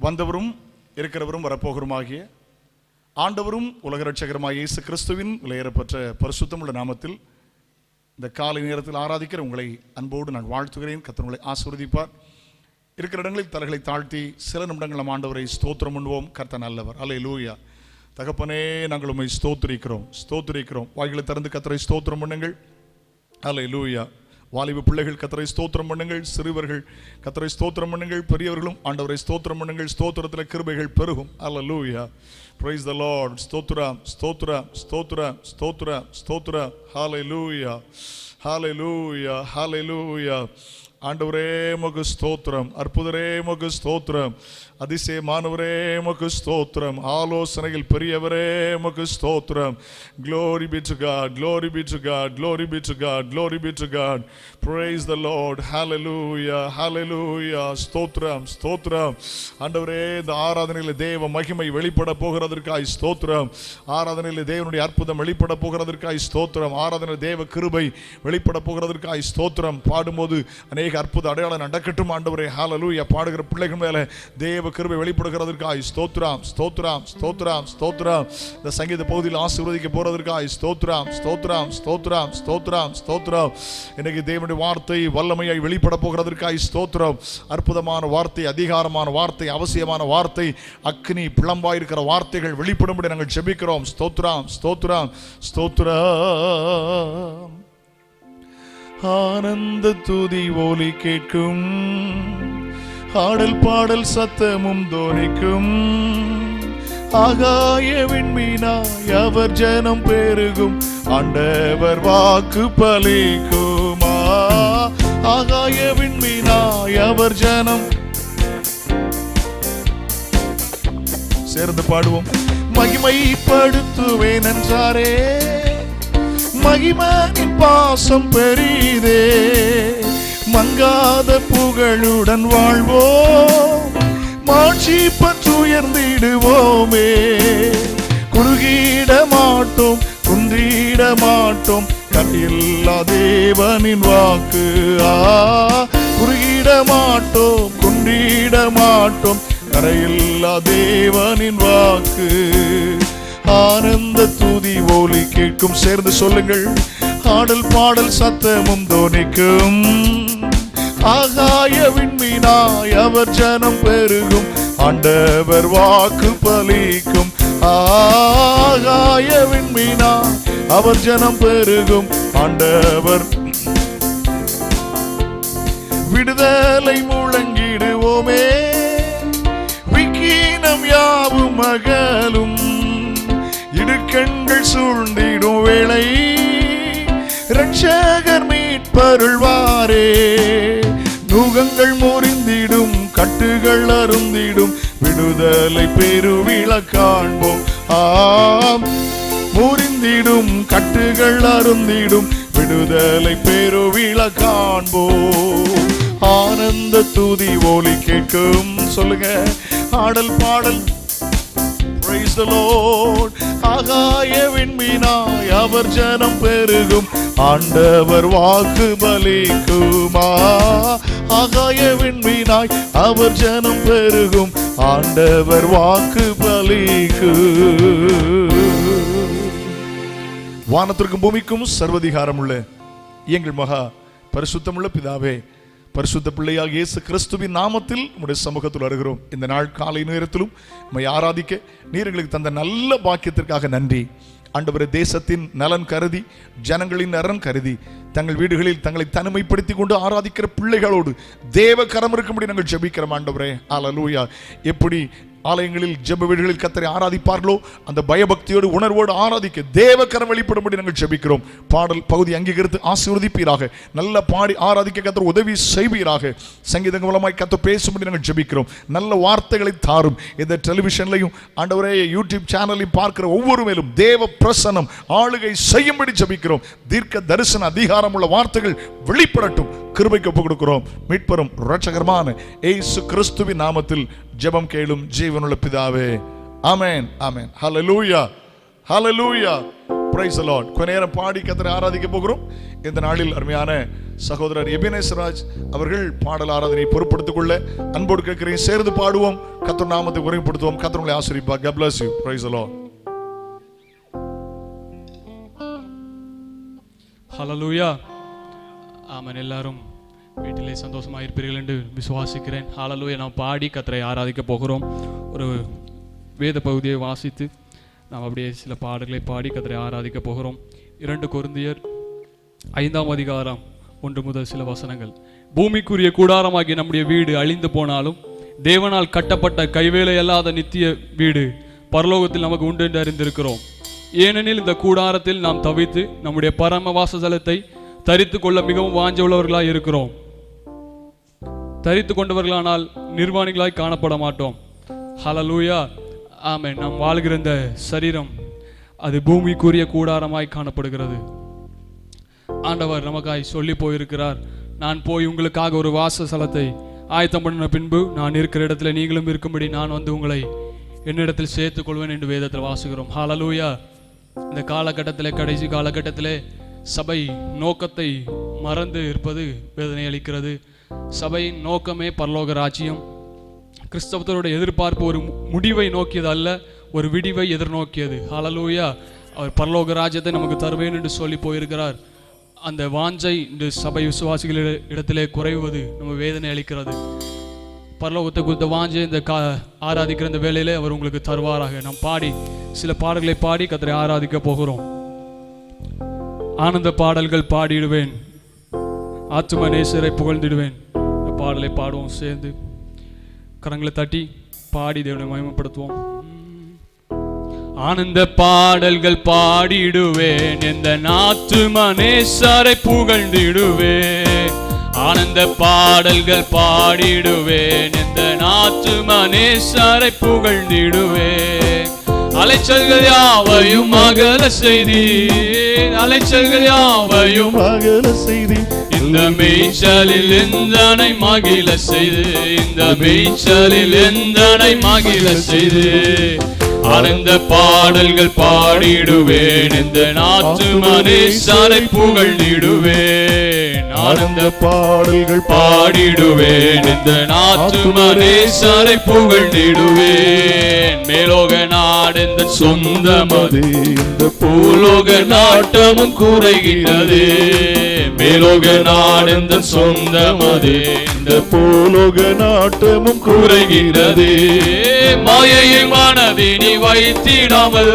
வந்தவரும் இருக்கிறவரும் வரப்போகிறோமாகிய ஆண்டவரும் உலக இரட்சகருமாகிய இயேசு கிறிஸ்துவின் விலையேறப்பெற்ற பரிசுத்தமுள்ள நாமத்தில் இந்த காலை நேரத்தில் ஆராதிக்கிற உங்களை அன்போடு நான் வாழ்த்துகிறேன். கர்த்தர் உங்களை ஆசீர்வதிப்பார். இருக்கிற இடங்களில் தலைகளை தாழ்த்தி சில நிமிடங்கள் நம் ஆண்டவரை ஸ்தோத்திரம் பண்ணுவோம். கர்த்தர் நல்லவர். அல்லேலூயா. தகப்பனே, நாங்கள் உம்மை ஸ்தோத்திரிக்கிறோம். வாய்களை திறந்து கர்த்தரை ஸ்தோத்திரம் பண்ணுங்கள். அல்லேலூயா. வாலிப பிள்ளைகள் கர்த்தரை ஸ்தோத்திரம் பண்ணுங்கள். சிறுவர்கள் கர்த்தரை ஸ்தோத்திரம் பண்ணுங்கள். பெரியவர்களும் ஆண்டவரை ஸ்தோத்திரம் பண்ணுங்கள். ஸ்தோத்திரத்தில் கிருபைகள் பெருகும். அல்லேலூயா. Praise the Lord. ஸ்தோத்திரம். Hallelujah. ஆண்டவரே உமக்கு ஸ்தோத்திரம். அற்புதரே உமக்கு ஸ்தோத்திரம். அதிசயமானவரே உமக்கு ஸ்தோத்திரம். ஆலோசனையில் பெரியவரே உமக்கு ஸ்தோத்திரம். Glory be to God. Praise the Lord. Hallelujah. ஸ்தோத்திரம். ஆண்டவரே, இந்த ஆராதனையில் தேவ மகிமை வெளிப்பட போகிறதற்காய் ஸ்தோத்திரம். ஆராதனையில் தேவனுடைய அற்புதம் வெளிப்பட போகிறதற்காய் ஸ்தோத்திரம். ஆராதனையில் தேவ கிருபை வெளிப்பட போகிறதற்காய் ஸ்தோத்திரம். பாடும்போது அநேக அற்புத அடையாளம் நடக்கட்டும் ஆண்டவரே. ஹல்லேலூயா. பாடுகிற பிள்ளைகள் மேல தேவ கிருபை வெளிப்படுகிறதற்காய் ஸ்தோத்திரம். இந்த சங்கீத பகுதியில் ஆசீர்வதிக்க போறதற்காய் ஸ்தோத்திரம். இன்னைக்கு தேவனுடைய வார்த்தை வல்லமையாய் வெளிப்பட போகிறதற்காய் ஸ்தோத்திரம். அற்புதமான வார்த்தை, அதிகாரமான வார்த்தை, அவசியமான வார்த்தை, அக்னி பிளம்பாய் இருக்கிற வார்த்தைகள் வெளிப்படும்படி நாங்கள் ஜெபிக்கிறோம். ஸ்தோத்திரம். ஆனந்த துதி ஒலி கேட்கும், ஆடல் பாடல் சத்தமும் தோனிக்கும். ஆகாய விண்மீனாய் அவர் ஜனம் பெருகும், ஆண்டவர் வாக்கு பலிக்குமா. ஆகாய விண்மீனாய் அவர் ஜனம். சேர்ந்து பாடுவோம். மகிமைப்படுத்துவேன் என்றாரே, மகிமையின் பாசம் பெரிதே. மங்காத புகழுடன் வாழ்வோம், மாட்சி பற்று உயர்ந்திடுவோமே. குறுகிட மாட்டோம், குன்றிட மாட்டோம், கண்டில்லா தேவனின் வாக்கு. குறுகிட மாட்டோம், குன்றிட மாட்டோம், கரையில்லா தேவனின் வாக்கு. ஆனந்த துதி ஒலி கேட்கும். சேர்ந்து சொல்லுங்கள். ஆடல் பாடல் சத்தமும் தோனிக்கும். ஆகாய விண்மீனாய் அவர் ஜனம் பெருகும், ஆண்டவர் வாக்கு பலிக்கும். ஆகாய விண்மீனாய் அவர் ஜனம் பெருகும், ஆண்டவர். விடுதலை முழங்கிடுவோமே, விக்கீனம் யாவும் அகலும். இடுக்கண்கள் சூழ்ந்திடும் வேளை இரட்சகர் மீட்பருள்வாரே. நுகங்கள் முறிந்திடும், கட்டுகள் அருந்திடும், விடுதலை பெருவிழ காண்போம். முறிந்திடும், கட்டுகள் அருந்திடும், விடுதலை பெருவிழ காண்போம். ஆனந்த துதி ஒலி கேட்கும். சொல்லுங்க. ஆடல் பாடல். Praise the Lord. ஆகாய விண்மீனாய் அவர் ஜனம் பெருகும், ஆண்டவர் வாக்கு பலிக்குமா. ஆகாய விண்மீனாய் அவர் ஜனம் பெருகும், ஆண்டவர் வாக்கு பலிக்கும். வானத்திற்கும் பூமிக்கும் சர்வதிகாரம் உள்ள எங்கள் மகா பரிசுத்தமுள்ள பிதாவே, பரிசுத்த பிள்ளையாக இயேசு கிறிஸ்துவின் நாமத்தில் உம்முடைய சமூகத்தில் வருகிறோம். இந்த நாள் காலை நேரத்திலும் உம்மை ஆராதிக்க நீர் எங்களுக்கு தந்த நல்ல பாக்கியத்திற்காக நன்றி ஆண்டவரே. தேசத்தின் நலன் கருதி, ஜனங்களின் நலன் கருதி, தங்கள் வீடுகளில் தங்களை தனிமைப்படுத்திக் கொண்டு ஆராதிக்கிற பிள்ளைகளோடு தேவ கரம் இருக்கும்படி நாங்கள் ஜெபிக்கிறோம் ஆண்டவரே. அல்லேலூயா. எப்படி ஆலயங்களில் ஜெப வீடுகளில் கர்த்தரை ஆராதிப்பார்களோ அந்த பயபக்தியோடு உணர்வோடு ஆராதிக்க தேவ கரம் வெளிப்படும்படி நாங்கள் ஜெபிக்கிறோம். பாடல் பகுதி அங்கீகரித்து ஆசீர்வதிப்பீராக. நல்ல பாடி ஆராதிக்க கர்த்தர் உதவி செய்வீராக. சங்கீதங்கள் மூலமாய் கர்த்தர் பேசும்படி நாங்கள் ஜெபிக்கிறோம். நல்ல வார்த்தைகளை தாரும். இந்த டெலிவிஷன்லையும் ஆண்டவரே யூடியூப் சேனலையும் பார்க்கிற ஒவ்வொரு மேலும் தேவ பிரசன்னம் ஆளுகை செய்யும்படி ஜெபிக்கிறோம். தீர்க்க தரிசன அதிகாரம் உள்ள வார்த்தைகள் வெளிப்படட்டும். கிருபைக்கு ஒப்புக் கொடுக்கிறோம். மீட்பரும் இரட்சகருமான இயேசு கிறிஸ்துவின் நாமத்தில் ஜெபம் கேளும் ஜீவனுள்ள பிதாவே. Amen. Hallelujah. Praise the Lord. கொஞ்ச நேரம் பாடி கர்த்தரை ஆராதிக்க போகிறோம். இந்த நாளில் அருமையான சகோதரர் எபினேசராஜ் அவர்கள் பாடல் ஆராதனை பொறுப்படுத்திக் கொள்ள அன்போடு கேட்கிறேன். சேர்ந்து பாடுவோம், கர்த்தர் நாமத்தை உரைப்படுத்துவோம். கர்த்தர் உங்களை ஆசீர்வதிப்பார். God bless you. Praise the Lord. ஹல்லேலூயா. ஆமென். எல்லாரும் வீட்டிலே சந்தோஷமாக இருப்பீர்கள் என்று விசுவாசிக்கிறேன். ஹல்லேலூயா. நாம் பாடி கர்த்தரை ஆராதிக்க போகிறோம். ஒரு வேத பகுதியை வாசித்து நாம் அப்படியே சில பாடல்களை பாடி கர்த்தரை ஆராதிக்க போகிறோம். 2 கொரிந்தியர் 5ஆம் அதிகாரம் 1 முதல் சில வசனங்கள். பூமிக்குரிய கூடாரமாகிய நம்முடைய வீடு அழிந்து போனாலும் தேவனால் கட்டப்பட்ட கைவேலை அல்லாத நித்திய வீடு பரலோகத்தில் நமக்கு உண்டு என்று அறிந்திருக்கிறோம். ஏனெனில் இந்த கூடாரத்தில் நாம் தவித்து நம்முடைய பரம வாசஸ்தலத்தை தரித்து கொள்ள மிகவும் வாஞ்ச உள்ளவர்களாய் இருக்கிறோம். தரித்து கொண்டவர்களானால் நிர்வாணிகளாய் காணப்பட மாட்டோம். ஹல்லேலூயா. ஆமென். நாம் வாழ்கிற இந்த சரீரம் அது பூமிக்குரிய கூடாரமாய் காணப்படுகிறது. ஆண்டவர் நமக்காய் சொல்லி போயிருக்கிறார், நான் போய் உங்களுக்காக ஒரு வாசஸ்தலத்தை ஆயத்தம் பண்ணின பின்பு நான் இருக்கிற இடத்துல நீங்களும் இருக்கும்படி நான் வந்து உங்களை என்னிடத்தில் சேர்த்துக் கொள்வேன் என்று வேதத்தில் வாசிக்கிறோம். ஹல்லேலூயா. இந்த காலகட்டத்திலே, கடைசி காலகட்டத்திலே சபை நோக்கத்தை மறந்து இருப்பது வேதனை அளிக்கிறது. சபையின் நோக்கமே பரலோக ராஜ்யம். கிறிஸ்தவத்தோட எதிர்பார்ப்பு ஒரு முடிவை நோக்கியது அல்ல, ஒரு விடிவை எதிர்நோக்கியது. ஹல்லேலூயா. அவர் பரலோக ராஜ்யத்தை நமக்கு தருவேன் என்று சொல்லி போயிருக்கிறார். அந்த வாஞ்சை இந்த சபை விசுவாசிகள் இடத்திலே குறைவது நம்ம வேதனை அளிக்கிறது. பரலோகத்தை குறித்த வாஞ்சை இந்த ஆராதிக்கிற இந்த வேளையிலே அவர் உங்களுக்கு தருவாராக. நாம் பாடி சில பாடல்களை பாடி கர்த்தரை ஆராதிக்க போகிறோம். ஆனந்த பாடல்கள் பாடிடுவேன், ஆத்தும நேசரை புகழ்ந்திடுவேன். இந்த பாடலை பாடுவோம். சேர்ந்து கரங்களை தட்டி பாடி தேவனை மகிமைப்படுத்துவோம். ஆனந்த பாடல்கள் பாடிடுவேன், எந்த ஆத்தும நேசரை புகழ்ந்திடுவேன். ஆனந்த பாடல்கள் பாடிடுவேன், எந்த ஆத்தும நேசரை புகழ்ந்திடுவேன். அலைச்சல்கள் யாவையும் அகல செய்தி, அலைச்சல்கள் யாவையும் அகல செய்தி. இந்த மேய்ச்சலில் எந்தனை மகிழ செய்து, இந்த மேய்ச்சலில் எந்தனை மகிழ செய்து. ஆனந்த பாடல்கள் பாடிடுவேன், இந்த ஆத்தும நேசரை புகழ்ந்திடுவேன். ஆனந்த பாடல்கள் பாடிடுவேன், இந்த ஆத்தும நேசரை புகழ்ந்திடுவேன். மேலோக நாடெந்த சொந்தமது, இந்த பூலோக நாட்டமும் குறைகிறது. மேலோக நாடெந்த சொந்தமது, இந்த பூலோக நாட்டமும் குறைகிறது. மாயையை மனதினி வைத்திடாமல்,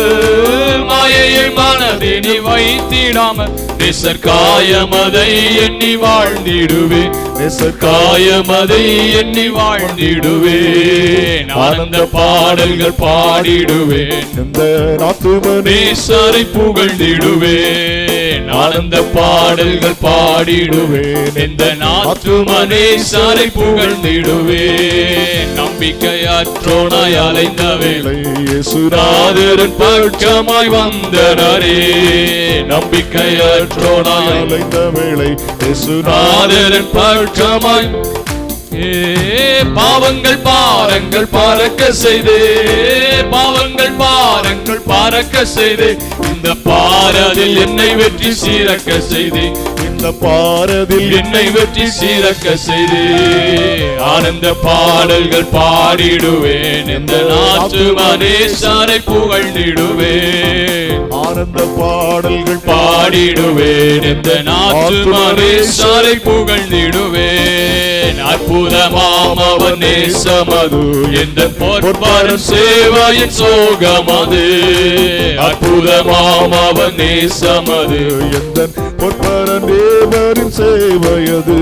மாயையை மனதினி வைத்திடாமல் நேசர்காயமதை எண்ணி வாழ்ந்திடுவேன், நேசர்காயமதை எண்ணி வாழ்ந்திடுவேன். ஆனந்த பாடல்கள் பாடிடுவேன், இந்த ஆத்தும நேசரை புகழ்ந்திடுவேன். ஆனந்த பாடல்கள் பாடிடுவேன், இந்த ஆத்தும நேசரை புகழ்ந்திடுவேன். நம்பிக்கையற்றோனாய் அலைந்த வேளை இயேசுநாதரின் பட்சமாய் வந்தனரே. நம்பிக்கையற்றோனாய் அலைந்த வேளை இயேசுநாதரின் பட்சமாய் பாவங்கள் பாரங்கள் பறக்க செய்து, பாவங்கள் பாரங்கள் பறக்க செய்து. இந்த பாரதில் என்னை வெற்றி சீரக்க செய்து, இந்த பாரதில் என்னை வெற்றி சீரக்க செய்து. ஆனந்த பாடல்கள் பாடிடுவேன், இந்த ஆத்தும நேசரை புகழ்ந்திடுவேன். ஆனந்த பாடல்கள் பாடிடுவேன், இந்த ஆத்தும நேசரை புகழ்ந்திடுவேன். அற்புதமாம் அவர் நேசமது, எந்த பொற்பரும் சேவையின் சோகமது. அற்புதமாம் அவர் நேசமது, எந்த பொற்பர தேவரின் சேவையது.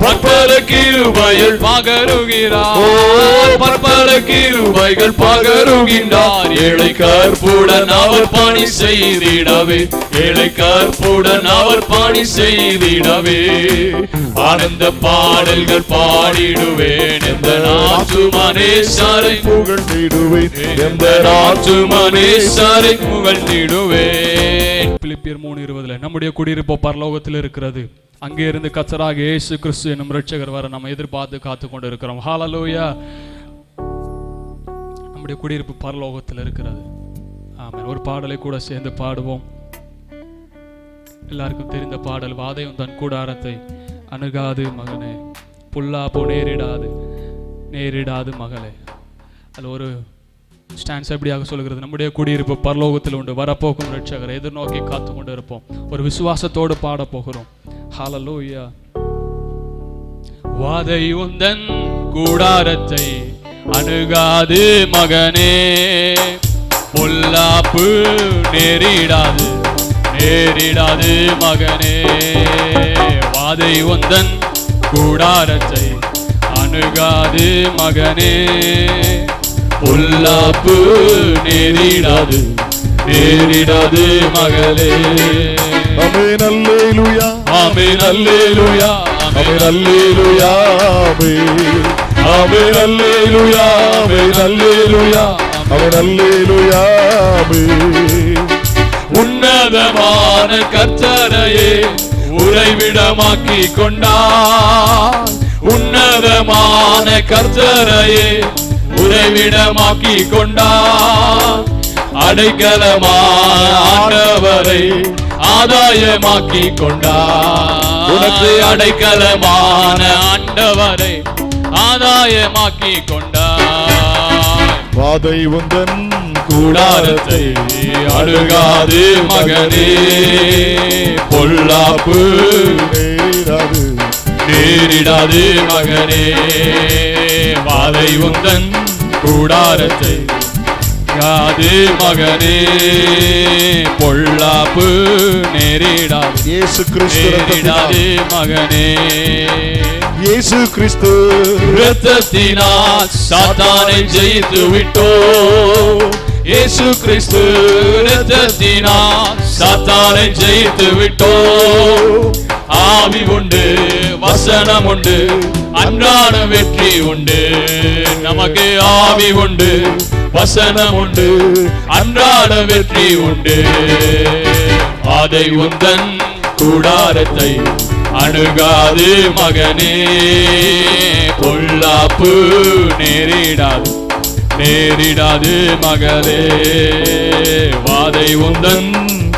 பற்பல கிருபைகள் பகருகிறார், பற்பல கிருபைகள் பகருகின்றார். ஏழை கற்புடன் அவர் பணி செய்திடவே, ஏழை கற்புடன் அவர் பணி செய்திடவே. ஆனந்த பாடல்கள் பாடிடுவேன், எந்த ஆத்தும நேசரை புகழ்ந்திடுவேன், எந்த ஆத்தும நேசரை புகழ்ந்திடுவேன். பிலிப்பியர் 3:20 நம்முடைய குடியிருப்பு பரலோகத்தில் இருக்கிறது, அங்கே இருந்து கர்த்தராகிய இயேசு கிறிஸ்து என்னும் இரட்சகர் வர நம்ம எதிர்பார்த்து காத்து கொண்டு இருக்கிறோம். ஹல்லேலூயா. நம்முடைய குடியிருப்பு பரலோகத்தில் இருக்கிறது. ஆமென். ஒரு பாடலை கூட சேர்ந்து பாடுவோம். எல்லாருக்கும் தெரிந்த பாடல், வாதையும் தன் கூடாரத்தை அணுகாது மகனே, புல்லாப்போ நேரிடாது மகளே. அதில் ஒரு ஸ்டான்ஸ் எப்படியாக சொல்கிறது, நம்முடைய குடியிருப்பு பரலோகத்தில் உண்டு, வரப்போகும் ரட்சகரை எதிர்நோக்கி காத்து கொண்டு இருப்போம், ஒரு விசுவாசத்தோடு பாட போகிறோம். ஹல்லேலூயா. வாதை உந்தன் கூடாரத்தை அணுகாது மகனே, பொல்லாப்பு நேரிடாது மகனே. வாதை உந்தன் கூடாரத்தை அணுகாது மகனே, பொல்லாப்பு நேரிடாது மகளே. ஆமென் அல்லேலூயா, ஆமென் அல்லேலூயா, ஆமென் அல்லேலூயா, ஆமென் அல்லேலூயா, ஆமென் அல்லேலூயா, ஆமென் அல்லேலூயா. உன்னதமான கர்த்தரையே உறைவிடமாக்கி கொண்டார், உன்னதமான கர்த்தரையே உறைவிடமாக்கி கொண்டார். அடைக்கலமான ஆண்டவரை ஆதாயமாக்கி கொண்டார், உனக்கு அடைக்கலமான ஆண்டவரை ஆதாயமாக்கி கொண்டார். வாதை உந்தன் கூடாரத்தை அணுகாது மகனே, பொல்லாப்பு நேரிடாது மகனே. வாதை உந்தன் கூடாரத்தை அணுகாது மகனே, பொல்லாப்பு நேரிடாது இயேசு கிறிஸ்து மகனே. இயேசு கிறிஸ்து இரத்தத்தினால் சாத்தானை ஜெயித்து விட்டோ, இயேசு கிறிஸ்து இரத்தத்தினால் சாத்தானை ஜெயித்து விட்டோ. ஆவி உண்டு, வசனம் உண்டு, அன்றாட வெற்றி உண்டு. நமக்கு ஆவி உண்டு, வசனம் உண்டு, அன்றாட வெற்றி உண்டு. அதை உந்தன் கூடாரத்தை அணுகாது மகனே, பொல்லாப்பு நேரிடாது மகளே. வாதை உந்தன்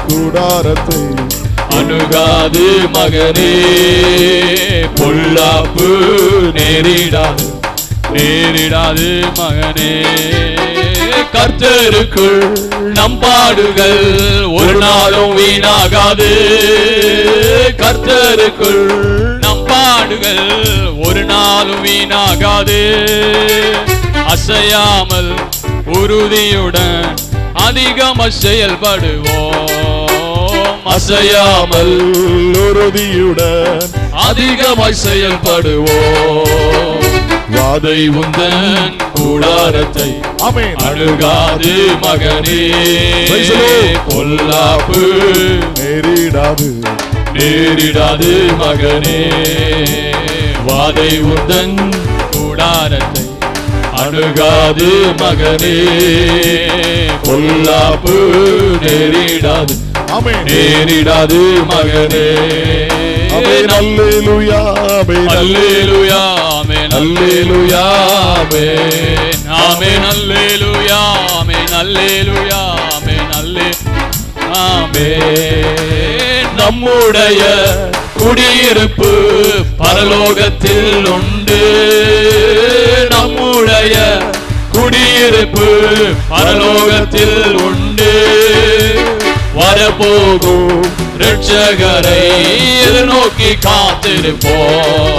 கூடாரத்தை அணுகாது மகனே, பொல்லாப்பு நேரிடாது மகனே. கர்த்தருக்குள் நம் பாடுகள் ஒரு நாளும் வீணாகாது, கர்த்தருக்குள் நம் பாடுகள் ஒரு நாளும் வீணாகாது. அசையாமல் உறுதியுடன் அதிகமாக செயல்படுவோம், அசையாமல் உறுதியுடன் அதிகமாக செயல்படுவோம். வாதை உந்தன் கூடாரத்தை அணுகாது மகனே, பொல்லாப்பு நேரிடாது மகனே. வாதை உந்தன் கூடாரத்தை அணுகாது மகனே, பொல்லாப்பு நேரிடாது மகனே. ஆமென் அல்லேலூயா, ஆமென் அல்லேலூயா, ஆமென் அல்லேலூயா, ஆமென் அல்லேலூயா, ஆமென் அல்லேலூயா, ஆமென் ஆமென். நம்முடைய குடியிருப்பு பரலோகத்தில் உண்டு, நம்முடைய குடியிருப்பு பரலோகத்தில் உண்டு. வரப்போகும் ரட்சகரை எதிர்நோக்கி காத்திருப்போம்,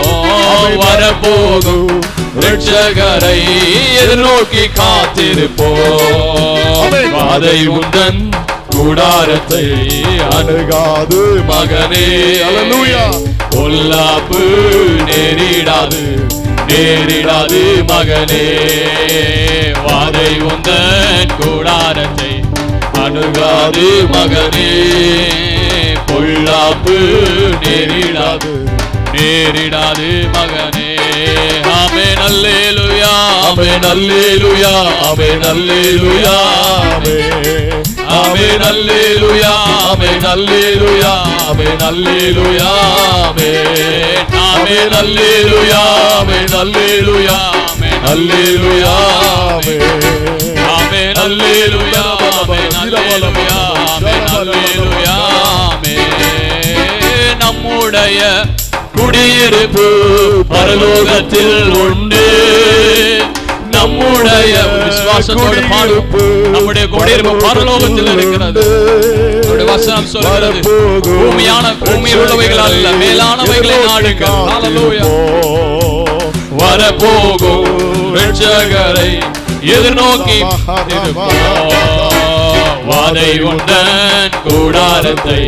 வரப்போகும் ரட்சகரை எதிர்நோக்கி காத்திருப்போம். வாதை உந்தன் கூடாரத்தை அணுகாது மகனே, அல்லேலூயா. பொல்லாப்பு நேரிடாது மகனே. வாதை உந்தன் கூடாரத்தை அணுகாது மகனே, பொல்லாப்பு நேரிடாது மகனே. ஆமென் அல்லேலூயா, ஆமென் அல்லேலூயா, ஆமென் அல்லேலூயா, ஆமென் அல்லேலூயா, ஆமென் அல்லேலூயா, ஆமென் அல்லேலூயா, ஆமென் அல்லேலூயா, ஆமென் அல்லேலூயா, ஆமென் அல்லேலூயா, ஆமென் அல்லேலூயா, ஆமென் அல்லேலூயா, ஆமென் அல்லேலூயா, ஆமென். குடியிருப்பு பரலோகத்தில் உண்டு. நம்முடைய விசுவாசத்தோடு பாடும், நம்முடைய குடியிருப்பு பரலோகத்தில் இருக்கிறது. வசனம் சொல்கிறது, பூமியில் உள்ளவைகள் அல்ல, மேலானவைகளை நாடுங்கள். ஹல்லேலூயா. வரப்போகும் இரட்சகரை எதிர்நோக்கி வாதை உண்டன் கூடாரத்தை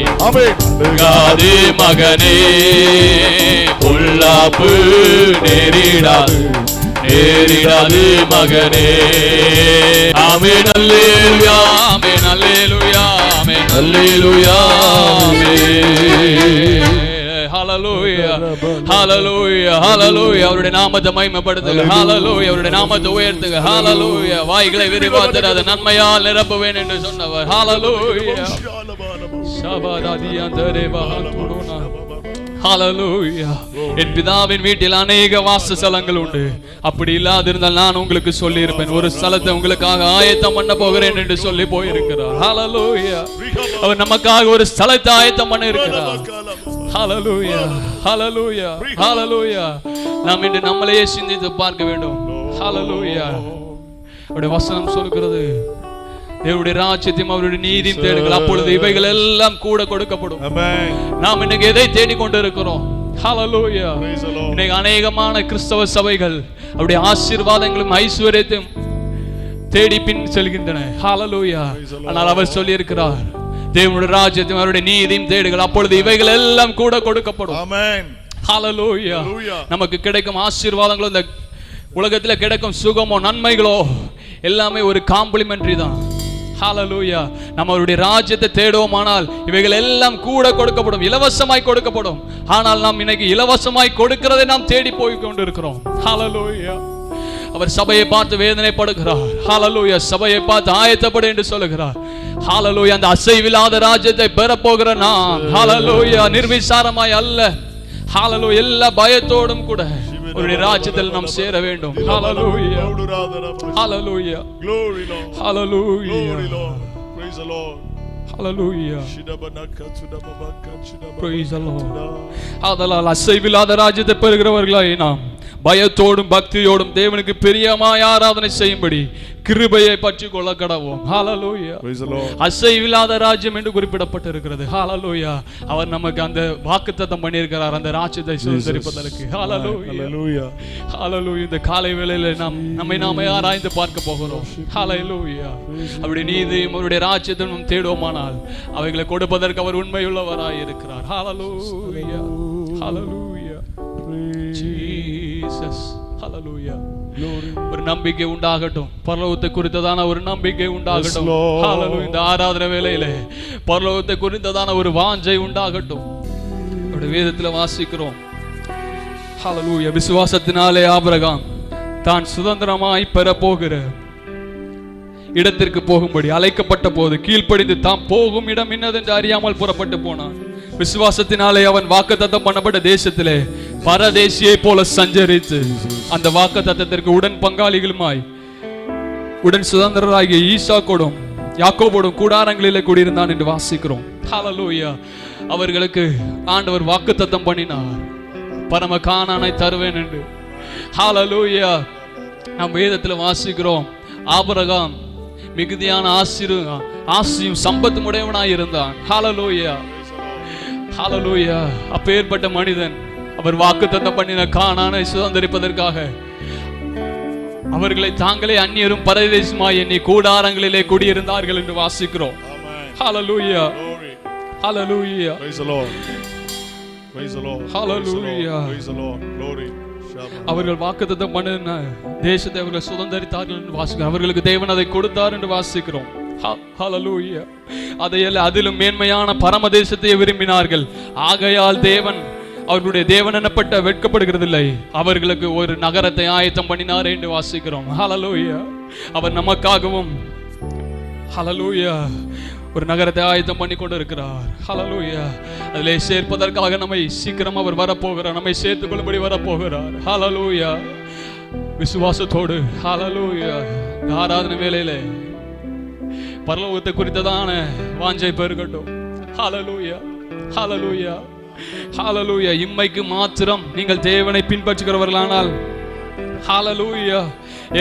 காது மகனே, பொல்லாப்பு நேரிடாது நேரிடாது மகனே. ஆமென் அல்லேலூயா, ஆமென் அல்லேலூயா, ஆமென் அல்லேலூயா, ஆமென். ஹல்லேலூயா, ஹல்லேலூயா, ஹல்லேலூயா. அவருடைய நாமத்தை மகிமைப்படுத்துங்க. ஹல்லேலூயா, அவருடைய நாமத்தை உயர்த்துங்க. ஹல்லேலூயா. வாய்களை விரிவாக்குற அது நன்மையால் நிரப்புவேன் என்று சொன்னவர். ஹல்லேலூயா. ஹல்லேலூயா. என் பிதாவின் வீட்டில் அநேக வாசஸ்தலங்கள் உண்டு. அப்படி இல்லாதிருந்தால் நான் உங்களுக்கு சொல்லி இருப்பேன். ஒரு ஸ்தலத்தை உங்களுக்காக ஆயத்தம் பண்ண போகிறேன் என்று சொல்லி போயிருக்கிறார். ஹல்லேலூயா. அவர் நமக்காக ஒரு ஸ்தலத்தை ஆயத்தம் பண்ண இருக்கிறார். ஹல்லேலூயா, ஹல்லேலூயா, ஹல்லேலூயா. நாம் இன்று நம்மளையே சிந்தித்து பார்க்க வேண்டும். ஹல்லேலூயா. அவருடைய வசனம் சொல்கிறது, தேவனுடைய ராஜ்யத்தையும் அவருடைய நீதியும் தேடுங்கள், அப்பொழுது இவைகள் எல்லாம் கூட கொடுக்கப்படும். நாம் இன்னைக்கு எதை தேடிக் கொண்டிருக்கிறோம்? ஹல்லேலூயா. இன்னைக்கு அநேகமான கிறிஸ்தவ சபைகள் அவருடைய ஆசீர்வாதங்களும் ஐஸ்வர்யத்தையும் தேடி பின் செல்கின்றன. ஹல்லேலூயா. ஆனால் அவர் சொல்லி இருக்கிறார், தேவனுடைய ராஜ்யத்தையும் அவருடைய நீதியும் தேடுங்கள், அப்பொழுது இவைகள் எல்லாம் கூட கொடுக்கப்படும். ஆமென். ஹல்லேலூயா. நமக்கு கிடைக்கும் ஆசீர்வாதங்களோ, இந்த உலகத்தில் கிடைக்கும் சுகமோ நன்மைகளோ எல்லாமே ஒரு காம்ப்ளிமெண்டரி தான். ஹல்லேலூயா. நம்ம அவருடைய ராஜ்யத்தை தேடுவோமானால் இவைகள் எல்லாம் கூட கொடுக்கப்படும், இலவசமாய் கொடுக்கப்படும். ஆனால் நாம் இன்னைக்கு இலவசமாய் கொடுக்கிறதை நாம் தேடி போய் கொண்டிருக்கிறோம். ஹல்லேலூயா. அவர் சபையை பார்த்து வேதனைப்படுகிறார். ஹல்லேலூயா. சபையை பார்த்து ஆயத்தப்படு என்று சொல்லுகிறார். ஹல்லேலூயா. அந்த அசைவில்லாத ராஜ்யத்தை பெறப்போகிற நாம் ஹல்லேலூயா நிர்விசாரமாய் அல்ல, ஹல்லேலூயா எல்லா பயத்தோடும் கூட அவருடைய ராஜ்யத்தில் நாம் சேர வேண்டும். ஹல்லேலூயா, ஹல்லேலூயா, glory Lord, hallelujah, glory Lord, praise the Lord, hallelujah, praise the Lord. ஆதலால் அசைவில்லாத ராஜ்யத்தை பெறுகிறவர்களாய் நாம் பயத்தோடும் பக்தியோடும் தேவனுக்கு பிரியமாய் ஆராதனை செய்யும்படி கிருபையை பற்றி கொள்ள கடவோம். ஹல்லேலூயா. அசைவில்லாத ராஜ்யம் என்று குறிப்பிடப்பட்டிருக்கிறது. ஹல்லேலூயா. அவர் நமக்கு அந்த வாக்குத்தத்தம் பண்ணியிருக்கிறார், அந்த ராஜ்யத்தை சுதந்தரிப்பதற்கு. ஹல்லேலூயா, ஹல்லேலூயா. இந்த காலை வேளையில நம்மை நாமே ஆராய்ந்து பார்க்க போகிறோம். ஹல்லேலூயா. அவருடைய நீதியும் அவருடைய ராஜ்யத்தையும் நாம் தேடுவோமானால் அவைகளை கொடுப்பதற்கு அவர் உண்மையுள்ளவராய் இருக்கிறார். ஹல்லேலூயா, ஹல்லேலூயா, ஜீசஸ். ஹல்லேலூயா. ஒரு நம்பிக்கை உண்டாகட்டும், பரலோகத்தை குறித்ததான ஒரு நம்பிக்கை உண்டாகட்டும். ஹல்லேலூயா. இந்த ஆராதனை வேளையிலே பரலோகத்தை குறித்ததான ஒரு வாஞ்சை உண்டாகட்டும். நம்முடைய வேதத்தில் வாசிக்கிறோம். ஹல்லேலூயா. விசுவாசத்தினாலே ஆபிரகாம் தான் சுதந்திரமாய் பெற போகிற இடத்திற்கு போகும்படி அழைக்கப்பட்ட போது கீழ்ப்படிந்து தாம் போகும் இடம் இன்னதென்று அறியாமல் புறப்பட்டு போனான். விசுவாசத்தினாலே அவன் வாக்குத்தத்தம் பண்ணப்பட்ட தேசத்திலே பரதேசியை போல சஞ்சரித்து அந்த வாக்குத்தத்தத்திற்கு உடன் பங்காளிகளுமாய் உடன் சுதந்திரராகிய ஈசாக்கோடும் யாக்கோபோடும் கூடாரங்களிலே கூடியிருந்தான் என்று வாசிக்கிறோம். ஹல்லேலூயா. அவர்களுக்கு ஆண்டவர் வாக்குத்தத்தம் பண்ணினார், பரம கானானை தருவேன் என்று. ஹல்லேலூயா. நாம் வேதத்தில் வாசிக்கிறோம், ஆபிரகாம் மிகுதியான ஆசியும் சம்பத்தும் உடையவனாய் இருந்தான். ஹல்லேலூயா, ஹல்லேலூயா. அப்பேற்பட்ட மனிதன் அவர் வாக்குத்தத்தம் பண்ணின கானானை சுதந்தரிப்பதற்காக அவர்களை தாங்களே அந்நியரும் பரதேசமாய் எண்ணி கூடாரங்களிலே குடியிருந்தார்கள் என்று வாசிக்கிறோம். ஹல்லேலூயா, ஹல்லேலூயா, praise the Lord, praise the Lord, hallelujah, praise the Lord, glory. அவர்கள் வாக்குத்தத்தம் பண்ணின தேசத்தை அவர்கள் சுதந்தரித்தார்கள் என்று வாசிக்கிறோம். அவர்களுக்கு தேவன் அதை கொடுத்தார் என்று வாசிக்கிறோம். ஹல்லேலூயா. அதையல்ல, அதிலும் மேன்மையான பரம தேசத்தை விரும்பினார்கள். ஆகையால் தேவன் அவர்களுடைய தேவன் எனப்பட்ட வெட்கப்படுகிறதில்லை, அவர்களுக்கு ஒரு நகரத்தை ஆயத்தம் பண்ணினார் என்று வாசிக்கிறோம். ஹல்லேலூயா. அவர் நமக்காகவும் ஹல்லேலூயா ஒரு நகரத்தை ஆயத்தம் பண்ணி கொண்டு இருக்கிறார். ஹல்லேலூயா. அதிலே சேர்ப்பதற்காக நம்மை சீக்கிரம் அவர் வரப்போகிறார், நம்மை சேர்த்துக் கொள்ளும்படி வரப்போகிறார். ஹல்லேலூயா. விசுவாசத்தோடு ஹல்லேலூயா ஆராதனை வேளையிலே பரலோகத்தை குறித்ததான வாஞ்சை பெருகட்டும். ஹல்லேலூயா, ஹல்லேலூயா, ஹalleluya. இம்மைக்கு மாத்திரம் நீங்கள் தேவனை பின்பற்றுகிறவர்களானால் ஹalleluya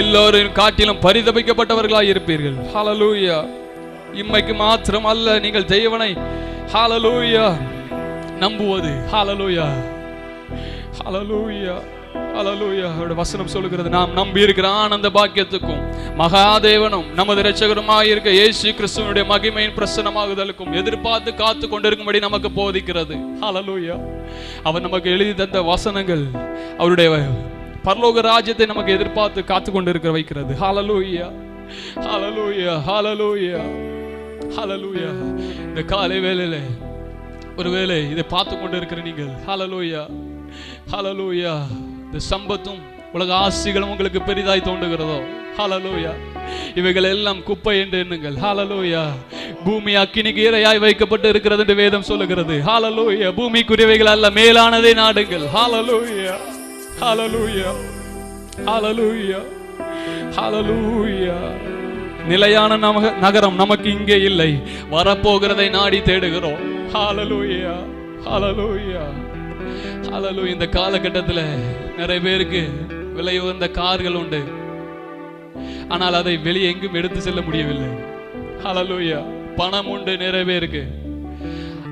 எல்லோரும் காட்டிலும் பரிதபிக்கப்பட்டவர்களாய் இருப்பீர்கள். ஹalleluya. இம்மைக்கு மாத்திரம் அல்ல நீங்கள் தேவனை ஹalleluya நம்புவது. ஹalleluya ஹalleluya ஹalleluya. அவருடைய வசனம் சொல்லுகிறது, நாம் நம்பி இருக்கிற ஆனந்த பாக்கியத்துக்கும் மகாதேவனும் நமது இரட்சகருமாய் இருக்க இயேசு கிறிஸ்துவினுடைய மகிமையின் பிரசன்னமாகுதலுக்கும் எதிர்பார்த்து காத்து கொண்டிருக்கும்படி நமக்கு போதிக்கிறது. ஹalleluya. அவர் நமக்கு எழுதி தந்த வசனங்கள் அவருடைய பரலோக ராஜ்யத்தை நமக்கு எதிர்பார்த்து காத்து கொண்டிருக்க வைக்கிறது. ஹalleluya ஹalleluya ஹalleluya ஹalleluya. இந்த காலை வேளையில ஒருவேளை இதை பார்த்து கொண்டு இருக்கிற நீங்கள் ஹalleluya ஹalleluya இந்த சம்பத்தும் உலக ஆசைகளும் உங்களுக்கு பெரிதாய் தோன்றுகிறதோ ஹalleluya இவைகள் எல்லாம் குப்பை என்று எண்ணுங்கள். ஹalleluya பூமி அக்கினிக்கு இரையாய் வைக்கப்பட்டு இருக்கிறது என்று வேதம் சொல்லுகிறது. ஹalleluya பூமிக்குரியவைகள் அல்ல, மேலானதை நாடுங்கள். ஹalleluya ஹalleluya ஹalleluya ஹalleluya. நிலையான நகரம் நமக்கு இங்கே இல்லை, வரப்போகிறதை நாடி தேடுகிறோம். ஹalleluya ஹalleluya ஹalleluya. இந்த காலகட்டத்தில் நிறைய பேருக்கு விலை உயர்ந்த கார்கள் உண்டு, ஆனால் அதை வெளியே எங்கும் எடுத்து செல்ல முடியவில்லை. ஹalleluya. பணம் உண்டு நிறைய பேருக்கு,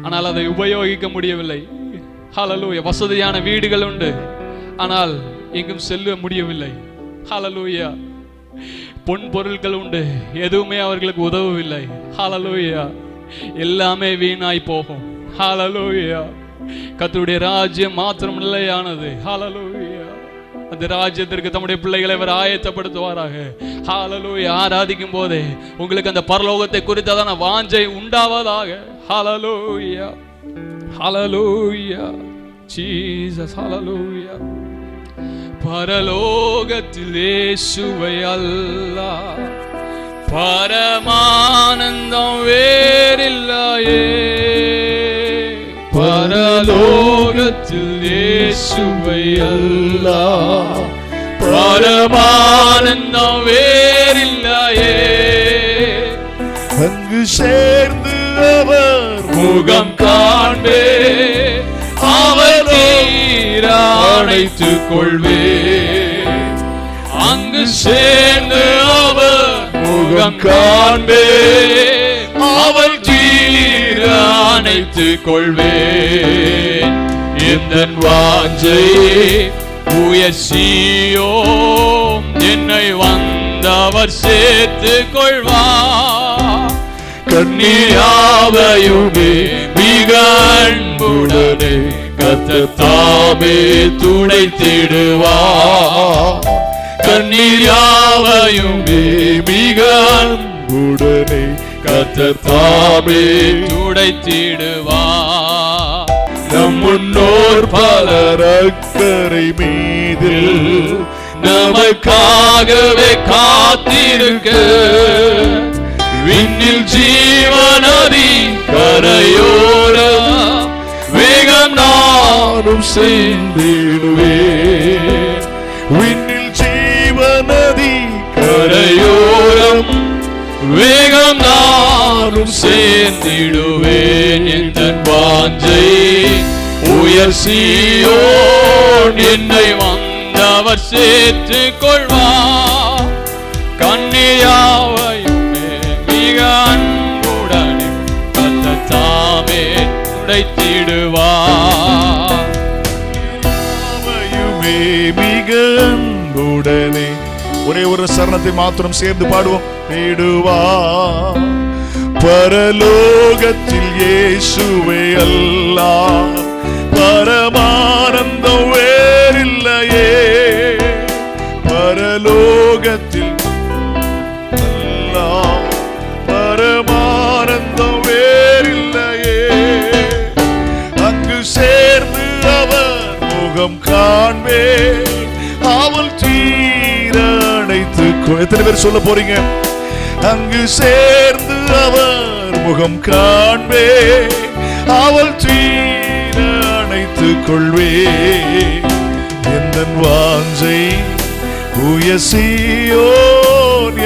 ஆனால் அதை உபயோகிக்க முடியவில்லை. ஹalleluya. வசதியான வீடுகள் உண்டு, ஆனால் எங்கும் செல்ல முடியவில்லை. ஹalleluya. பொன் பொருட்கள் உண்டு, எதுவுமே அவர்களுக்கு உதவவில்லை. ஹalleluya. எல்லாமே வீணாய் போகும். ஹalleluya. கர்த்தருடைய ராஜ்யம் மாத்திரம் நிலையானது. ஹalleluya. அந்த ராஜ்யத்திற்கு தம்முடைய பிள்ளைகளை அவர் ஆயத்தப்படுத்துவாராக. ஹalleluya. ஆராதிக்கும் போதே உங்களுக்கு அந்த பரலோகத்தை குறித்ததான வாஞ்சை உண்டாவதாக. ஹalleluya ஹalleluya ஜீசஸ். ஹalleluya. பரலோகத்தில் இயேசுவை அல்லால் பரமானந்தம் வேறில்லையே. பரலோகத்தில் இயேசுவை அல்லால் பரமானந்தம் வேறில்லையே. அங்கு சேர்ந்து அவர் முகம் காண்பே, அவர் அணைத்துக் கொள்வே. அங்கு சேர்ந்து அவர் முகம் காண்பே, அவள் தீர அணைத்துக் கொள்வே. எந்தன் வாஞ்சை உயர்ச்சியோம், என்னை வந்தவர் சேர்த்துக் கொள்வார். கண்ணீராவையுமே மிக அன்புடனே கர்த்தர் தாமே துடைத்திடுவார். கண்ணீர் யாவையுமே மிக அன்புடனே கர்த்தர் தாமே துடைத்திடுவார். நம் முன்னோர் பலர் அக்கறை மீதில் நமக்காகவே காத்திருக்க, விண்ணில் ஜீவநதி கரையோரம் வேகம் நானும் சேர்ந்திடுவேன். விண்ணில் ஜீவநதி கரையோரம் வேகம் நானும் சேர்ந்திடுவேன். என் வாஞ்சை உயர் சீயோன், என்னை வந்தவர் சேர்த்துக் கொள்வார். கண்ணியாவையுமே மிக அன்புடனே கர்த்தர் தாமே துடைத்திடுவார். மிக அன்புடனே ஒரே ஒரு சரணத்தை மாத்திரம் சேர்ந்து பாடுவோம். தேடுவார் பரலோகத்தில் இயேசுவை அல்லால் பரமானந்தம் வேறில்லையே. பரலோகத்தில் அல்லால் பரமானந்தம் வேறில்லையே. அங்கு சேர்ந்து அவர் முகம் காண்பே, அவள் தீர அணைத்து. எத்தனை பேர் சொல்ல போறீங்க? அங்கு சேர்ந்து அவர் முகம் காண்பே, அவள் தீர அணைத்துக் கொள்வே. எந்தன் வாஞ்சை உயர்சியோன்,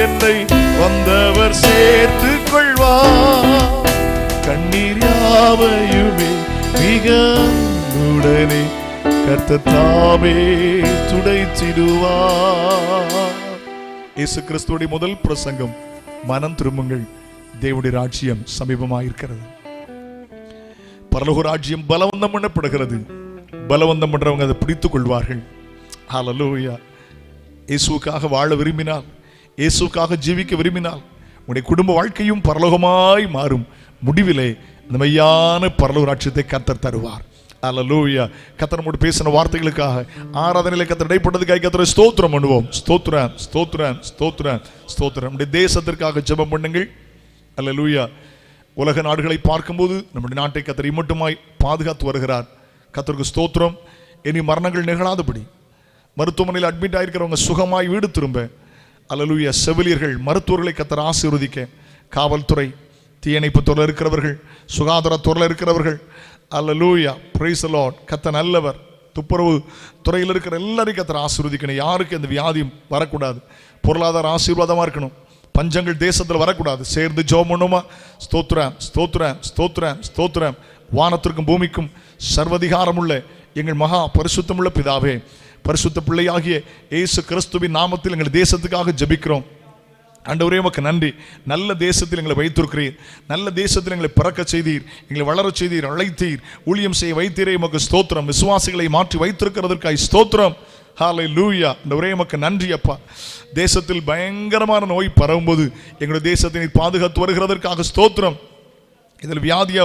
என்னை வந்தவர் சேர்த்துக் கொள்வார். கண்ணீர் யாவையுமே மிக இரத்தத்தாமே துடைத்திடுவார். இயேசு கிறிஸ்துவுடைய முதல் பிரசங்கம், மனம் திரும்புங்கள், தேவனுடைய ராஜ்யம் சமீபமாயிருக்கிறது. பரலோக ராஜ்யம் பலவந்தம் பண்ணப்படுகிறது. பலவந்தம் பண்றவங்க அதை பிடித்துக் கொள்வார்கள். ஹல்லேலூயா. இயேசுவுக்காக வாழ விரும்பினால், இயேசுவுக்காக ஜீவிக்க விரும்பினால் உன்னுடைய குடும்ப வாழ்க்கையும் பரலோகமாய் மாறும். முடிவிலே இந்த மெய்யான பரலோக ராஜ்யத்தை கர்த்தர் தருவார். ஹல்லேலூயா. கர்த்தர் நம்மோடு பேசின வார்த்தைகளுக்காக, ஆராதனையிலே கர்த்தர் இடைப்பட்டதுக்காக கர்த்தரை ஸ்தோத்திரம் பண்ணுவோம். ஸ்தோத்திரம், ஸ்தோத்திரம், ஸ்தோத்திரம், ஸ்தோத்திரம். நம்முடைய தேசத்திற்காக ஜெபம் பண்ணுங்கள். ஹல்லேலூயா. உலக நாடுகளை பார்க்கும்போது நம்முடைய நாட்டை கர்த்தர் இம்மட்டுமாய் பாதுகாத்து வருகிறார். கர்த்தருக்கு ஸ்தோத்திரம். இனி மரணங்கள் நிகழாதபடி, மருத்துவமனையில் அட்மிட் ஆயிருக்கிறவங்க சுகமாய் வீடு திரும்ப, ஹல்லேலூயா, செவிலியர்கள், மருத்துவர்களை கர்த்தர் ஆசீர்வதிக்க, காவல்துறை, தீயணைப்பு துறையில் இருக்கிறவர்கள், சுகாதாரத்துறையில் இருக்கிறவர்கள், ஹல்லேலூயா, பிரைஸ் தி லார்ட், கர்த்தர் நல்லவர். துப்புரவு துறையில் இருக்கிற எல்லாரையும் கர்த்தர் ஆசீர்வதிக்கணும். யாருக்கு அந்த வியாதியும் வரக்கூடாது. பொருளாதார ஆசீர்வாதமாக இருக்கணும். பஞ்சங்கள் தேசத்தில் வரக்கூடாது. சேர்ந்து ஜெபம் பண்ணுமா? ஸ்தோத்திரம், ஸ்தோத்திரம், ஸ்தோத்திரம், ஸ்தோத்திரம். வானத்திற்கும் பூமிக்கும் சர்வதிகாரமுள்ள எங்கள் மகா பரிசுத்தமுள்ள பிதாவே, பரிசுத்த பிள்ளையாகிய இயேசு கிறிஸ்துவின் நாமத்தில் எங்கள் தேசத்துக்காக ஜெபிக்கிறோம். ஆண்டவரே, உமக்கு நன்றி. நல்ல தேசத்தில் எங்களை வைத்திருக்கிறீர். நல்ல தேசத்தில் எங்களை பிறக்க செய்தீர், எங்களை வளர செய்தீர், அழைத்தீர், ஊழியம் செய்ய வைத்தீரே, உமக்கு ஸ்தோத்திரம். விசுவாசிகளை மாற்றி வைத்திருக்கிறதற்காய் ஸ்தோத்திரம். ஹல்லேலூயா. ஆண்டவரே, உமக்கு நன்றி அப்பா. தேசத்தில் பயங்கரமான நோய் பரவும்போது எங்களுடைய தேசத்தினை பாதுகாத்து வருகிறதற்காக ஸ்தோத்திரம். இதில் வியாதியா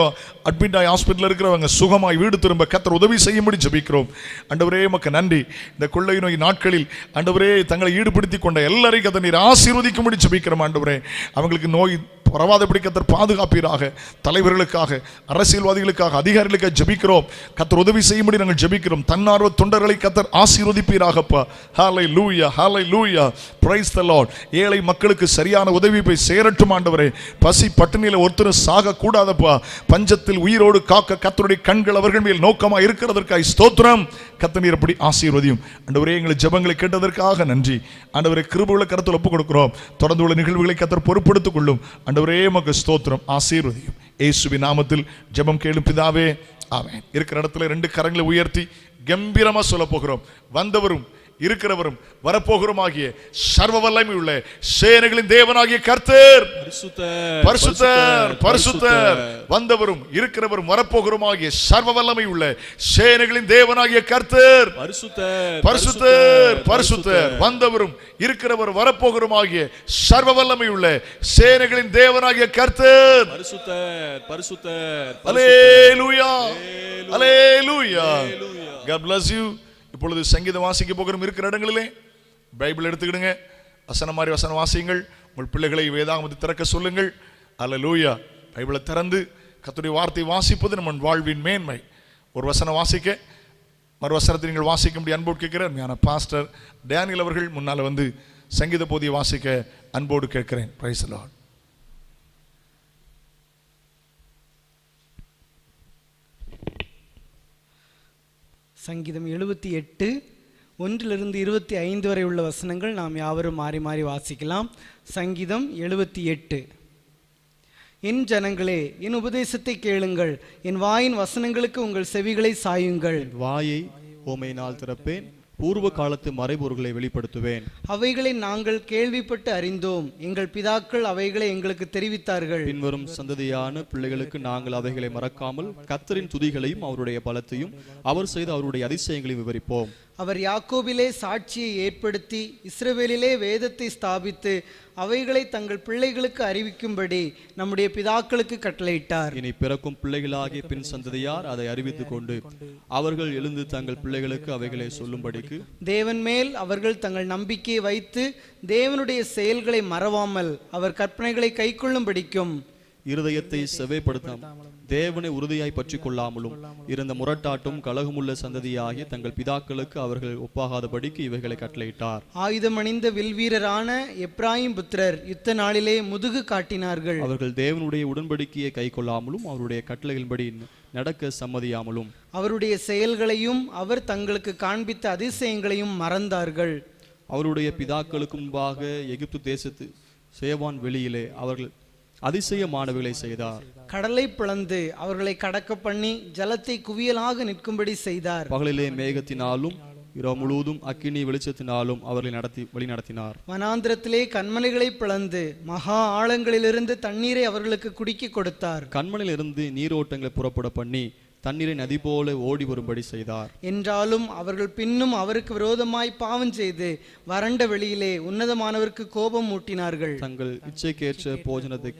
அட்மிட் ஆகி ஹாஸ்பிட்டலில் இருக்கிறவங்க சுகமாய் வீடு திரும்ப கர்த்தர் உதவி செய்யும்படி ஜெபிக்கிறோம். ஆண்டவரே, உமக்கு நன்றி. இந்த கொள்ளை நோய் நாட்களில் ஆண்டவரே தங்களை ஈடுபடுத்தி கொண்ட எல்லாரையும் கர்த்தர் நீர் ஆசீர்வதிக்கும்படி ஜெபிக்கிறோம். ஆண்டவரே, அவங்களுக்கு நோய் பரவாதபடி கர்த்தர் பாதுகாப்பீராக. தலைவர்களுக்காக, அரசியல்வாதிகளுக்காக, அதிகாரிகளுக்காக ஜெபிக்கிறோம். கர்த்தர் உதவி செய்யும்படி நாங்கள் ஜெபிக்கிறோம். தன்னார்வ தொண்டர்களை கர்த்தர் ஆசீர்வதிப்பீராகப்பா. ஹல்லேலூயா, ஹல்லேலூயா, பிரைஸ் தி லார்ட். ஏழை மக்களுக்கு சரியான உதவி போய் சேரட்டும் ஆண்டவரே. பசி பட்டினியில் ஒருத்தரும் சாக கூடாதப்பா. பஞ்சத்தில் உயிரோடு காக்க கர்த்தருடைய கண்கள் அவர்கள் மேல் நோக்கமா இருக்கிறதற்காக ஸ்தோத்திரம். கர்த்தர் நீர் அப்படி ஆசீர்வதியும். ஆண்டவரே, எங்களை ஜெபங்களை கேட்டதற்காக நன்றி. ஆண்டவரே, கிருபையுள்ள கரத்தில் ஒப்புக் கொடுக்கிறோம். தொடர்ந்து உள்ள நிகழ்வுகளை கர்த்தர் பொறுப்படுத்திக் கொள்ளும். ஆண்டவரே, உமக்கு ஸ்தோத்திரம். ஆசீர்வதியும். இயேசுவின் நாமத்தில் ஜெபம் கேளும் பிதாவே, ஆமென். இருக்கிற இடத்துல ரெண்டு கரங்களை உயர்த்தி கம்பீரமா சொல்ல போகிறோம். வந்தவரும் இருக்கிறவரும் வரப்போகிறோமாகிய சர்வ வல்லமை உள்ள சேனைகளின் தேவனாகிய கர்த்தர், பரிசுத்தர், பரிசுத்தர், பரிசுத்தர். வந்தவரும் இருக்கிறவரும் வரப்போகிறோமாகிய சர்வ வல்லமை உள்ள சேனைகளின் தேவனாகிய கர்த்தர், பரிசுத்தர், பரிசுத்தர், பரிசுத்தர். வந்தவரும் இருக்கிறவர் வரப்போகிறோமாகிய சர்வ வல்லமை உள்ள சேனைகளின் தேவனாகிய கர்த்தர், பரிசுத்தர், பரிசுத்தர். அல்லேலூயா, அல்லேலூயா. God bless you. இப்பொழுது சங்கீதம் வாசிக்க போகிறோம். இருக்கிற இடங்களிலே பைபிள் எடுத்துக்கிடுங்க. வசனம் மாதிரி வசனம் வாசியுங்கள். உங்கள் பிள்ளைகளை வேதாகமத்தை திறக்க சொல்லுங்கள். அல்லேலூயா. பைபிளை திறந்து கர்த்தருடைய வார்த்தை வாசிப்பது நம்ம வாழ்வின் மேன்மை. ஒரு வசனம் வாசிக்க மறு வசனத்தை நீங்கள் வாசிக்க முடிய அன்போடு கேட்கிறேன். ஞான பாஸ்டர் டேனியல் அவர்கள் முன்னால் வந்து சங்கீத போதியை வாசிக்க அன்போடு கேட்கிறேன். Price the Lord. சங்கீதம் 78 1 to 25 வரை உள்ள வசனங்கள் நாம் யாவரும் மாறி மாறி வாசிக்கலாம். சங்கீதம் 78. என் ஜனங்களே, என் உபதேசத்தை கேளுங்கள், என் வாயின் வசனங்களுக்கு உங்கள் செவிகளை சாயுங்கள். வாயை ஓமையினால் திறப்பேன், பூர்வ காலத்து மறைபொருள்களை வெளிப்படுத்துவேன். அவைகளை நாங்கள் கேள்விப்பட்டு அறிந்தோம், எங்கள் பிதாக்கள் அவைகளை எங்களுக்கு தெரிவித்தார்கள். பின்வரும் சந்ததியான பிள்ளைகளுக்கு நாங்கள் அவைகளை மறக்காமல் கர்த்தரின் துதிகளையும் அவருடைய பலத்தையும் அவர் செய்த அவருடைய அதிசயங்களையும் விவரிப்போம். அவர் யாக்கோபிலே சாட்சியை ஏற்படுத்தி இஸ்ரவேலிலே வேதத்தை ஸ்தாபித்து அவைகளை தங்கள் பிள்ளைகளுக்கு அறிவிக்கும்படி நம்முடைய பிதாக்களுக்கு கட்டளையிட்டார். இனி பிறக்கும் பிள்ளைகளாகிய பின் சந்ததியார் அதை அறிவித்துக் கொண்டு அவர்கள் எழுந்து தங்கள் பிள்ளைகளுக்கு அவைகளை சொல்லும்படிக்கு தேவன் மேல் அவர்கள் தங்கள் நம்பிக்கையை வைத்து தேவனுடைய செயல்களை மறவாமல் அவர் கற்பனைகளை கைக்கொள்ளும்படிக்கும் இருதயத்தை செவைப்படுத்தாம் தேவனை உறுதியாய் பற்றி கொள்ளாமலும் இருந்த முரட்டாட்டும் கலகமுள்ள சந்ததியாகிய தங்கள் பிதாக்களுக்கு அவர்கள் ஒப்பாகாதபடிக்கு இவைகளை கட்டளையிட்டார். ஆயுதம் அணிந்த வில்வீரரான எப்ராயிம் புத்திரர் யுத்த நாளிலே முதுகு காட்டினார்கள். அவர்கள் தேவனுடைய உடன்படிக்கையை கை கொள்ளாமலும் அவருடைய கட்டளைகளின்படி நடக்க சம்மதியாமலும் அவருடைய செயல்களையும் அவர் தங்களுக்கு காண்பித்த அதிசயங்களையும் மறந்தார்கள். அவருடைய பிதாக்களுக்கு முன்பாக எகிப்து தேசத்து சேவான் வெளியிலே அவர்கள் அதிசயமானவைகளை செய்தார். கடலை பிளந்து அவர்களை கடக்க பண்ணி ஜலத்தை குவியலாக நிற்கும்படி செய்தார். பகலிலே மேகத்தினாலும் இரவு முழுவதும் அக்கினி வெளிச்சத்தினாலும் அவர்களை வழி நடத்தினார். வனாந்திரத்திலே கண்மலைகளை பிளந்து மகா ஆழங்களிலிருந்து தண்ணீரை அவர்களுக்கு குடிக்க கொடுத்தார். கண்மலையிலிருந்து நீரோட்டங்களை புறப்பட பண்ணி தண்ணீரை நதி போல ஓடி வரும்படி செய்தார். என்றாலும் அவர்கள் பின்னும் அவருக்கு விரோதமாய் பாவம் செய்து வறண்ட வெளியிலே உன்னதமானவருக்கு கோபம் மூட்டினார்கள். தங்கள் இச்சைக்கேற்ற போஜனத்தை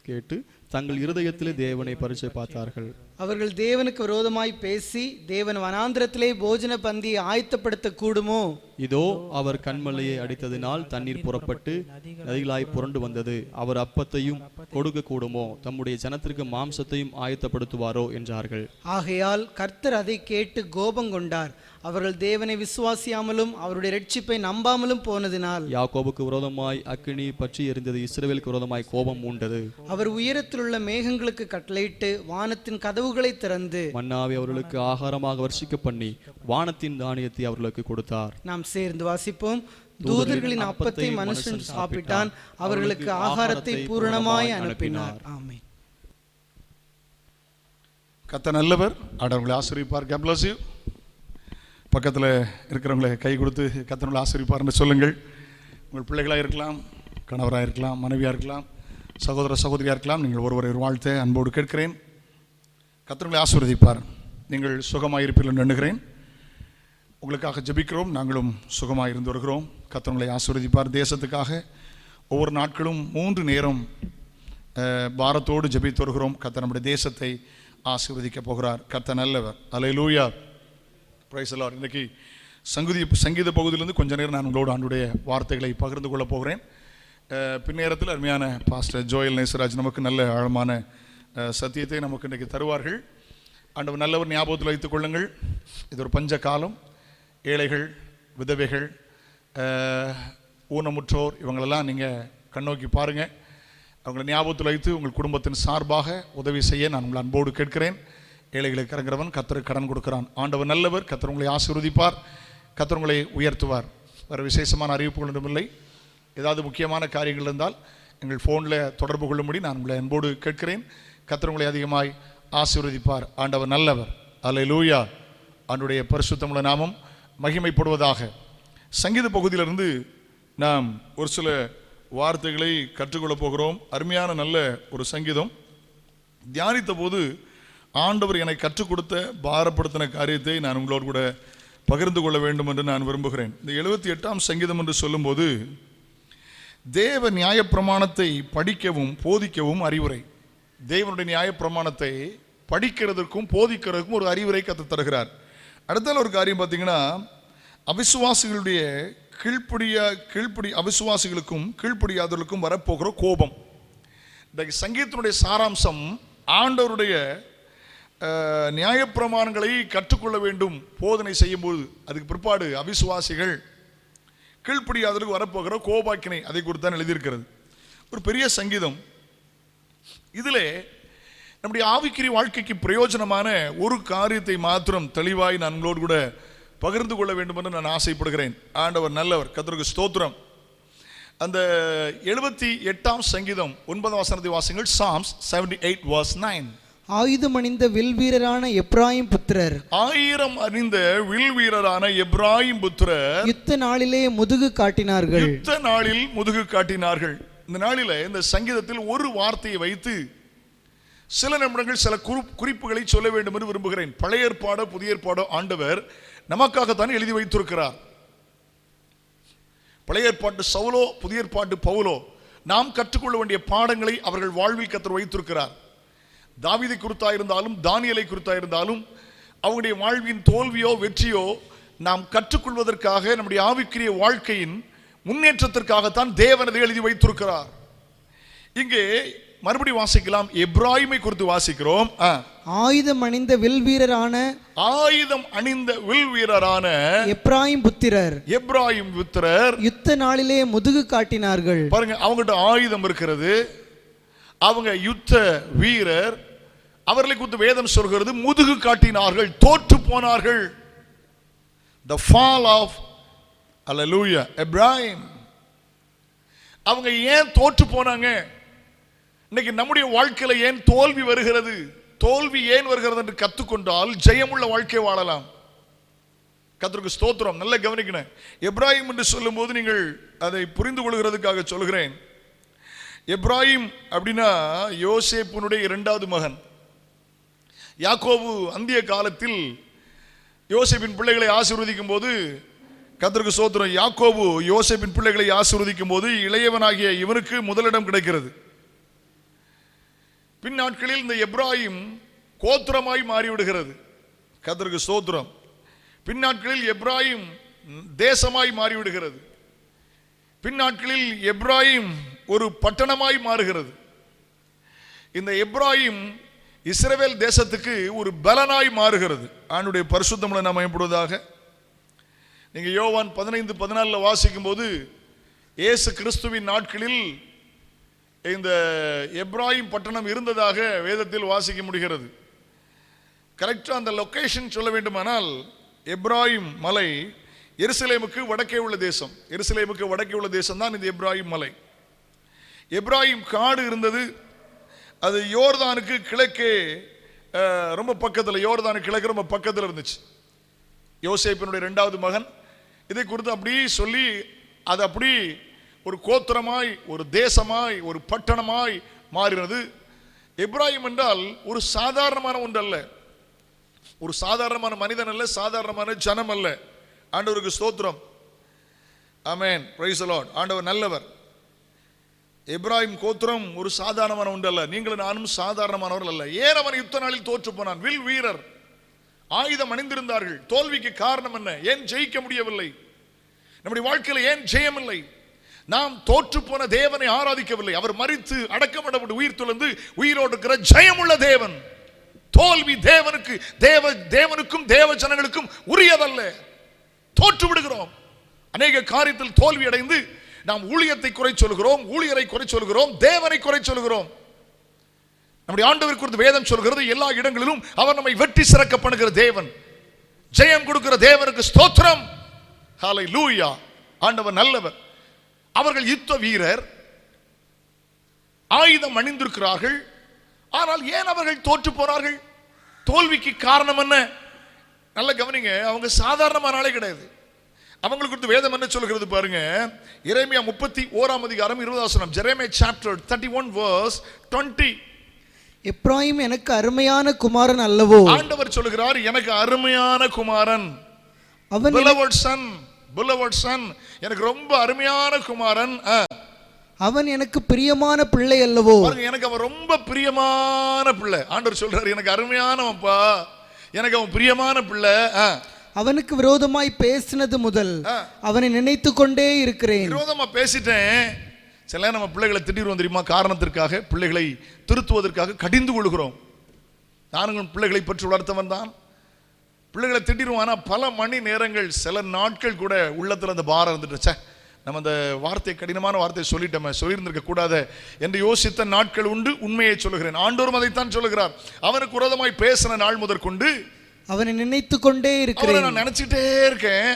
கேட்டு தங்கள் இருதயத்திலே தேவனை பரிசை பார்த்தார்கள். அவர்கள் தேவனுக்கு விரோதமாய் பேசி தேவன் வனாந்திரத்திலே போஜன பந்தியை ஆயத்தப்படுத்த கூடுமோ? இதோ அவர் கண்மலையை அடித்ததினால் தண்ணீர் புறப்பட்டு நதிகளாய் புரண்டு வந்தது. அவர் அப்பத்தையும் கொடுக்க கூடுமோ? தம்முடைய ஜனத்திற்கு மாம்சத்தையும் ஆயத்தப்படுத்துவாரோ என்றார்கள். ஆகையால் கர்த்தர் அதை கேட்டு கோபம் கொண்டார். அவர்கள் தேவனை விசுவாசியாமலும் அவருடைய இரட்சிப்பை நம்பாமலும் போனதினால் யாக்கோபுக்கு விரோதமாய் அக்கினி பற்றி எரிந்தது. இஸ்ரவேலுக்கு விரோதமாய் கோபம் மூண்டது. அவர் உயரத்தில் உள்ள மேகங்களுக்கு கட்டளையிட்டு வானத்தின் கதவுகளை திறந்து மன்னாவை அவர்களுக்கு ஆகாரமாக வர்ஷிக்க பண்ணி வானத்தின் தானியத்தை அவர்களுக்கு கொடுத்தார். நாம் சேர்ந்து வாசிப்போம். தூதர்களின் அப்பத்தை மனுஷன் சாப்பிட்டான், அவர்களுக்கு ஆகாரத்தை பூரணமாய் அனுப்பினார். ஆமென். கர்த்தர் நல்லவர். ஆண்டவர்களை ஆசீர்வதிப்பார். God bless you. பக்கத்தில் இருக்கிறவங்களை கை கொடுத்து கர்த்தர் ஆசீர்வதிப்பார்னு சொல்லுங்கள். உங்கள் பிள்ளைகளாக இருக்கலாம், கணவராக இருக்கலாம், மனைவியாக இருக்கலாம், சகோதர சகோதரியாக இருக்கலாம். நீங்கள் ஒருவரை வாழ்த்த அன்போடு கேட்கிறேன். கர்த்தர் ஆசீர்வதிப்பார். நீங்கள் சுகமாக இருப்பீர்கள் என்று எண்ணுகிறேன். உங்களுக்காக ஜெபிக்கிறோம். நாங்களும் சுகமாக இருந்து வருகிறோம். கர்த்தர் ஆசீர்வதிப்பார். தேசத்துக்காக ஒவ்வொரு நாட்களும் 3 நேரம் பாரத்தோடு ஜெபித்து வருகிறோம். கர்த்தர் நம்முடைய தேசத்தை ஆசீர்வதிக்க போகிறார். கர்த்தர் நல்லவர். அல்லேலூயா. Praise the Lord. இன்னைக்கு சங்கீத பகுதியிலிருந்து கொஞ்ச நேரம் நான் உங்களோடு ஆண்டுடைய வார்த்தைகளை பகிர்ந்து கொள்ள போகிறேன். பின்னேரத்தில் அருமையான பாஸ்டர் ஜோயல் நேசராஜ் நமக்கு நல்ல ஆழமான சத்தியத்தை நமக்கு இன்றைக்கு தருவார்கள். ஆண்டவர் நல்லவர். ஞாபகத்தில் வைத்துக் கொள்ளுங்கள், இது ஒரு பஞ்ச காலம். ஏழைகள், விதவைகள், ஊனமுற்றோர் இவங்களெல்லாம் நீங்கள் கண்ணோக்கி பாருங்கள். அவங்களை ஞாபகத்தில் வைத்து உங்கள் குடும்பத்தின் சார்பாக உதவி செய்ய நான் உங்களை அன்போடு கேட்கிறேன். ஏழைகளுக்கு இறங்குறவன் கர்த்தருக்கு கடன் கொடுக்கிறான். ஆண்டவர் நல்லவர். கர்த்தர் உங்களை ஆசீர்வதிப்பார். கர்த்தர் உங்களை உயர்த்துவார். வேறு விசேஷமான அறிவிப்புகள் ஒன்றும் இல்லை. ஏதாவது முக்கியமான காரியங்கள் இருந்தால் எங்கள் ஃபோனில் தொடர்பு கொள்ளும்படி நான் உங்களை அன்போடு கேட்கிறேன். கர்த்தர் உங்களை அதிகமாய் ஆசீர்வதிப்பார். ஆண்டவர் நல்லவர். அல்லேலூயா. ஆண்டுடைய பரிசுத்தமுள்ள நாமம் மகிமைப்படுவதாக. சங்கீத பகுதியிலிருந்து நாம் ஒரு சில வார்த்தைகளை கற்றுக்கொள்ள போகிறோம். அருமையான நல்ல ஒரு சங்கீதம். தியானித்த போது ஆண்டவர் என்னை கற்றுக் கொடுத்த பாரப்படுத்தின காரியத்தை நான் உங்களோடு கூட பகிர்ந்து கொள்ள வேண்டும் என்று நான் விரும்புகிறேன். இந்த 78ஆம் சங்கீதம் என்று சொல்லும்போது தேவ நியாயப்பிரமாணத்தை படிக்கவும் போதிக்கவும் அறிவுரை. தேவனுடைய நியாயப்பிரமாணத்தை படிக்கிறதுக்கும் போதிக்கிறதுக்கும் ஒரு அறிவுரை கற்றுத் தருகிறார். அடுத்தால ஒரு காரியம் பார்த்தீங்கன்னா, அவிசுவாசிகளுடைய அவிசுவாசிகளுக்கும் கீழ்ப்படியாதவர்களுக்கும் வரப்போகிற கோபம். இந்த சங்கீதத்தினுடைய சாராம்சம் ஆண்டவருடைய நியாயப்பிரமாணங்களை கற்றுக்கொள்ள வேண்டும் போதனை செய்யும்போது அதுக்கு பிற்பாடு அவிசுவாசிகள் கீழ்ப்படியாதவர்களுக்கு வரப்போகிற கோபாக்கினை, அதை குறித்து தான் எழுதியிருக்கிறது. ஒரு பெரிய சங்கீதம். இதில் நம்முடைய ஆவிக்குரிய வாழ்க்கைக்கு பிரயோஜனமான ஒரு காரியத்தை மாத்திரம் தெளிவாய் நான் உங்களோடு கூட பகிர்ந்து கொள்ள வேண்டும் என்று நான் ஆசைப்படுகிறேன். ஆண்டவர் நல்லவர். கர்த்தருக்கு ஸ்தோத்திரம். அந்த 78ஆம் சங்கீதம் 9ஆம் வசனத்தை வாசிங்கள். Psalms 78 verse 9. ஆயுதம் அணிந்த வில் வீரரான எப்ராயிம் புத்திரர், ஆயிரம் அணிந்த வில் வீரரான எப்ராயிம் புத்திரர் யுத்த நாளிலே முதுகு காட்டினார்கள். யுத்த நாளில் முதுகு காட்டினார்கள். இந்த நாளில இந்த சங்கீதத்தில் ஒரு வார்த்தையை வைத்து சில நிமிடங்கள் சில குறிப்புகளை சொல்ல வேண்டும் என்று விரும்புகிறேன். பழைய ஏற்பாடோ புதிய ஏற்பாடோ ஆண்டவர் நமக்காகத்தான் எழுதி வைத்திருக்கிறார். பழைய ஏற்பாட்டு சவுலோ புதிய ஏற்பாட்டு பவுலோ நாம் கற்றுக்கொள்ள வேண்டிய பாடங்களை அவர்கள் வாழ்வில் கர்த்தர் வைத்திருக்கிறார். தாவீதை குறித்தாயிருந்தாலும் தானியேலை குறித்தாயிருந்தாலும் அவங்களுடைய வாழ்வின் தோல்வியோ வெற்றியோ நாம் கற்றுக்கொள்வதற்காக நம்முடைய ஆவிக்குரிய வாழ்க்கையின் முன்னேற்றத்திற்காகத்தான் தேவன் அதை எழுதி வைத்திருக்கிறார். இங்கே மறுபடி வாசிக்கலாம். எப்ராயிமை குறித்து வாசிக்கிறோம். ஆயுதம் அணிந்த வில் வீரரான எப்ராயிம் புத்திரர் யுத்த நாளிலே முதுகு காட்டினார்கள். பாருங்க, அவங்ககிட்ட ஆயுதம் இருக்கிறது, அவங்க யுத்த வீரர். அவர்களை குறித்து வேதம் சொல்கிறது முதுகு காட்டினார்கள், தோற்று போனார்கள். The fall of Hallelujah Ephraim. அவங்க ஏன் தோற்று போனாங்க? இன்னைக்கு நம்முடைய வாழ்க்கையில ஏன் தோல்வி வருகிறது, தோல்வி ஏன் வருகிறது என்று கத்துக்கொண்டால் ஜெயமுள்ள வாழ்க்கை வாழலாம். கர்த்தருக்கு ஸ்தோத்திரம். நல்ல கவனிக்கணும். எப்ராஹிம் என்று சொல்லும் போது நீங்கள் அதை புரிந்து கொள்கிறதுக்காக சொல்கிறேன். எப்ராஹிம் அப்படின்னா யோசேப்பினுடைய இரண்டாவது மகன். யாக்கோபு அந்திய காலத்தில் யோசேப்பின் பிள்ளைகளை ஆசீர்வதிக்கும் போது, கர்த்தருக்கு ஸ்தோத்திரம், யாக்கோபு யோசேப்பின் பிள்ளைகளை ஆசீர்வதிக்கும் போது இளையவனாகிய இவனுக்கு முதலிடம் கிடைக்கிறது. பின் நாட்களில் இந்த எப்ராஹிம் கோத்திரமாய் மாறிவிடுகிறது. கர்த்தருக்கு ஸ்தோத்திரம். பின் நாட்களில் எப்ராஹிம் தேசமாய் மாறிவிடுகிறது. பின் நாட்களில் எப்ராஹிம் ஒரு பட்டணமாய் மாறுகிறது. இந்த எப்ராஹிம் இஸ்ரவேல் தேசத்துக்கு ஒரு பலனாய் மாறுகிறது. ஆண்டுடைய பரிசுத்தமுள்ள நாம் மேம்படுவதாக. நீங்க யோவான் 15:14 வாசிக்கும் போது இயேசு கிறிஸ்துவின் நாட்களில் இந்த எப்ராஹிம் பட்டணம் இருந்ததாக வேதத்தில் வாசிக்க முடிகிறது. கரெக்டா அந்த லொகேஷன் சொல்ல வேண்டுமானால், எப்ராஹிம் மலை எருசலேமுக்கு வடக்கே உள்ள தேசம். எருசலேமுக்கு வடக்கே உள்ள தேசம் தான் இந்த எப்ராஹிம் மலை. எப்ராஹிம் காடு இருந்தது. அது யோர்தானுக்கு கிழக்கே ரொம்ப பக்கத்தில், யோர்தானுக்கு கிழக்கு ரொம்ப பக்கத்தில் இருந்துச்சு. யோசேப்பினுடைய இரண்டாவது மகன். இதை குறித்து அப்படி சொல்லி அது அப்படி ஒரு கோத்திரமாய், ஒரு தேசமாய், ஒரு பட்டணமாய் மாறினது. எப்ராஹிம் என்றால் ஒரு சாதாரணமான ஒன்று அல்ல, ஒரு சாதாரணமான மனிதன் அல்ல, சாதாரணமான ஜனம் அல்ல. ஆண்டவருக்கு ஸ்தோத்திரம். ஆமென். Praise the Lord. ஆண்டவர் நல்லவர். எப்ராஹிம் கோத்திரம் ஒரு சாதாரணமான ஒன்று அல்ல. நீங்களும் நானும் சாதாரணமானவர்கள் அல்ல. ஏன் அவன் யுத்த நாளில் தோற்று போனான்? வில் வீரர், ஆயுதம் அணிந்திருந்தார்கள். தோல்விக்கு காரணம் என்ன? ஏன் ஜெயிக்க முடியவில்லை? நம்முடைய வாழ்க்கையில் ஏன் ஜெயம் இல்லை? நாம் தோற்று போன தேவனை ஆராதிக்கவில்லை. அவர் மரித்து அடக்கப்பட்டு உயிர் துறந்து உயிரோடு இருக்கிற ஜெயமுள்ள தேவன். தோல்வி தேவனுக்கும் தேவ ஜனங்களுக்கும் உரியதல்ல. தோற்று விடுகிறோம். அநேக காரியத்தில் தோல்வி அடைந்து நாம் ஊழியத்தை குறை சொல்கிறோம், ஊழியரை குறை சொல்கிறோம், தேவனை குறை சொல்கிறோம். நம்முடைய ஆண்டவர் குறித்து வேதம் சொல்கிறது, எல்லா இடங்களிலும் அவர் நம்மை வெற்றி சிறக்க பண்ணுகிற தேவன், ஜெயம் கொடுக்கிற தேவனுக்கு ஸ்தோத்திரம். ஹல்லேலூயா. ஆண்டவர் நல்லவர். அவர்கள் யுத்த வீரர், ஆயுதம் அணிந்திருக்கிறார்கள். ஆனால் ஏன் அவர்கள் தோற்று போனார்கள்? தோல்விக்கு காரணம் என்ன? நல்ல கவனிங்க. அவங்க சாதாரணமான ஆளே கிடையாது. அவங்களுக்கு குறித்து வேதம் என்ன சொல்கிறது பாருங்க. எரேமியா 31:20. Jeremiah chapter 31 verse 20. எப்ராயிம் எனக்கு அருமையான குமாரன் அல்லவோ? ஆண்டவர் சொல்கிறார், எனக்கு அருமையான குமாரன். அவன் beloved son, எனக்கு ரொம்ப அருமையான குமாரன். அவன் எனக்கு பிரியமான பிள்ளை அல்லவோ? எனக்கு அவன் ரொம்ப பிரியமான பிள்ளை. ஆண்டவர் சொல்றாரு, எனக்கு அருமையானவன்பா, எனக்கு அவன் பிரியமான பிள்ளை. அவனுக்கு விரோதமாய் பேசினது முதல் அவனை நினைத்து கொண்டே இருக்கிறேன். விரோதமா பேசிட்டேன். சில நம்ம பிள்ளைகளை திட்டிடுவோம் தெரியுமா? காரணத்திற்காக, பிள்ளைகளை திருத்துவதற்காக கடிந்து கொள்கிறோம். நானும் பிள்ளைகளை பற்றி வளர்த்தவன் தான். பிள்ளைகளை திட்டிடுவோம். ஆனால் பல மணி நேரங்கள், சில நாட்கள் கூட உள்ளத்தில் அந்த பாரம் இருந்துட்டு, நம்ம அந்த வார்த்தை, கடினமான வார்த்தையை சொல்லியிருந்திருக்க கூடாது என்று யோசித்த நாட்கள் உண்டு. உண்மையை சொல்லுகிறேன். ஆண்டவரும் அதைத்தான் சொல்லுகிறார். அவனுக்கு விரோதமாய் பேசின நாள் முதற்கொண்டு அவனை நினைத்து கொண்டே இருக்கிறேன். நான் நினைச்சிட்டே இருக்கேன்.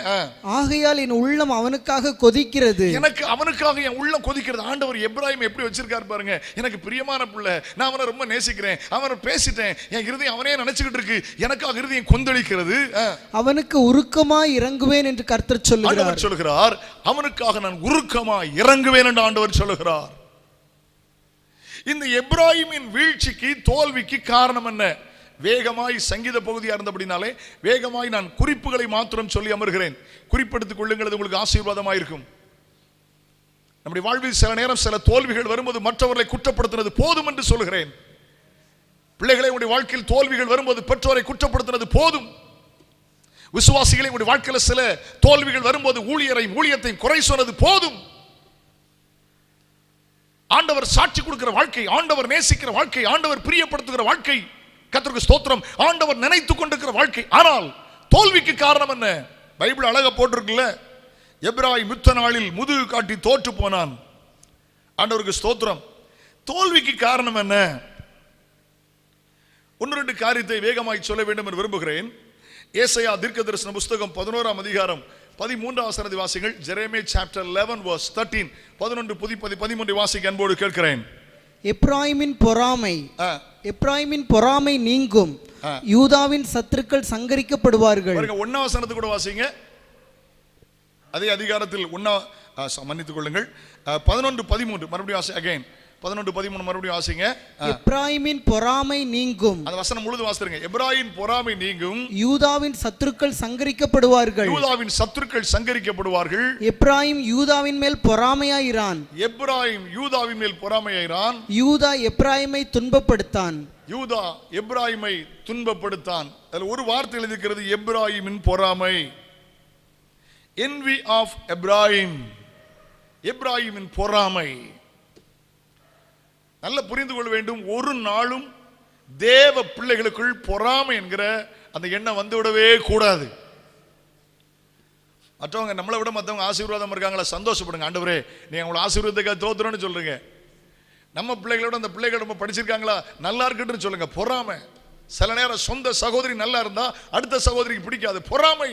ஆகையால் என் உள்ளம் அவனுக்காக கொதிக்கிறது. எனக்கு அவனுக்காக என் உள்ளம் கொதிக்கிறது. ஆண்டவர் எப்ராஹிம் எப்படி வச்சிருக்காரு பாருங்க. எனக்கு பிரியமான பிள்ளை, நான் அவனை ரொம்ப நேசிக்கிறேன், அவனை பேசிட்டேன், என் இருதயம் அவனே நினைச்சுக்கிட்டு இருக்கு, எனக்காக இருதயம் கொந்தளிக்கிறது. அவனுக்கு உருக்கமாய் இறங்குவேன் என்று கர்த்தர் சொல்லுகிறார். அவனுக்காக நான் உருக்கமாய் இறங்குவேன் என்று ஆண்டவர் சொல்லுகிறார். இந்த எப்ராஹிமின் வீழ்ச்சிக்கு, தோல்விக்கு காரணம் என்ன? வேகமாய் சங்கீத பகுதியாக இருந்தபடினாலே வேகமாய் நான் குறிப்புகளை மாத்திரம் சொல்லி அமர்கிறேன். குறிப்பெடுத்துக் கொள்ளுங்கள், உங்களுக்கு ஆசீர்வாதமாக இருக்கும். நம்முடைய வாழ்வில் சில நேரம் சில தோல்விகள் வரும்போது மற்றவர்களை குற்றப்படுத்தினது போதும் என்று சொல்கிறேன். பிள்ளைகளை உடைய வாழ்க்கையில் தோல்விகள் வரும்போது பெற்றோரை குற்றப்படுத்தினது போதும். விசுவாசிகளை உடைய வாழ்க்கையில் சில தோல்விகள் வரும்போது ஊழியத்தையும் குறை சொன்னது போதும். ஆண்டவர் சாட்சி கொடுக்கிற வாழ்க்கை, ஆண்டவர் நேசிக்கிற வாழ்க்கை, ஆண்டவர் பிரியப்படுத்துகிற வாழ்க்கை, கர்த்தருக்கு ஸ்தோத்திரம், ஆண்டவர் நினைத்துக் கொண்டிருக்கிற வாழ்க்கை. ஆனால் தோல்விக்கு காரணம் என்ன? பைபிள் அழகா போட்டிருக்குல்ல. எப்ராஹிம் யுத்த நாளில் முதுகு காட்டி தோற்று போனான். ஆண்டவருக்கு ஸ்தோத்திரம். தோல்விக்கு காரணம் என்ன? 1-2 காரியத்தை வேகமாய் சொல்ல வேண்டும் என்று விரும்புகிறேன். ஏசாயா தீர்க்கதரிசன புஸ்தகம் 11ஆம் அதிகாரம் 13ஆம் வசனத்தை வாசிங்கள். Jeremiah chapter 11 verse 13. 11 13 வாசிக்க அன்போடு கேட்கிறேன். எப்ராயிமின் பொறாமை எப்ராயிமின் பொறாமை நீங்கும், யூதாவின் சத்துருக்கள் சங்கரிக்கப்படுவார்கள். ஒன்னாம் வசனத்தை கூட வாசிங்க. அதே அதிகாரத்தில் மன்னித்துக் கொள்ளுங்கள், 11:13 மறுபடியும் வாசி. அகைன் 11:13 மறுபடியும் வாசிங்க. எப்ராயிமின் பொறாமை நீங்கும், அந்த வசனம் முழுதும் வாசிங்க. எப்ராயிமின் பொறாமை நீங்கும், யூதாவின் சத்துருக்கள் சங்கரிக்கப்படுவார்கள். யூதாவின் சத்துருக்கள் சங்கரிக்கப்படுவார்கள். எப்ராயிம் யூதாவின் மேல் பொறாமையாயிரான். எப்ராயிம் யூதாவின் மேல் பொறாமையாயிரான். யூதா எப்ராயிமை துன்பப்படுத்தான். யூதா எப்ராயிமை துன்பப்படுத்தான். அதுல ஒரு வார்த்தை எழுதியிருக்கிறது, எப்ராயிமின் பொறாமை. envy of எப்ராயிம், எப்ராயிமின் பொறாமை. நல்ல புரிந்து கொள்ள வேண்டும், ஒரு நாளும் தேவ பிள்ளைகளுக்குள் பொறாமை என்கிற அந்த எண்ணம் வந்துவிடவே கூடாது. மற்றவங்க நம்மளை விட மற்றவங்க ஆசீர்வாதம் இருக்காங்களா, சந்தோஷப்படுங்க. ஆண்டவரே நீங்க உங்களை ஆசீர்வாதத்துக்காக தோத்துறோன்னு சொல்றீங்க. நம்ம பிள்ளைகளோட அந்த பிள்ளைகள் ரொம்ப படிச்சிருக்காங்களா, நல்லா இருக்குன்னு சொல்லுங்க. பொறாமை. சில நேரம் சொந்த சகோதரி நல்லா இருந்தா அடுத்த சகோதரிக்கு பிடிக்காது, பொறாமை.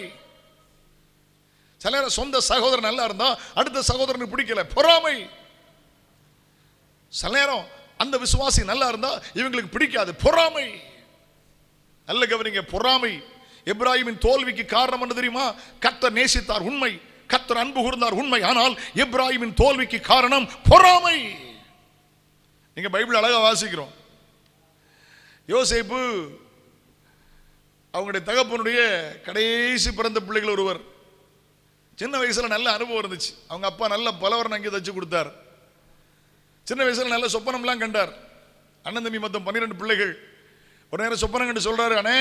சில நேரம் சொந்த சகோதரன் நல்லா இருந்தா அடுத்த சகோதரனுக்கு பிடிக்கல, பொறாமை. சில நேரம் அந்த விசுவாசி நல்லா இருந்தா இவங்களுக்கு பிடிக்காது, பொறாமை. நல்ல கவனிங்க, பொறாமை. எப்ராயிமின் தோல்விக்கு காரணம் என்ன தெரியுமா? கர்த்தர் நேசித்தார் உண்மை, கர்த்தர் அன்பு கூர்ந்தார் உண்மை, ஆனால் எப்ராயிமின் தோல்விக்கு காரணம் பொறாமை. நீங்க பைபிள் அழகா வாசிக்கிறோம். யோசேப்பு அவங்களுடைய தகப்பனுடைய கடைசி பிறந்த பிள்ளைகள் ஒருவர். சின்ன வயசுல நல்ல அனுபவம் இருந்துச்சு. அவங்க அப்பா நல்ல பலவரன் அங்கே தச்சு கொடுத்தார். சின்ன வயசுல நல்ல சொப்பனம்லாம் கண்டார். அண்ணன் தம்பி மொத்தம் 12 பிள்ளைகள். ஒரு நேரம் சொப்பனம் கண்டு சொல்றாரு, அண்ணே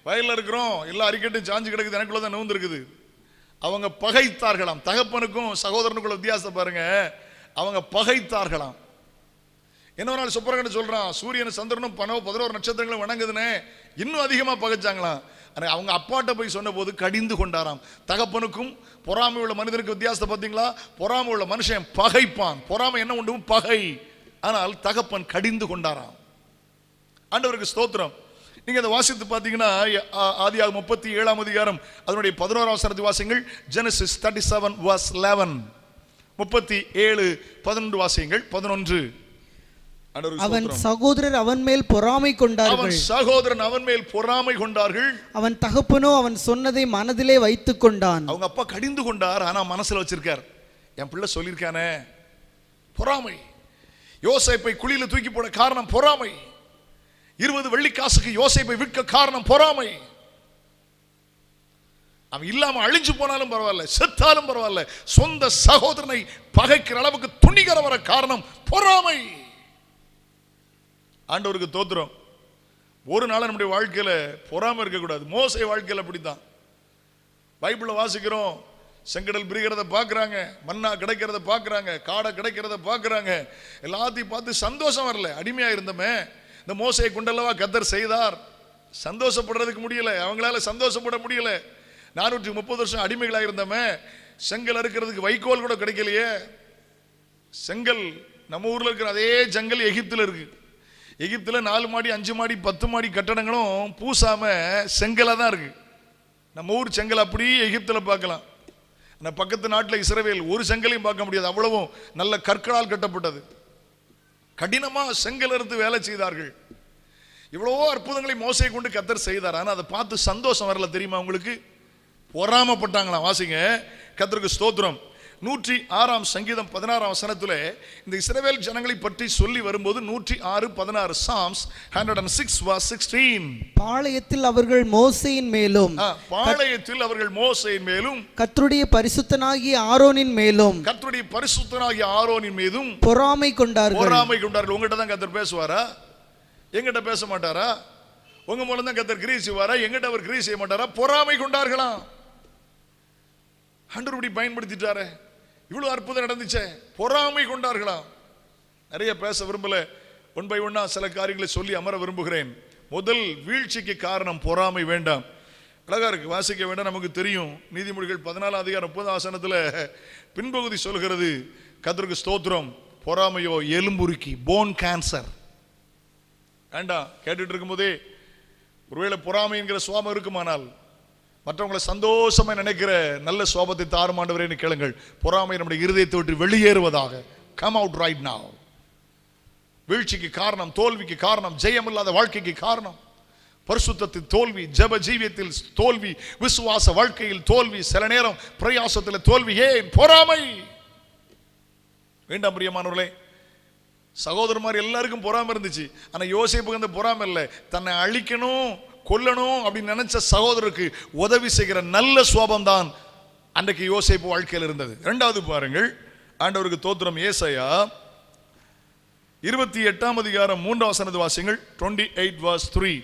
வயல்ல இருக்கிறோம், எல்லா அரிக்கட்டும் சாஞ்சு கிடக்குது, எனக்குள்ளதான் நவுந்து இருக்குது. அவங்க பகைத்தார்களாம். தகப்பனுக்கும் சகோதரனுக்குள்ள வித்தியாசம் பாருங்க. அவங்க பகைத்தார்களாம். என்ன நாள் சொப்பனம் கண்டு சொல்றான், சூரியன் சந்திரனும் 11 நட்சத்திரங்களும் வணங்குதுன்னு இன்னும் அதிகமா பகைச்சாங்களாம். அவங்க அப்பாட்ட போய் சொன்ன போது கடிந்து கொண்டாராம். தகப்பனுக்கும் பொறாமை உள்ள மனிதனுக்கு வித்தியாசத்தை பார்த்தீங்களா? பொறாமை உள்ள மனுஷன் பகைப்பான். பொறாமை என்ன உண்டு? பகை. ஆனால் தகப்பன் கடிந்து கொண்டாராம். ஆண்டவருக்கு ஸ்தோத்திரம். நீங்க அதை வாசித்து பார்த்தீங்கன்னா ஆதியாகமம் 37ஆம் அதிகாரம் அதனுடைய 11ஆம் வசனத்தை வாசிங்கள். ஜெனசிஸ் 37:11 37:11 வாசிங்கள். 11. அவன் சகோதரர் அவன் மேல் பொறாமை கொண்டார்கள். அவன் சகோதரன் அவன் மேல் பொறாமை கொண்டார்கள். அவன் தகப்பனோ அவன் சொன்னதை மனதிலே வைத்துக் கொண்டான். அவங்க அப்பா கடிந்து கொண்டார், ஆனா மனசுல வச்சிருக்கார். என் பிள்ளை சொல்லியிருக்கானே, பொறாமை. யோசேப்பை குழியில தூக்கி போட காரணம் பொறாமை. 20 வெள்ளிக்காசுக்கு யோசேப்பை விற்க காரணம் பொறாமை. அவன் இல்லாம அழிஞ்சு போனாலும் பரவாயில்ல, செத்தாலும் பரவாயில்ல, சொந்த சகோதரனை பகைக்கிற அளவுக்கு துணிகர வர காரணம் பொறாமை. ஆண்டவருக்கு தோத்திரம். ஒரு நாள் நம்முடைய வாழ்க்கையில பொறாமை இருக்கக்கூடாது. மோசே வாழ்க்கையில அப்படித்தான். பைபிள வாசிக்கிறோம், செங்கடல் பிரிகிறத பாக்குறாங்க, மன்னா கிடைக்கிறத பாக்குறாங்க, காடை கிடைக்கிறத பாக்குறாங்க. எல்லாத்தையும் பார்த்து சந்தோஷம் வரல. அடிமையா இருந்தமே இந்த மோசையை கொண்டல்லவா கர்த்தர் செய்தார். சந்தோஷப்படுறதுக்கு முடியல, அவங்களால சந்தோஷப்பட முடியல. 430 வருஷம் அடிமைகளா இருந்தமே, செங்கல் அறுக்கிறதுக்கு வைக்கோல் கூட கிடைக்கலையே. செங்கல் நம்ம ஊர்ல இருக்கிற அதே ஜங்கல் எகிப்துல இருக்கு. எகிப்துல 4 மாடி 5 மாடி 10 மாடி கட்டடங்களும் பூசாம செங்கலா தான் இருக்கு. நம்ம ஊர் செங்கல் அப்படி எகிப்துல பார்க்கலாம். அந்த பக்கத்து நாட்டில் இஸ்ரவேல் ஒரு செங்கலையும் பார்க்க முடியாது, அவ்வளவும் நல்ல கற்களால் கட்டப்பட்டது. கடினமா செங்கல் அறுத்து வேலை செய்தார்கள். இவ்வளவோ அற்புதங்களை மோசையை கொண்டு கர்த்தர் செய்தார். ஆனா அதை பார்த்து சந்தோஷம் வரல தெரியுமா உங்களுக்கு? பொறாமப்பட்டாங்களாம். வாசிங்க, கர்த்தருக்கு ஸ்தோத்திரம். 106ஆம் சங்கீதம் 16ஆம் வசனத்திலே இந்த இஸ்ரவேல் ஜனங்களை பற்றி சொல்லி வரும்போது 106:16 Psalms 106:16 பாளையத்தில் அவர்கள் மோசேயின் மேலும் கர்த்தருடைய பரிசுத்தனாகிய ஆரோனின் மேலும் பொறாமை கொண்டார்கள். உங்ககிட்ட தான் கர்த்தர் பேசுவாரா? எங்கிட்ட பேச மாட்டாரா? உங்க மூலம் தான் கர்த்தர் கிரியை செய்வாரா? எங்கிட்ட அவர் கிரியை செய்ய மாட்டாரா? பொறாமை கொண்டார்களாம். ஆண்டவர் பயன்படுத்திட்டாரே, இவ்வளவு அற்புதம் நடந்துச்சே, பொறாமை கொண்டார்களாம். நிறைய பேச விரும்பல, 1 by 1 சில காரியங்களை சொல்லி அமர விரும்புகிறேன். முதல் வீழ்ச்சிக்கு காரணம் பொறாமை வேண்டாம். அழகா இருக்கு, வாசிக்க வேண்டாம். நமக்கு தெரியும், நீதிமொழிகள் 14ஆம் அதிகாரம் 30ஆம் வசனத்துல பின்பகுதி சொல்கிறது, கர்த்தருக்கு ஸ்தோத்திரம், பொறாமையோ எலும்புருக்கி, போன் கேன்சர். வேண்டாம். கேட்டுட்டு இருக்கும் போதே ஒருவேளை பொறாமை என்கிற சுவாபம் இருக்குமானால், மற்றவங்களை சந்தோஷமா நினைக்கிற நல்ல சுவாபத்தை தாருமாண்டவரே கேளுங்கள். பொறாமை நம்முடைய இருதயத்தை விட்டு வெளியேறுவதாக. Come out right now. வீழ்ச்சிக்கு காரணம், தோல்விக்கு காரணம், ஜெயமில்லாத வாழ்க்கைக்கு காரணம், பரிசுத்தத்தில் தோல்வி, ஜெப ஜீவியத்தில் தோல்வி, விசுவாச வாழ்க்கையில் தோல்வி, சில நேரம் பிரயாசத்தில் தோல்வி. ஏன்? பொறாமை. வேண்டாம் பிரியமானவர்களே, சகோதரமார் எல்லாருக்கும் பொறாமை இருந்துச்சு. ஆனா யோசேப்புக்கு அந்த பொறாமை இல்லை. தன்னை அழிக்கணும், கொல்லணும் அப்படின்னு நினைச்ச சகோதரருக்கு உதவி செய்கிற நல்ல சுபாவம் தான் அன்றைக்கு யோசேப்பு வாழ்க்கையில் இருந்தது. இரண்டாவது பாருங்கள், ஆண்டவருக்கு தோத்திரம். ஏசாயா 28ஆம் அதிகாரம் 3ஆம் வசனத்தை வாசிங்கள். 28:3.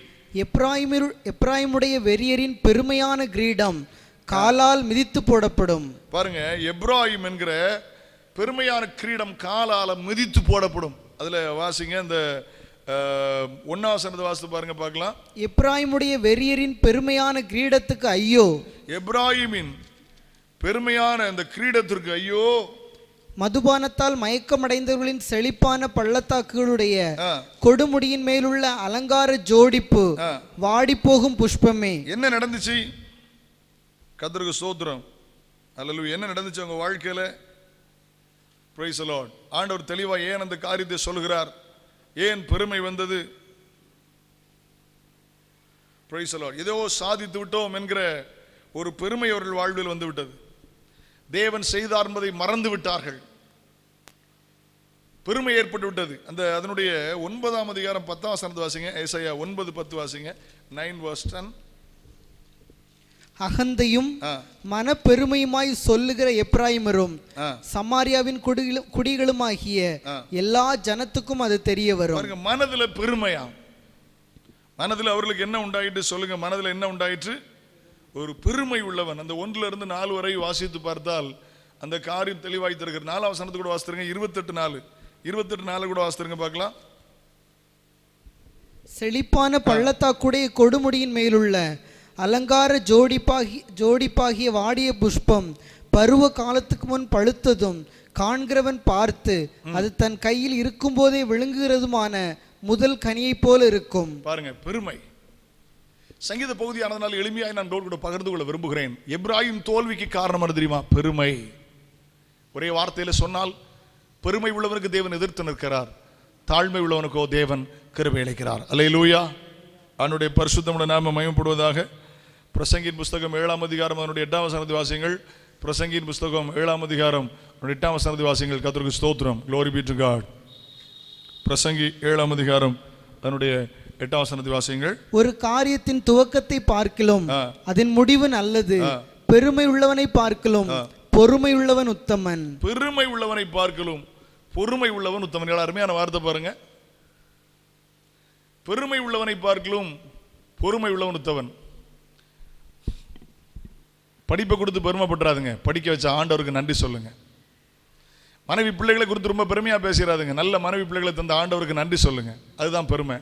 எப்ராயிமுடைய வெறியரின் பெருமையான கிரீடம் காலால் மிதித்து போடப்படும். பாருங்க, எப்ராயிம் என்கிற பெருமையான கிரீடம் காலால மிதித்து போடப்படும். அதுல வாசிங்க, இந்த 1ஆம் வசனத்தை வாசித்து பாருங்க பார்க்கலாம். எப்ராயிமுடைய வெறியரின் பெருமையான கிரீடத்துக்கு ஐயோ. எப்ராயிமின் பெருமையான இந்த கிரீடத்திற்கு ஐயோ. மதுபானத்தால் மயக்கமடைந்தவர்களின் செழிப்பான பள்ளத்தாக்குகளுடைய கொடுமுடியின் மேலுள்ள அலங்கார ஜோடிப்பு, வாடி போகும் புஷ்பமே. என்ன நடந்துச்சு? கர்த்தருக்கு ஸ்தோத்திரம். அல்லேலூயா. என்ன நடந்துச்சு உங்க வாழ்க்கையில? Price the Lord. ஆண்டவர் தெளிவா ஏன் அந்த காரியத்தை சொல்கிறார், ஏன் பெருமை வந்தது? Price the Lord. ஏதோ சாதித்து விட்டோம் என்கிற ஒரு பெருமை அவர்கள் வாழ்வில் வந்து விட்டது. தேவன் செய்தார் என்பதை மறந்து விட்டார்கள். பெருமை ஏற்பட்டு விட்டது. அதனுடைய 9ஆம் அதிகாரம் 10ஆம் வசனத்தை வாசிங்க. ஏசாயா 9:10 வாசிங்க. 9:10. அகந்தையும் மனப்பெருமையுமாய் சொல்லுகிற எப்ராயிமரும் சமாரியாவின் குடிகளுமாகிய எல்லா ஜனத்துக்கும் அது தெரிய வரும். மனதுல பெருமையா? மனதுல அவர்களுக்கு என்ன உண்டாயிற்று சொல்லுங்க. மனதுல என்ன உண்டாயிற்று? ஒரு பெருமை உள்ளவன். அந்த 1 4 வரை வாசித்து பார்த்தால் அந்த காரியம் தெளிவாய் தருகிற. 4ஆம் வசனத்தை கூட வாசித்துருங்க. 28:4 கூட வாசித்துருங்க பார்க்கலாம். செழிப்பான பள்ளத்தாக்குடைய கொடுமுடியின் மேலுள்ள அலங்கார ஜோடிப்பாகிய வாடிய புஷ்பம் பருவ காலத்துக்கு முன் பழுத்ததும் காண்கிறவன் பார்த்து அது தன் கையில் இருக்கும் போதே விழுங்குகிறதுமான முதல் கனியை போல இருக்கும். பாருங்க, பெருமை. சங்கீத பகுதியானதுனால எளிமையாய் நான் கூட பகிர்ந்து கொள்ள விரும்புகிறேன். எப்ராயிம் தோல்விக்கு காரணம் என்ன தெரியுமா? பெருமை. ஒரே வார்த்தையில சொன்னால், பெருமை உள்ளவனுக்கு தேவன் எதிர்த்து நிற்கிறார், தாழ்மை உள்ளவனுக்கோ தேவன் கிருபை அளிக்கிறார். அல்லேலூயா. அவனுடைய பரிசுத்தமுடைய நாமம் மகிமைப்படுவதாக. பிரசங்கியின் புஸ்தகம் 7ஆம் அதிகாரம் அதனுடைய 8ஆம் வசனத்தை வாசியுங்கள். பிரசங்கியின் புஸ்தகம் 7ஆம் அதிகாரம் 8ஆம் வசனத்தை வாசியுங்கள். கர்த்தருக்கு ஸ்தோத்திரம். Glory be to God. பிரசங்கி 7ஆம் அதிகாரம் அதனுடைய 8ஆம் வசனத்தை வாசியுங்கள். ஒரு காரியத்தின் துவக்கத்தை பார்க்கிலும் அதன் முடிவு நல்லது, பெருமை உள்ளவனை பார்க்கிலும் பொறுமை உள்ளவன் உத்தமன். பெருமை உள்ளவனை பார்க்கிலும் பொறுமை உள்ளவன் உத்தமன். அருமையான வார்த்தை பாருங்க. பெருமை உள்ளவனை பார்க்கிலும் பொறுமை உள்ளவன் உத்தமன். படிப்பை கொடுத்து பெருமைப்பட்டுறாதுங்க. படிக்க வச்ச ஆண்டவருக்கு நன்றி சொல்லுங்க. மனைவி பிள்ளைகளை குறித்து ரொம்ப பெருமையா பேசுறாதுங்க. நல்ல மனைவி பிள்ளைகளை தந்த ஆண்டவருக்கு நன்றி சொல்லுங்க. அதுதான் பெருமை.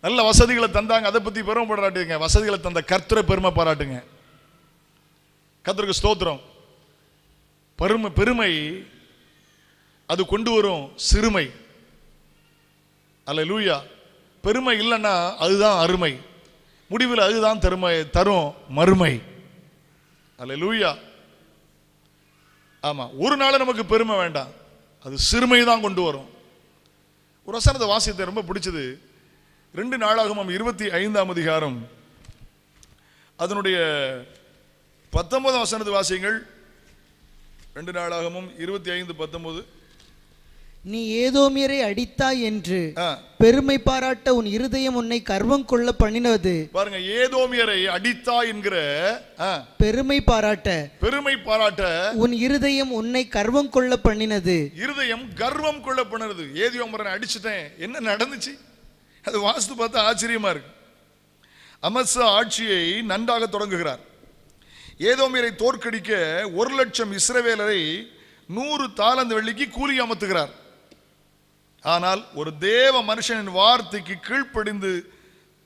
நல்ல வசதிகளை தந்தாங்க, அதை பத்தி பெருமை பாராட்டுங்க. வசதிகளை தந்த கர்த்தரை பெருமை பாராட்டுங்க. கர்த்தருக்கு ஸ்தோத்திரம். பெருமை அது கொண்டு வரும் சிறுமை. அல்லேலூயா. பெருமை இல்லைன்னா அதுதான் அருமை, முடிவில் அதுதான் தரும் மறுமை. அல்லேலூயா. ஆமா, ஒரு நாள் நமக்கு பெருமை வேண்டாம், அது சிறுமை தான் கொண்டு வரும். ஒரு வசனத்தை வாசித்த ரொம்ப பிடிச்சது. 2 நாளாகமம் 25ஆம் அதிகாரம் அதனுடைய 19ஆம் வசனத்தை வாசியுங்கள். 2 நாளாகமம் 25:19. நீ ஏதோமியரை அடித்தாய் என்று பெருமை பாராட்ட உன் இருதயம் உன்னை கர்வம் கொள்ள பண்ணினது. பாருங்க, ஏதோமியரை அடித்தாய் என்கிற பெருமை பாராட்ட உன் இருதயம் உன்னை கர்வம் கொள்ள பண்ணினது. இருதயம் கர்வம் கொள்ள பண்ணினது. ஏதோமியரை அடிச்சுட்டேன், என்ன நடந்துச்சு? அது வாஸ்து பார்த்தா ஆச்சரியமா இருக்கு. அமத்சா ஆட்சியை நன்றாக தொடங்குகிறார். ஏதோமியரை தோற்கடிக்க 1,00,000 இஸ்ரவேலரை 100 தாலந்து வெள்ளிக்கு கூலி அமர்த்துகிறார். ஆனால் ஒரு தேவ மனுஷனின் வார்த்தைக்கு கீழ்ப்படிந்து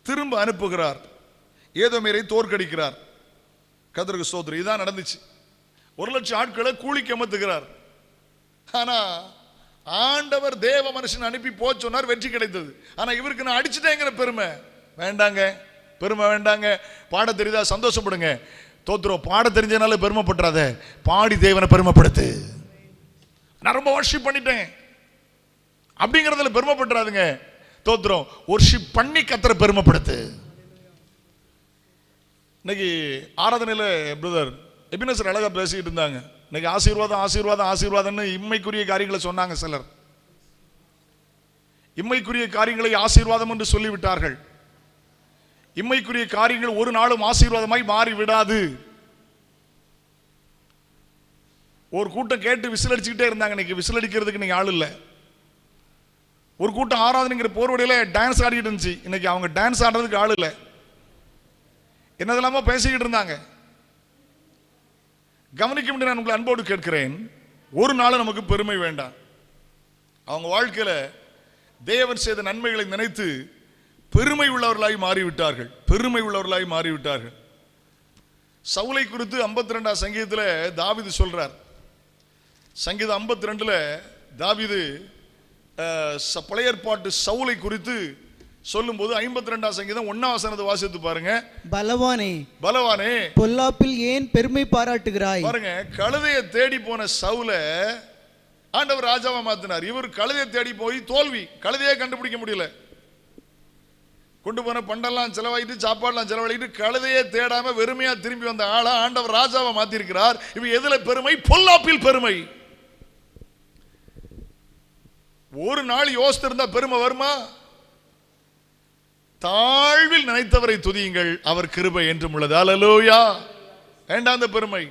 திரும்ப அனுப்புகிறார். ஏதோமியரை தோற்கடிக்கிறார். கர்த்தருக்கு ஸ்தோத்திரம். இதான் நடந்துச்சு. 1,00,000 ஆட்களை கூலிக்கு அமர்த்துகிறார். ஆனா ஆண்டவர் தேவ மனுஷன் அனுப்பி போச்சோன்னார், வெற்றி கிடைத்தது. ஆனா இவருக்கு நான் அடிச்சுட்டேங்கிற பெருமை வேண்டாங்க. பெருமை வேண்டாங்க. பாட தெரியுதா? சந்தோஷப்படுங்க. தோத்திரம். பாட தெரிஞ்சனால பெருமைப்பட்டுறாத, பாடி தேவனை பெருமைப்படுத்து. நான் ரொம்ப வர்ஷிப் பண்ணிட்டேன், அப்படிங்கறதுல பெருமைப்பட்டுறாதுங்க. தோத்திரம் ஒர்ஷிப் பண்ணி கர்த்தரை பெருமைப்படுத்து. இன்னைக்கு ஆராதனையில பிரதர் எபினேசர் அழகா பேசிட்டு இருந்தாங்க. இன்னைக்கு ஆசீர்வாதம் ஆசீர்வாதம் ஆசீர்வாதம்னு இம்மைக்குரிய காரியங்களை சொன்னாங்க. சிலர் இம்மைக்குரிய காரியங்களை ஆசீர்வாதம் என்று சொல்லிவிட்டார்கள். இம்மைக்குரிய காரியங்கள் ஒரு நாளும் ஆசீர்வாதமாய் மாறி விடாது. ஒரு கூட்டம் கேட்டு விசில் அடிச்சுக்கிட்டே இருந்தாங்க. இன்னைக்கு விசில் அடிக்கிறதுக்கு இன்னைக்கு ஆள் இல்லை. ஒரு கூட்டம் ஆராதனைங்கிற போர்வடையில டான்ஸ் ஆடிட்டு இருந்துச்சு. இன்னைக்கு அவங்க டான்ஸ் ஆடுறதுக்கு ஆள் இல்லை. என்னதெல்லாமோ பேசிக்கிட்டு இருந்தாங்க. கவனிக்க முடியும். நான் உங்களை அன்போடு கேட்கிறேன், ஒரு நாள் நமக்கு பெருமை வேண்டாம். அவங்க வாழ்க்கையில தேவன் செய்த நன்மைகளை நினைத்து பெருமை உள்ளவர்களாய் மாறிவிட்டார்கள். பெருமை உள்ளவர்களாய் மாறிவிட்டார்கள். சவுலை குறித்து 52ஆம் சங்கீதத்தில் தாவீது சொல்றார். சங்கீதம் 52ல தாவீது பழைய ஏற்பாட்டு சவுலை குறித்து சொல்லும் போது 52ஆம் சங்கீதம் 1ஆம் வசனத்தை வாசித்து பாருங்க. பலவானே பலவானே பொல்லாப்பில் ஏன் பெருமை பாராட்டுகிறாய். பாருங்க, கழுதையை தேடி போன சவுலை ஆண்டவர் ராஜாவா மாத்தினார். இவர் கழுதையை தேடி போய் தோல்வி, கழுதையே கண்டுபிடிக்க முடியல. கொண்டு போன பண்டெல்லாம் செலவாயிட்டு சாப்பாடுலாம் செலவழிட்டு கழுதையே தேடாம வெறுமையா திரும்பி வந்த ஆளா ஆண்டவர் ராஜாவா மாத்தி இருக்கிறார். இவ எதுல பெருமை? பொல்லாப்பில் பெருமை. ஒரு நாள் யோசித்திருந்தா பெருமை வருமா? தாழ்வில் நினைத்தவரை துதியுங்கள், அவர் கிருபை என்றும் உள்ளது. அல்லேலூயா. வேண்டாம் அந்த பெருமை.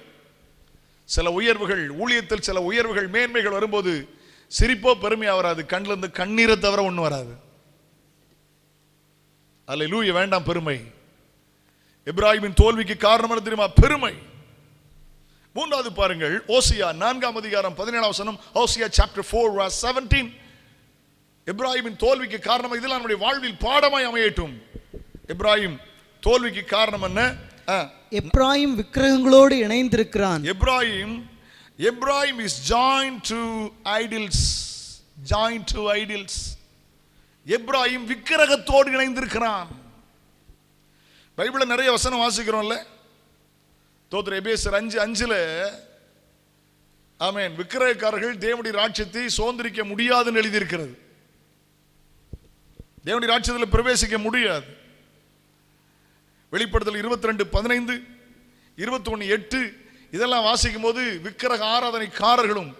சில உயர்வுகள், ஊழியத்தில் சில உயர்வுகள், மேன்மைகள் வரும்போது சிரிப்போ பெருமையா வராது, கண்ணில் இருந்து கண்ணீரை தவிர ஒண்ணு வராது. அல்லேலூயா. வேண்டாம் பெருமை. இப்ராஹிமின் தோல்விக்கு காரணம் என்ன தெரியுமா? பெருமை. மூன்றாவது பாருங்கள், ஓசியா 4ஆம் அதிகாரம் 17ஆம் வசனம். ஓசியா chapter 4 verse 17. இப்ராஹிமின் தோல்விக்கு காரணம், இதெல்லாம் நம்முடைய வாழ்வில் பாடமாய் அமையட்டும். இப்ராஹிம் தோல்விக்கு காரணம் என்ன? Ephraim விக்கிரகங்களோடு இணைந்திருக்கிறான். Ephraim is joined to idols. Joined to idols. Ephraim விக்கிரகத்தோடு இணைந்திருக்கிறான். பைபிள்ல நிறைய வசனம் வாசிக்கிறோம்ல. தோத்திர எபேசியர் 5:5ல ஆமென், விக்கிரகக்காரர்கள் தேவனுடைய ராஜ்யத்தை சுதந்திரிக்க முடியாதுன்னு எழுதியிருக்கிறது. தேவனுடைய ராஜ்யத்தில் பிரவேசிக்க முடியாது. வெளிப்படுத்தல் 22:15, 21:8 இதெல்லாம் வாசிக்கும் போது விக்கிரக ஆராதனைக்காரர்களும்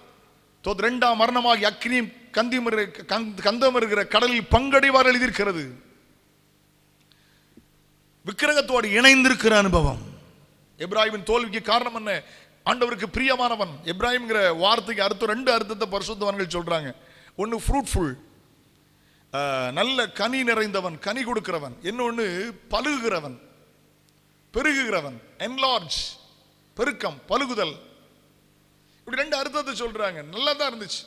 2ஆம் மரணமாகி அக்னியும் கந்தம் இருக்கிற கடலில் பங்கடைவார் எழுதியிருக்கிறது. விக்கிரகத்தோடு இணைந்திருக்கிற அனுபவம். எப்ராஹிமின் தோல்விக்கு காரணம் என்ன? ஆண்டவருக்கு பிரியமானவன். எப்ராஹிம்ங்கிற வார்த்தைக்கு அர்த்தம், 2 அர்த்தத்தை பரிசுத்தவான்கள் சொல்றாங்க. ஒன்னு ஃப்ரூட்ஃபுல், நல்ல கனி நிறைந்தவன், கனி கொடுக்கிறவன். இன்னொன்னு பலுகுகிறவன், பெருகுகிறவன். என்லார்ஜ், பெருக்கம், பலுகுதல். இப்படி 2 அர்த்தத்தை சொல்றாங்க. நல்லா தான் இருந்துச்சு.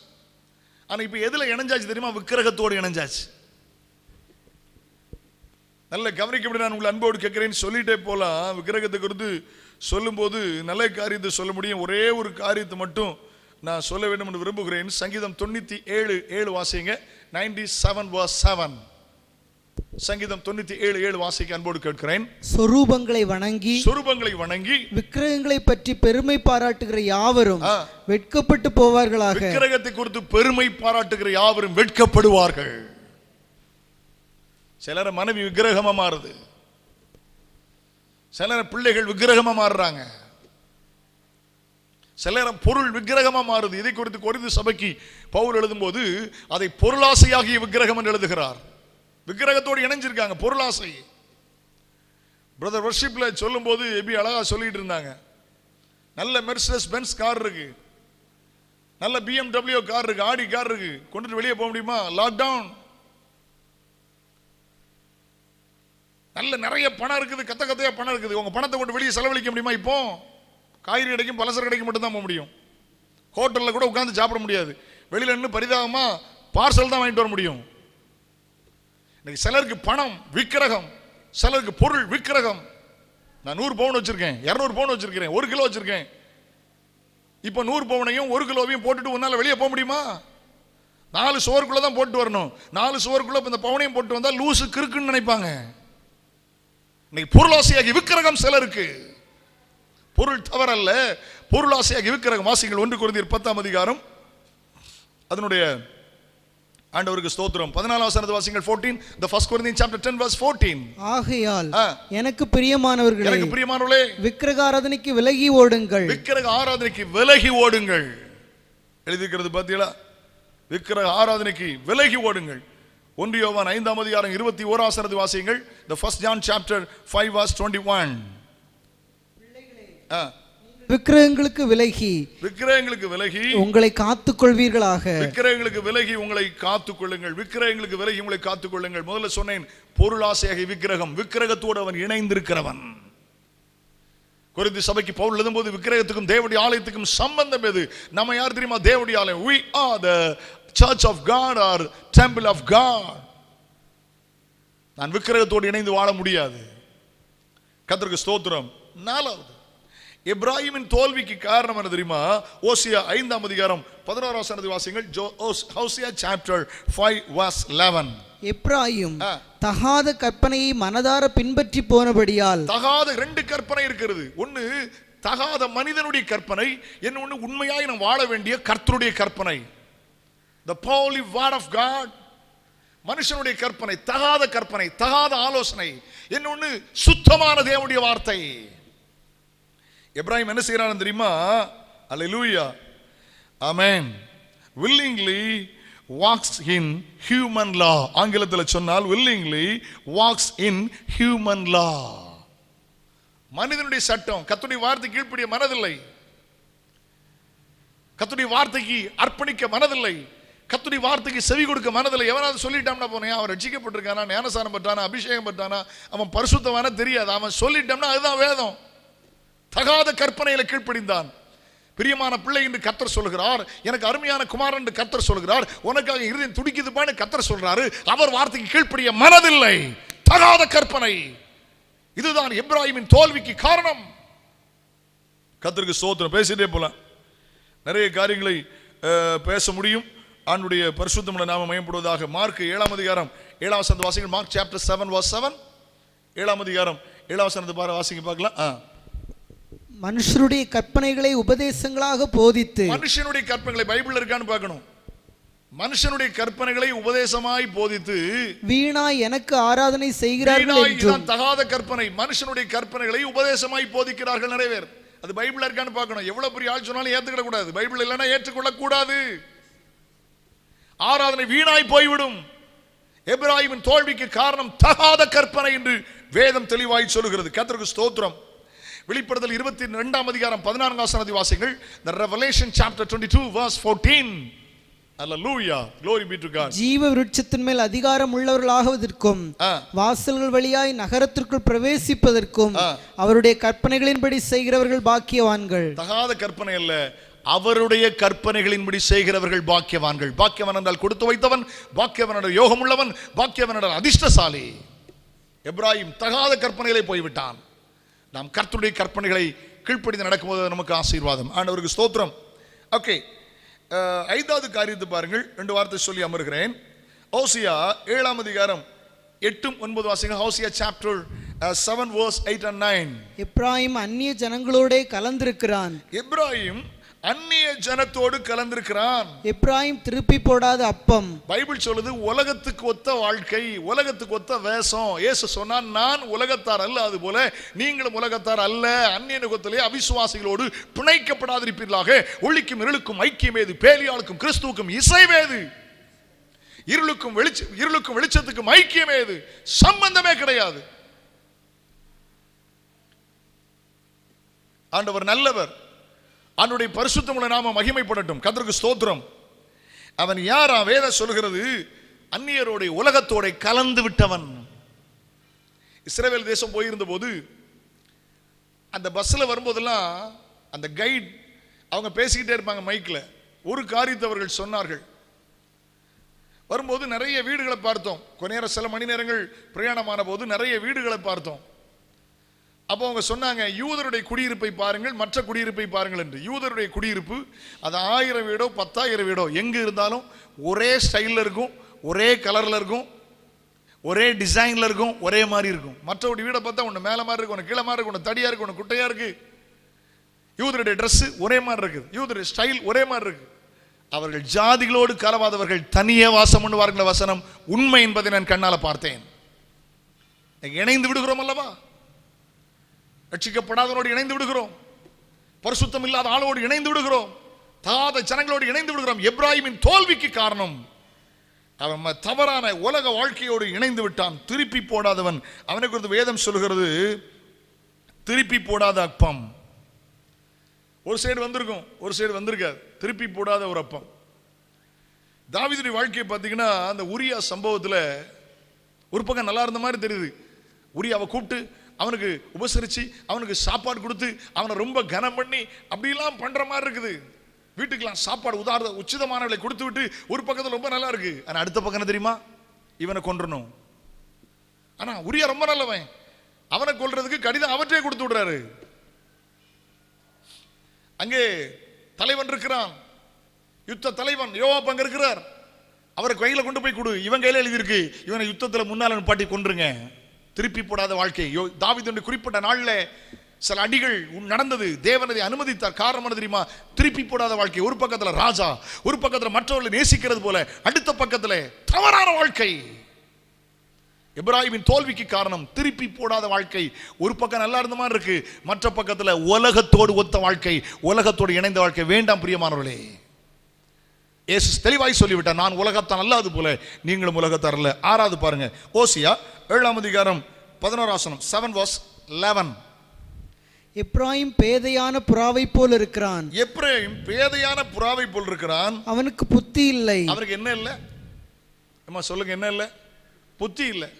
ஆனா இப்ப எதுல இணைஞ்சாச்சு தெரியுமா? விக்கிரகத்தோடு இணைஞ்சாச்சு. நல்ல கவனிக்க முடியும். நான் உங்களை அன்போடு கேட்கிறேன்னு சொல்லிட்டே போலாம். விக்கிரகத்தை குறித்து சொல்லும் போது நல்ல காரியத்தை சொல்ல முடியும். ஒரே ஒரு காரியத்தை மட்டும் நான் சொல்ல வேண்டும் என்று விரும்புகிறேன். சங்கீதம் 97:7 வாசிங்க. 97 verse 7. சங்கீதம் 97:7 வாசிக்க அன்போடு கேட்கிறேன். சொரூபங்களை வணங்கி விக்கிரகங்களை பற்றி பெருமை பாராட்டுகிற யாவரும் வெட்கப்பட்டு போவார்களாக. விக்கிரகத்தை குறித்து பெருமை பாராட்டுகிற யாவரும் வெட்கப்படுவார்கள். சிலர மனைவி விக்கிரகமா மாறுது, சிலர பிள்ளைகள் விக்கிரகமா மாறுறாங்க, சிலர பொருள் விக்கிரகமா மாறுது. இதை குறித்து கொரிந்து சபைக்கு பவுல் எழுதும் போது அதை பொருளாசையாகிய விக்கிரகம் என்று எழுதுகிறார். விக்கிரகத்தோடு இணைஞ்சிருக்காங்க, பொருளாசை. பிரதர் வர்ஷிப்ல சொல்லும் போது எபி அழகா சொல்லிட்டு இருந்தாங்க. நல்ல மெர்சிடஸ் பென்ஸ் கார் இருக்கு, நல்ல BMW கார் இருக்கு, ஆடி கார் இருக்கு, கொண்டுட்டு வெளியே போக முடியுமா? லாக்டவுன். நல்ல நிறைய பணம் இருக்குது, கத்தையா பணம் இருக்குது. உங்க பணத்தை கொண்டு வெளியே செலவழிக்க முடியுமா? இப்போ காய்கறி கிடைக்கும், பலசர கிடைக்கும், மட்டும் தான் போக முடியும். ஹோட்டல்ல கூட உட்கார்ந்து சாப்பிட முடியாது. வெளியில நின்று பரிதாபமா பார்சல் தான் வாங்கிட்டு வர முடியும். சிலருக்கு பணம் விக்கிரகம், சிலருக்கு பொருள் விக்கிரகம். நான் 100 பவுன் வச்சிருக்கேன், 200 பவுன் வச்சிருக்கேன், 1 கிலோ வச்சிருக்கேன். இப்ப 100 பவுனையும் 1 கிலோவையும் போட்டுட்டு உன்னால வெளியே போக முடியுமா? 4 சுவருக்குள்ள தான் போட்டு வரணும். 4 சுவருக்குள்ள இந்த பவுனையும் போட்டு வந்தா லூசு கிறுக்குன்னு நினைப்பாங்க. இன்னைக்கு பொருளாசையாகி விக்கிரகம் சிலருக்கு. பொருள் தவறல்ல, பொருளாசையாகி விக்கிரகம். வாசிங்கள் 1 கொரிந்தியர் 10ஆம் அதிகாரம் அதனுடைய ஆண்டவருக்கு ஸ்தோத்திரம். 14 வசனத்தை வாசிங்கள். 14, the first Corinthians chapter 10 verse 14. ஆகையால் எனக்கு பிரியமானவர்களே, எனக்கு பிரியமானவர்களே, விக்கிரக ஆராதனைக்கு விலகி ஓடுங்கள். விக்கிரக ஆராதனைக்கு விலகி ஓடுங்கள். எழுதிக்கிறது பாத்தீங்களா? விக்கிரக ஆராதனைக்கு விலகி ஓடுங்கள். 1 யோவான் 5ஆம் அதிகாரம் 21ஆம் வசனத்தை வாசியுங்கள். the first John chapter 5 verse 21. விக்கிரகங்களுக்கு விலகி உங்களை காத்துக் கொள்வீர்களாக. விக்கிரகங்களுக்கு விலகி உங்களை காத்துக் கொள்ளுங்கள். விக்கிரகங்களுக்கு விலகி உங்களை காத்துக் கொள்ளுங்கள். முதல்ல சொன்னேன், பொருளாசையாகிய விக்கிரகம், விக்கிரகத்தோடு அவன் இணைந்திருக்கிறவன். கொரிந்தி சபைக்கு பவுல் எழுதும்போது விக்கிரகத்துக்கும் தேவனுடைய ஆலயத்துக்கும் சம்பந்தம் எது? நம்ம யார் தெரியுமா? தேவனுடைய ஆலயம். we are the church of God or temple of God. நான் விக்கிரகத்தோடு இணைந்து வாழ முடியாது. கர்த்தருக்கு ஸ்தோத்திரம். 4வது, எப்ராஹிமின் தோல்விக்கு காரணம் என்ன தெரியுமா? ஓசியா 5ஆம் அதிகாரம் 11ஆம் வசனத்தை வாசிங்கள். ஓசியா chapter 5 verse 11. எப்ராஹிம் தகாத கற்பனையை மனதார பின்பற்றி போனபடியால். தகாத 2 கற்பனை இருக்கிறது. ஒன்னு தகாத மனிதனுடைய கற்பனை, இன்னொன்னு உண்மையாய் நாம் வாழ வேண்டிய கர்த்தருடைய கற்பனை. the holy word of God. மனுஷனுடைய கற்பனை தகாத கற்பனை, தகாத ஆலோசனை. இன்னொன்னு சுத்தமான தேவனுடைய வார்த்தை. எப்ராஹிம் என்ன செய்யறான் தெரியுமா? அல்லேலூயா, ஆமென். willingly walks in human law. ஆங்கிலத்தில் சொன்னால் willingly walks in human law. மனிதனுடைய சட்டம், கர்த்தருடைய வார்த்தை கீழ்ப்படிய மனதில்லை, கர்த்தருடைய வார்த்தைக்கு அர்ப்பணிக்க மனதில்லை, கர்த்தருடைய வார்த்தைக்கு செவி கொடுக்க மனதில்லை. எவனாவது சொல்லிட்டான்னா போனேன், அவன் ரட்சிக்கப்பட்டிருக்கானா, ஞானசானம் பெற்றானா, அபிஷேகம் பெற்றானா, அவன் பரிசுத்தவானா தெரியாது. அவன் சொல்லிட்டான்னா அதுதான் வேதம். தகாத கற்பனையில கீழ்ப்படிந்தான். பிரியமான பிள்ளை என்று கர்த்தர் சொல்கிறார். எனக்கு அருமையான குமாரன் என்று கர்த்தர் சொல்கிறார். உனக்காக இருதயம் துடிக்குதுப்பான்னு கர்த்தர் சொல்றாரு. அவர் வார்த்தைக்கு கீழ்ப்படிய மனதில்லை. தகாத கற்பனை. இதுதான் எப்ராஹிமின் தோல்விக்கு காரணம். கர்த்தருக்கு ஸ்தோத்திரம். பேசிட்டே போலாம், நிறைய காரியங்களை பேச முடியும். ஆண்டுடைய பரிசுத்தமுள்ள நாம மயப்படுவதாக. மார்க் 7ஆம் அதிகாரம் 7ஆம் வசனத்தை வாசிங்க. Mark chapter 7 verse 7. 7ஆம் அதிகாரம் 7ஆம் வசனத்தை பாரு, வாசிங்க பார்க்கலாம். மனுஷருடைய கற்பனைகளை உபதேசங்களாக போதித்து. மனுஷனுடைய கற்பனைகளை பைபிள்ல இருக்கான்னு பார்க்கணும். மனுஷனுடைய கற்பனைகளை உபதேசமாய் போதித்து வீணாய் எனக்கு ஆராதனை செய்கிறார்கள் என்றும். தகாத கற்பனை. மனுஷனுடைய கற்பனைகளை உபதேசமாய் போதிக்கிறார்கள் நிறைய பேர். அது பைபிள்ல இருக்கான்னு பார்க்கணும். எவ்வளவு பெரிய ஆள் சொன்னாலும் ஏத்துக்கிட கூடாது. பைபிள் இல்லைன்னா ஏற்றுக்கொள்ள கூடாது. ஆராதனை வீணாய் போய்விடும். எப்ராஹிமின் தோல்விக்கு காரணம் தகாத கற்பனை என்று வேதம் தெளிவாய் சொல்லுகிறது. கர்த்தருக்கு ஸ்தோத்திரம். வெளிப்படுத்தல் 22ஆம் அதிகாரம் 14ஆம் வசனத்தை வாசிங்கள். the revelation chapter 22 verse 14. hallelujah, glory be to God. ஜீவ விருட்சத்தின் மேல் அதிகாரம் உள்ளவர்களாவதற்கும் வாசல்கள் வழியாய் நகரத்திற்குள் பிரவேசிப்பதற்கும் அவருடைய கற்பனைகளின்படி செய்கிறவர்கள் பாக்கியவான்கள். தகாத கற்பனை அல்ல, அவருடைய கற்பனைகளின்படி செய்கிறவர்கள் பாக்கியவான்கள். பாக்கியவான் என்றால் கொடுத்து வைத்தவன், பாக்கியவான் என்றால் யோகம் உள்ளவன், பாக்கியவான் என்றால் அதிர்ஷ்டசாலி. எப்ராஹிம் தகாத கற்பனைகளை போய்விட்டான். நாம் கர்த்தருடைய கற்பனைகளை கீழ்ப்படிந்து நடக்கும்போது நமக்கு ஆசீர்வாதம். ஆண்டவருக்கு ஸ்தோத்திரம். ஓகே, 5வது காரியத்தை பாருங்கள். 2 வார்த்தை சொல்லி அமர்கிறேன். ஓசியா 7ஆம் அதிகாரம் 8-9 வாசிங்க. ஓசியா chapter 7 verse 8 and 9. எப்ராஹிம் அந்நிய ஜனங்களோட கலந்திருக்கிறான். எப்ராஹிம் அந்நிய ஜனத்தோடு கலந்திருக்கிறான். எப்ராஹிம் திருப்பி போடாத அப்பம். பைபிள் சொல்லுது உலகத்துக்கு ஒத்த வாழ்க்கை, உலகத்துக்கு ஒத்த வேஷம். இயேசு சொன்னான், நான் உலகத்தார் அல்ல, அது போல நீங்களும் உலகத்தார் அல்ல. அந்நிய நுகத்திலே அவிசுவாசிகளோடு பிணைக்கப்படாதிருப்பீர்களாக. ஒளிக்கும் இருளுக்கும் ஐக்கியமேது, பேலியாளுக்கும் கிறிஸ்துவுக்கும் இசைவேது. இருளுக்கும் வெளிச்சத்துக்கும் ஐக்கியமேது, சம்பந்தமே கிடையாது. ஆண்டவர் நல்லவர். அவனுடைய பரிசுத்தமுள்ள நாம மகிமைப்படட்டும். கர்த்தருக்கு ஸ்தோத்திரம். அவன் யாரா? வேதம் சொல்கிறது, அந்நியரோட உலகத்தோட கலந்து விட்டவன். இஸ்ரவேல் தேசம் போயிருந்த போது அந்த பஸ்ல வரும்போதெல்லாம் அந்த கைட் அவங்க பேசிக்கிட்டே இருப்பாங்க மைக்ல. ஒரு காரியத்தை அவர்கள் சொன்னார்கள். வரும்போது நிறைய வீடுகளை பார்த்தோம். கொஞ்ச நேரம் சில மணி நேரங்கள் பிரயாணமான போது நிறைய வீடுகளை பார்த்தோம். அப்போ அவங்க சொன்னாங்க, யூதருடைய குடியிருப்பை பாருங்கள், மற்ற குடியிருப்பை பாருங்கள் என்று. யூதருடைய குடியிருப்பு அது 1000 வீடோ 10,000 வீடோ எங்கே இருந்தாலும் ஒரே ஸ்டைலில் இருக்கும், ஒரே கலரில் இருக்கும், ஒரே டிசைனில் இருக்கும், ஒரே மாதிரி இருக்கும். மற்றவருடைய வீடை பார்த்தா ஒன்று மேலே மாதிரி இருக்கும், ஒன்று கீழே மாதிரி இருக்கும், ஒன்று தடியாக இருக்கும், ஒன்று குட்டையாக இருக்குது. யூதருடைய ட்ரெஸ்ஸு ஒரே மாதிரி இருக்குது, யூதருடைய ஸ்டைல் ஒரே மாதிரி இருக்குது. அவர்கள் ஜாதிகளோடு கலவாதவர்கள் தனியே வாசம் பண்ணுவார்கள் வசனம் உண்மை என்பதை நான் கண்ணால பார்த்தேன். இணைந்து விடுகிறோம் அல்லவா? ரட்சிக்கப்படாதவனோடு இணைந்து விடுகிறோம், பரிசுத்தம் இல்லாத ஆளோடு இணைந்து விடுகிறோம், தாத ஜனங்களோடு இணைந்து விடுகிறோம். எப்ராஹிமின் தோல்விக்கு காரணம் அவன் தவறான உலக வாழ்க்கையோடு இணைந்து விட்டான். திருப்பி போடாதவன், அவனை குறித்து வேதம் சொல்கிறது திருப்பி போடாத அப்பம். ஒரு சைடு வந்திருக்கும், ஒரு சைடு வந்திருக்காது. திருப்பி போடாத ஒரு அப்பம். தாவீதுடைய வாழ்க்கையை பார்த்தீங்கன்னா அந்த உரியா சம்பவத்தில் ஒரு பக்கம் நல்லா இருந்த மாதிரி தெரியுது. உரியாவை கூப்பிட்டு அவனுக்கு உபசரித்து அவனுக்கு சாப்பாடு கொடுத்து அவனை ரொம்ப கனம் பண்ணி அப்படிலாம் பண்ணுற மாதிரி இருக்குது. வீட்டுக்கெல்லாம் சாப்பாடு உச்சிதமானவர்களை கொடுத்து விட்டு ஒரு பக்கத்தில் ரொம்ப நல்லா இருக்கு. ஆனால் அடுத்த பக்கம் என்ன தெரியுமா? இவனை கொன்றணும். ஆனால் உரியா ரொம்ப நல்லவன், அவனை கொல்றதுக்கு கடிதம் அவற்றே கொடுத்து விடுறாரு. அங்கே தலைவன் இருக்கிறான், யுத்த தலைவன் யோவாப் அங்க இருக்கிறார். அவரை கையில கொண்டு போய் கொடு, இவன் கையில எழுதியிருக்கு, இவனை யுத்தத்தில் முன்னால பாட்டி கொன்றுங்க. திருப்பி போடாத வாழ்க்கை. தாவீதுடைய குறிப்பிட்ட நாள்ல சில அடிகள் நடந்தது. தேவன் அதை அனுமதித்தார். காரணம் என்ன தெரியுமா? திருப்பி போடாத வாழ்க்கை. ஒரு பக்கத்துல ராஜா, ஒரு பக்கத்துல மற்றவர்களை நேசிக்கிறது போல, அடுத்த பக்கத்துல தவறான வாழ்க்கை. எப்ராஹிமின் தோல்விக்கு காரணம் திருப்பி போடாத வாழ்க்கை. ஒரு பக்கம் நல்லா இருந்த மாதிரி இருக்கு, மற்ற பக்கத்துல உலகத்தோடு ஒத்த வாழ்க்கை, உலகத்தோடு இணைந்த வாழ்க்கை வேண்டாம். பிரியமானவர்களே, இயேசு தெளிவாய் சொல்லிவிட்டார், நான் உலகத்தான் அல்லாது போல நீங்களும் உலகத்தார் அல்ல. 6வது பாருங்க, ஓசியா 7ஆம் அதிகாரம் 11 7:11. எப்ராயிம் பேதையான புறாவை போல் இருக்கிறான். எப்ராயிம் பேதையான புறாவை போல் இருக்கிறான். அவனுக்கு புத்தி இல்லை. அவருக்கு என்ன இல்லை? அம்மா சொல்லுங்க, என்ன இல்லை? புத்தி இல்லை.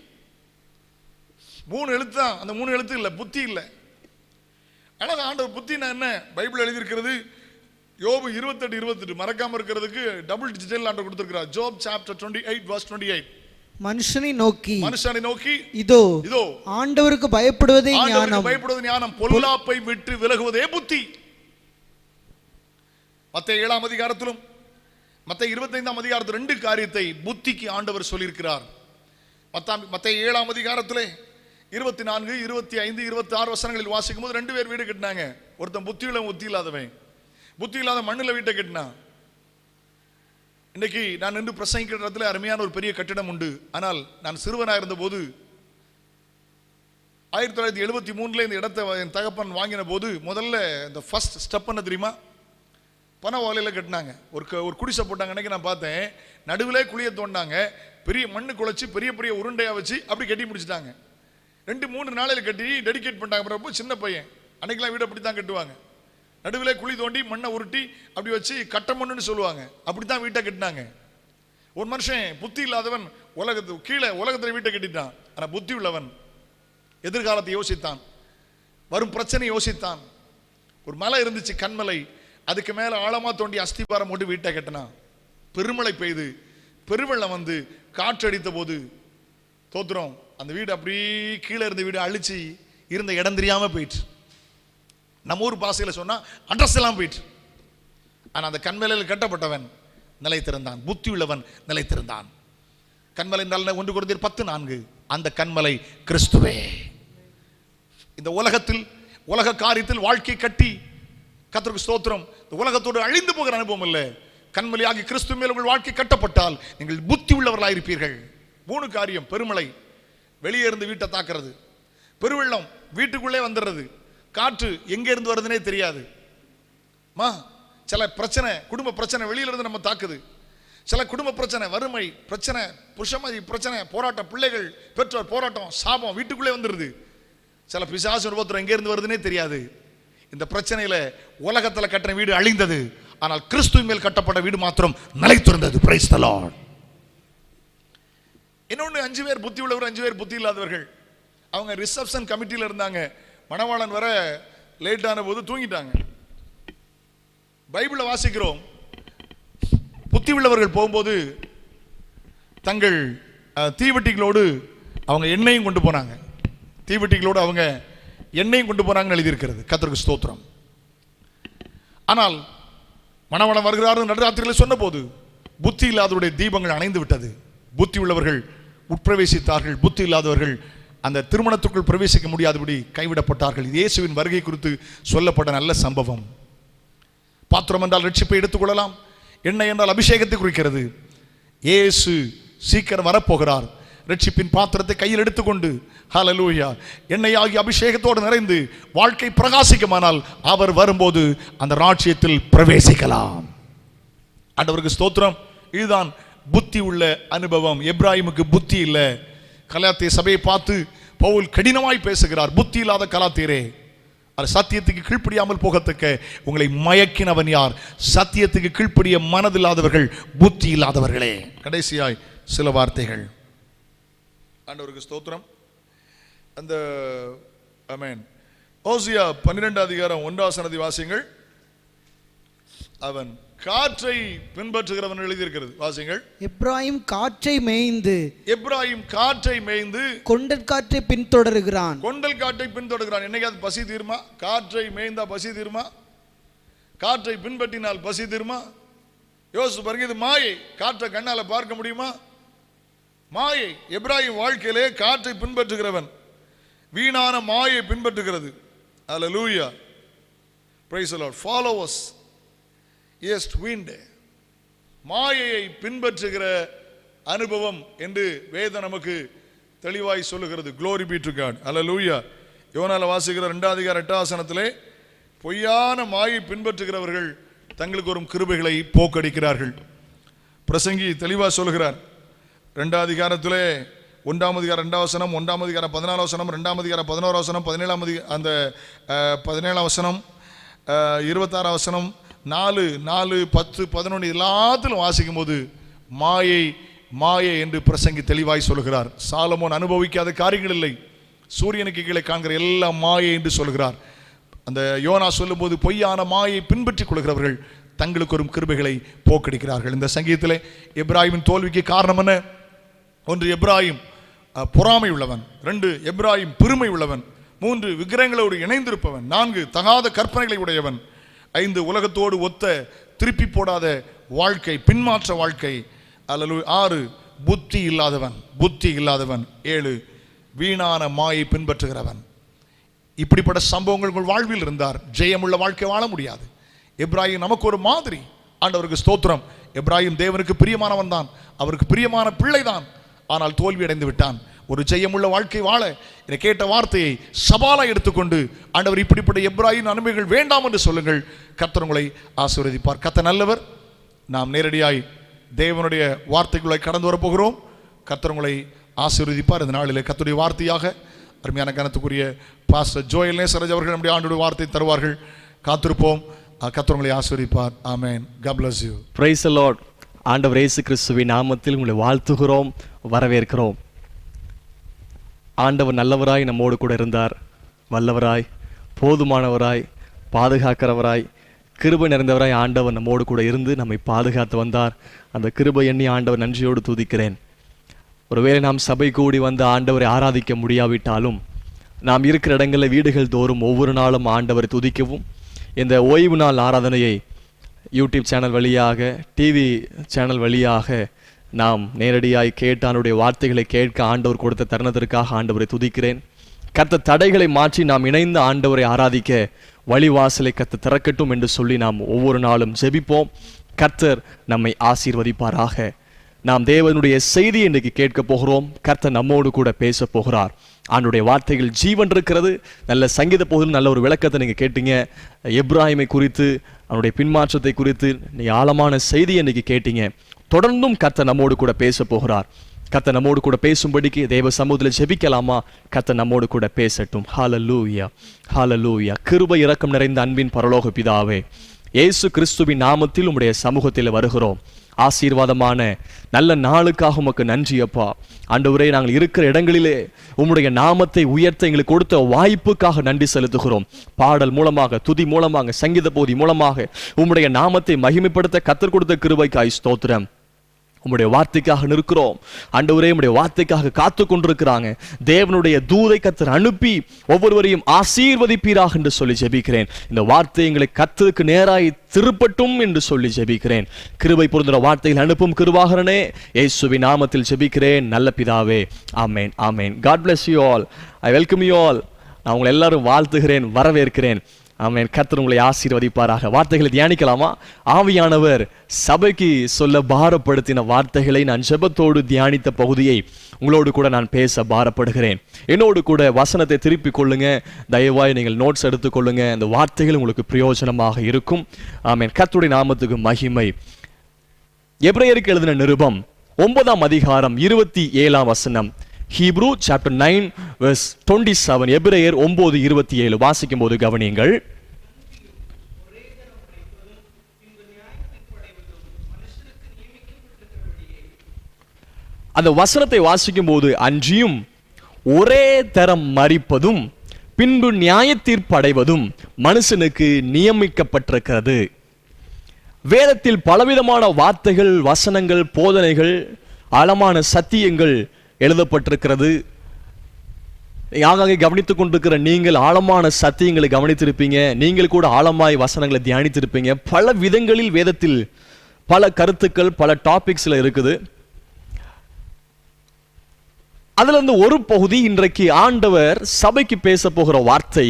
3 எழுத்து தான், அந்த 3 எழுத்து இல்லை, புத்தி இல்லை. அழகா ஆண்டவர் புத்தினா என்ன பைபிள் எழுதியிருக்கிறது. யோபு 28:28 மறக்காம இருக்கிறதுக்கு டபுள் டிஜிட்டல் ஆண்டவர் கொடுத்திருக்கிறார். ஜோப் சாப்டர் 28:28. மனுஷனை நோக்கி இதோ ஆண்டவருக்கு பயப்படுவதே ஞானம், பொல்லாப்பை விட்டு விலகுவதே புத்தி. மத்தேயு 7ஆம் அதிகாரத்திலும் மத்தேயு 25ஆம் அதிகாரத்தில் 2 காரியத்தை புத்திக்கு ஆண்டவர் சொல்லியிருக்கிறார். மத்தேயு 7ஆம் அதிகாரத்திலே 24, 25, 26 வசனங்களில் வாசிக்கும் போது 2 பேர் வீடு கட்டினாங்க. ஒருத்தன் புத்தியுள்ள புத்தி இல்லாதவன், புத்தி இல்லாத மண்ணில் வீட்டை கட்டினான். இன்னைக்கு நான் நின்று பிரசங்கிக்கிற இடத்துல அருமையான ஒரு பெரிய கட்டிடம் உண்டு. ஆனால் நான் சிறுவனாக இருந்த போது 1973 இந்த இடத்தை என் தகப்பன் வாங்கின போது முதல்ல இந்த ஃபர்ஸ்ட் ஸ்டெப் என்ன தெரியுமா? பனை ஓலையில் கட்டினாங்க. ஒரு குடிசை போட்டாங்க. அன்னைக்கு நான் பார்த்தேன், நடுவிலே குழியை தோண்டாங்க, பெரிய மண்ணு குழைச்சி பெரிய பெரிய உருண்டையா வச்சு அப்படி கட்டி முடிச்சுட்டாங்க. 2-3 நாளையில் கட்டி டெடிகேட் பண்ணிட்டாங்க. சின்ன பையன், அன்னைக்கெல்லாம் வீடு அப்படி தான் கட்டுவாங்க. நடுவிலே குழி தோண்டி மண்ணை உருட்டி அப்படி வச்சு கட்ட மண்ணுன்னு சொல்லுவாங்க. அப்படித்தான் வீட்டை கட்டினாங்க. ஒரு மனுஷன் புத்தி இல்லாதவன் உலகத்தில் வீட்டை கட்டிட்டான். ஆனால் புத்தி உள்ளவன் எதிர்காலத்தை யோசித்தான், வரும் பிரச்சனை யோசித்தான். ஒரு மலை இருந்துச்சு, கண்மலை. அதுக்கு மேலே ஆழமா தோண்டி அஸ்திபாரம் போட்டு வீட்டை கட்டினான். பெருமழை பெய்து, பெருவெள்ளம் வந்து காற்றடித்த போது தோத்துறோம், அந்த வீடு அப்படியே கீழே இருந்த வீடு அழிச்சு இருந்த இடம் தெரியாம போயிட்டு, நம்ம ஊர் பாசையில சொன்னா அட்ரஸ் எல்லாம் போயிட்டு. ஆனா அந்த கண்மலையில் கட்டப்பட்டவன் நிலைத்திருந்தான், புத்தி உள்ளவன் நிலைத்திருந்தான். கண்மலை என்றால் 1 கொரிந்தியர் 10:4. அந்த கண்மலை கிறிஸ்துவே. இந்த உலகத்தில் உலக காரியத்தில் வாழ்க்கை கட்டி கர்த்தருக்கு ஸ்தோத்திரம், இந்த உலகத்தோடு அழிந்து போகிற அனுபவம் இல்லை. கண்மலையாகி கிறிஸ்து மேல் உங்கள் வாழ்க்கை கட்டப்பட்டால் நீங்கள் புத்தி உள்ளவர்களாக இருப்பீர்கள். 3 காரியம்: பெருமழை வெளியே இருந்து வீட்டை தாக்குறது, பெருவெள்ளம் வீட்டுக்குள்ளே வந்துடுறது, காற்று எங்க இருந்து வருதுன்னே தெரியாது. சில பிரச்சனை, குடும்ப பிரச்சனை வெளியில இருந்து நம்ம தாக்குது. சில குடும்ப பிரச்சனை, வறுமை பிரச்சனை, புருஷமதி பிரச்சனை, போராட்டம், பிள்ளைகள் பெற்றோர் போராட்டம், சாபம் வீட்டுக்குள்ளே வந்துடுது. சில பிசாசு உபத்திரம் எங்க இருந்து வருதுன்னே தெரியாது. இந்த பிரச்சனையில உலகத்தில் கட்டின வீடு அழிந்தது, ஆனால் கிறிஸ்து மேல் கட்டப்பட்ட வீடு மாத்திரம் நிலைத்திருந்தது. Price the Lord. இன்னொன்று, 5 பேர் புத்தி உள்ளவர், 5 பேர் புத்தி இல்லாதவர்கள். அவங்க ரிசப்ஷன் கமிட்டியில் இருந்தாங்க. மணவாளன் வர லேட்டான போது தூங்கிட்டாங்க. பைபிளை வாசிக்கிறோம், புத்தி உள்ளவர்கள் போகும்போது தங்கள் தீவெட்டிகளோடு அவங்க எண்ணெயும் கொண்டு போனாங்க. தீவெட்டிகளோடு அவங்க எண்ணெயும் கொண்டு போனாங்கன்னு எழுதியிருக்கிறது. கர்த்தருக்கு ஸ்தோத்திரம். ஆனால் மணவாளன் வருகிறார் நடுராத்திரியில் சொன்ன போது புத்தி இல்லாதவருடைய தீபங்கள் அணைந்து விட்டது. புத்தி உள்ளவர்கள் உட்பிரவேசித்தார்கள், புத்தி இல்லாதவர்கள் அந்த திருமணத்துக்குள் பிரவேசிக்க முடியாதபடி கைவிடப்பட்டார்கள். இயேசுவின் வருகை குறித்து சொல்லப்பட்ட நல்ல சம்பவம். பாத்திரம் என்றால் ரட்சிப்பை எடுத்துக்கொள்ளலாம், எண்ணெய் என்றால் அபிஷேகத்தை குறிக்கிறது. இயேசு சீக்கிரம் வரப்போகிறார். ரட்சிப்பின் பாத்திரத்தை கையில் எடுத்துக்கொண்டு ஹல்லேலூயா எண்ணெயாகி அபிஷேகத்தோடு நிறைந்து வாழ்க்கை பிரகாசிக்குமானால் அவர் வரும்போது அந்த ராஜ்யத்தில் பிரவேசிக்கலாம். ஆண்டவருக்கு ஸ்தோத்திரம். இதுதான் புத்தி உள்ள அனுபவம். எப்ராஹிமுக்கு புத்தி இல்லை. கலாத்திய சபையை பார்த்து பவுல் கடினமாய் பேசுகிறார். புத்தி இல்லாத கலாத்தியரே, அது சத்தியத்துக்கு கீழ்ப்படியாமல் போகத்தக்க உங்களை மயக்கினவன் யார்? சத்தியத்துக்கு கீழ்ப்படிய மனதில்லாதவர்கள், புத்தி இல்லாதவர்களே. கடைசியாய் சில வார்த்தைகள். ஆண்டவருக்கு ஸ்தோத்திரம். அந்த ஆமென். ஓசியா 12 அதிகாரம் 1 வசனத்தை வாசியுங்கள். அவன் காற்றை பின்பற்றுகிறவன் எழுதியிருக்கிறது. வாசியுங்கள். எப்ராயிம் காற்றை மேய்ந்து, எப்ராயிம் காற்றை மேய்ந்து கொண்டல் காற்றை பின்தொடருகிறான். கொண்டல் காற்றை பின்தொடர்கிறான். என்னைக்காவது பசி தீருமா? காற்றை மேய்ந்தா பசி தீருமா? காற்றை பின்பற்றினால் பசி தீருமா? யோசிச்சு பாருங்க. இது மாயை. காற்றை கண்ணால பார்க்க முடியுமா? மாயை. எப்ராயிம் வாழ்க்கையிலே காற்றை பின்பற்றுகிறவன் வீணான மாயை பின்பற்றுகிறது. Hallelujah. Praise the Lord. Followers east wind. மாயையை பின்பற்றுகிற அனுபவம் என்று வேதம் நமக்கு தெளிவாய் சொல்லுகிறது. glory be to God. அல்லேலூயா. யோனால வாசிக்கிற 2 அதிகாரம் 8 வசனத்திலே பொய்யான மாயை பின்பற்றுகிறவர்கள் தங்களுக்கு வரும் கிருபைகளை போக்கடிக்கிறார்கள். பிரசங்கி தெளிவா சொல்லுகிறார். 2 அதிகாரத்திலே 1 அதிகாரம் 2 வசனம், 1 அதிகாரம் 14 வசனம், 2 அதிகாரம் 11 வசனம், 17 வசனம், 26 வசனம், 4, 4, 10, 11 எல்லாத்திலும் வாசிக்கும் போது மாயை மாயை என்று பிரசங்கி தெளிவாய் சொல்கிறார். சாலமோன் அனுபவிக்காத காரியங்கள் இல்லை. சூரியனுக்கு கீழே காண்கிற எல்லாம் மாயை என்று சொல்கிறார். அந்த யோனா சொல்லும் போது பொய்யான மாயை பின்பற்றிக் கொள்கிறவர்கள் தங்களுக்கு ஒரு கிருபைகளை போக்கடிக்கிறார்கள். இந்த சங்கீதத்திலே எப்ராயிமின் தோல்விக்கு காரணம் என்ன? 1 எப்ராயிம் பொறாமை உள்ளவன், 2 எப்ராயிம் பெருமை உள்ளவன், 3 விக்கிரகங்களோடு இணைந்திருப்பவன், 4 தகாத கற்பனைகளை உடையவன், 5 உலகத்தோடு ஒத்த திருப்பி போடாத வாழ்க்கை, பின்மாற்ற வாழ்க்கை, 6 புத்தி இல்லாதவன், 7 வீணான மாயை பின்பற்றுகிறவன். இப்படிப்பட்ட சம்பவங்கள் உங்கள் வாழ்வில் இருந்தார் ஜெயமுள்ள வாழ்க்கை வாழ முடியாது. எப்ராயிம் நமக்கு ஒரு மாதிரி. ஆண்டவருக்கு ஸ்தோத்திரம். எப்ராயிம் தேவனுக்கு பிரியமானவன் தான், அவருக்கு பிரியமான பிள்ளை தான். ஆனால் தோல்வி அடைந்து விட்டான். ஒரு ஜெயமுள்ள வாழ்க்கை வாழ என்னை கேட்ட வார்த்தையை சவாலை எடுத்துக்கொண்டு ஆண்டவர் இப்படிப்பட்ட எப்ராயிம் நன்மைகள் வேண்டாம் என்று சொல்லுங்கள். கர்த்தர் உங்களை ஆசீர்வதிப்பார். கர்த்தர் நல்லவர். நாம் நேரடியாய் தேவனுடைய வார்த்தைக்குள்ளே கடந்து வரப்போகிறோம். கர்த்தர் உங்களை ஆசீர்வதிப்பார். இந்த நாளிலே கர்த்தருடைய வார்த்தையாக அருமையான கனத்துக்குரிய பாஸ்டர் ஜோயல் நேசராஜ் அவர்கள் நம்முடைய ஆண்டோட வார்த்தை தருவார்கள். காத்திருப்போம். கர்த்தர் உங்களை ஆசீர்வதிப்பார். ஆமென். God bless you. Praise the Lord. ஆண்டவர் இயேசு கிறிஸ்துவின் நாமத்தில் உங்களை வாழ்த்துகிறோம், வரவேற்கிறோம். ஆண்டவர் நல்லவராய் நம்மோடு கூட இருந்தார். வல்லவராய், போதுமானவராய், பாதுகாக்கிறவராய், கிருபை நிறைந்தவராய் ஆண்டவர் நம்மோடு கூட இருந்து நம்மை பாதுகாத்து வந்தார். அந்த கிருபை எண்ணி ஆண்டவர் நன்றியோடு துதிக்கிறேன். ஒருவேளை நாம் சபை கூடி வந்து ஆண்டவரை ஆராதிக்க முடியாவிட்டாலும் நாம் இருக்கிற இடங்களில் வீடுகள் தோறும் ஒவ்வொரு நாளும் ஆண்டவரை துதிக்கவும், இந்த ஓய்வு நாள் ஆராதனையை யூடியூப் சேனல் வழியாக, டிவி சேனல் வழியாக நாம் நேரடியாய் கேட்டானுடைய வார்த்தைகளை கேட்க ஆண்டவர் கொடுத்த தருணத்திற்காக ஆண்டவரை துதிக்கிறேன். கர்த்தர் தடைகளை மாற்றி நாம் இணைந்து ஆண்டவரை ஆராதிக்க வழிவாசலை கர்த்தர் திறக்கட்டும் என்று சொல்லி நாம் ஒவ்வொரு நாளும் ஜெபிப்போம். கர்த்தர் நம்மை ஆசீர்வதிப்பாராக. நாம் தேவனுடைய செய்தி இன்றைக்கு கேட்க போகிறோம். கர்த்தர் நம்மோடு கூட பேச போகிறார். ஆண்டுடைய வார்த்தைகள் ஜீவன் இருக்கிறது. நல்ல சங்கீத பகுதியில் நல்ல ஒரு விளக்கத்தை நீங்கள் கேட்டீங்க. எப்ராயிமை குறித்து, அவனுடைய பின்மாற்றத்தை குறித்து நீங்கள் ஆழமான செய்தியை இன்றைக்கி கேட்டீங்க. தொடர்ந்தும் கர்த்தர் நம்மோடு கூட பேச போகிறார். கர்த்தர் நம்மோடு கூட பேசும்படிக்கு தேவ சமூகத்தில் ஜெபிக்கலாமா? கர்த்தர் நம்மோடு கூட பேசட்டும். ஹல்லேலூயா, ஹல்லேலூயா. கிருபை இரக்கம் நிறைந்த அன்பின் பரலோக பிதாவே, இயேசு கிறிஸ்துவின் நாமத்தில் உம்முடைய சமூகத்தில் வருகிறோம். ஆசீர்வாதமான நல்ல நாளுக்காக உமக்கு நன்றி அப்பா. ஆண்டவரே, நாங்கள் இருக்கிற இடங்களிலே உம்முடைய நாமத்தை உயர்த்த எங்களுக்கு கொடுத்த வாய்ப்புக்காக நன்றி செலுத்துகிறோம். பாடல் மூலமாக, துதி மூலமாக, சங்கீத பகுதி மூலமாக உம்முடைய நாமத்தை மகிமைப்படுத்த கர்த்தர் கொடுத்த கிருபைக்காய் ஸ்தோத்திரம். உம்முடைய வார்த்தைக்காக நிற்கிறோம் ஆண்டவரே. உம்முடைய வார்த்தைக்காக காத்து கொண்டிருக்கிறாங்க. தேவனுடைய தூதை கர்த்தர் அனுப்பி ஒவ்வொருவரையும் ஆசீர்வதிப்பீராக என்று சொல்லி ஜெபிக்கிறேன். இந்த வார்த்தை எங்களை கர்த்தருக்கு நேராய் திருப்பட்டும் என்று சொல்லி ஜெபிக்கிறேன். கிருபை பொருந்துற வார்த்தைகள் அனுப்பும் கிருபாகரனே, இயேசுவின் நாமத்தில் ஜெபிக்கிறேன் நல்ல பிதாவே. ஆமென், ஆமென். God bless you all. I welcome you all. நான் உங்களை எல்லாரும் வாழ்த்துகிறேன், வரவேற்கிறேன். ஆமென். கர்த்தர் உங்களை ஆசீர்வதிப்பாராக. வார்த்தைகளை தியானிக்கலாமா? ஆவியானவர் சபைக்கு சொல்ல பாரப்படுத்தின வார்த்தைகளை நான் ஜெபத்தோடு தியானித்த பகுதியை உங்களோடு கூட நான் பேச பாரப்படுகிறேன். என்னோடு கூட வசனத்தை திருப்பிக் கொள்ளுங்க. தயவாய் நீங்கள் நோட்ஸ் எடுத்துக்கொள்ளுங்க. அந்த வார்த்தைகள் உங்களுக்கு பிரயோஜனமாக இருக்கும். ஆமென். கர்த்தருடைய நாமத்துக்கு மகிமை. எபிரேயருக்கு எழுதின நிருபம் 9ஆம் அதிகாரம் 27ஆம் வசனம். Hebrew chapter 9 verse 27. எபிரேயர் 9:27 வாசிக்கும் போது கவனியுங்கள். அந்த வசனத்தை வாசிக்கும் போது, அன்றியும் ஒரே தரம் மரிப்பதும் பின்பு நியாயத்தீர்ப்படைவதும் மனுஷனுக்கு நியமிக்கப்பட்டிருக்கிறது. வேதத்தில் பலவிதமான வார்த்தைகள், வசனங்கள், போதனைகள், ஆழமான சத்தியங்கள் எழுதப்பட்டிருக்கிறது. ஆகாக கவனித்துக் கொண்டிருக்கிற நீங்கள் ஆழமான சத்தியங்களை கவனித்திருப்பீங்க. நீங்கள் கூட ஆழமாய் வசனங்களை தியானித்திருப்பீங்க. பல விதங்களில் வேதத்தில் பல கருத்துக்கள், பல டாபிக்ஸ்ல இருக்குது. அதுல இருந்து ஒரு பகுதி இன்றைக்கு ஆண்டவர் சபைக்கு பேச போகிற வார்த்தை,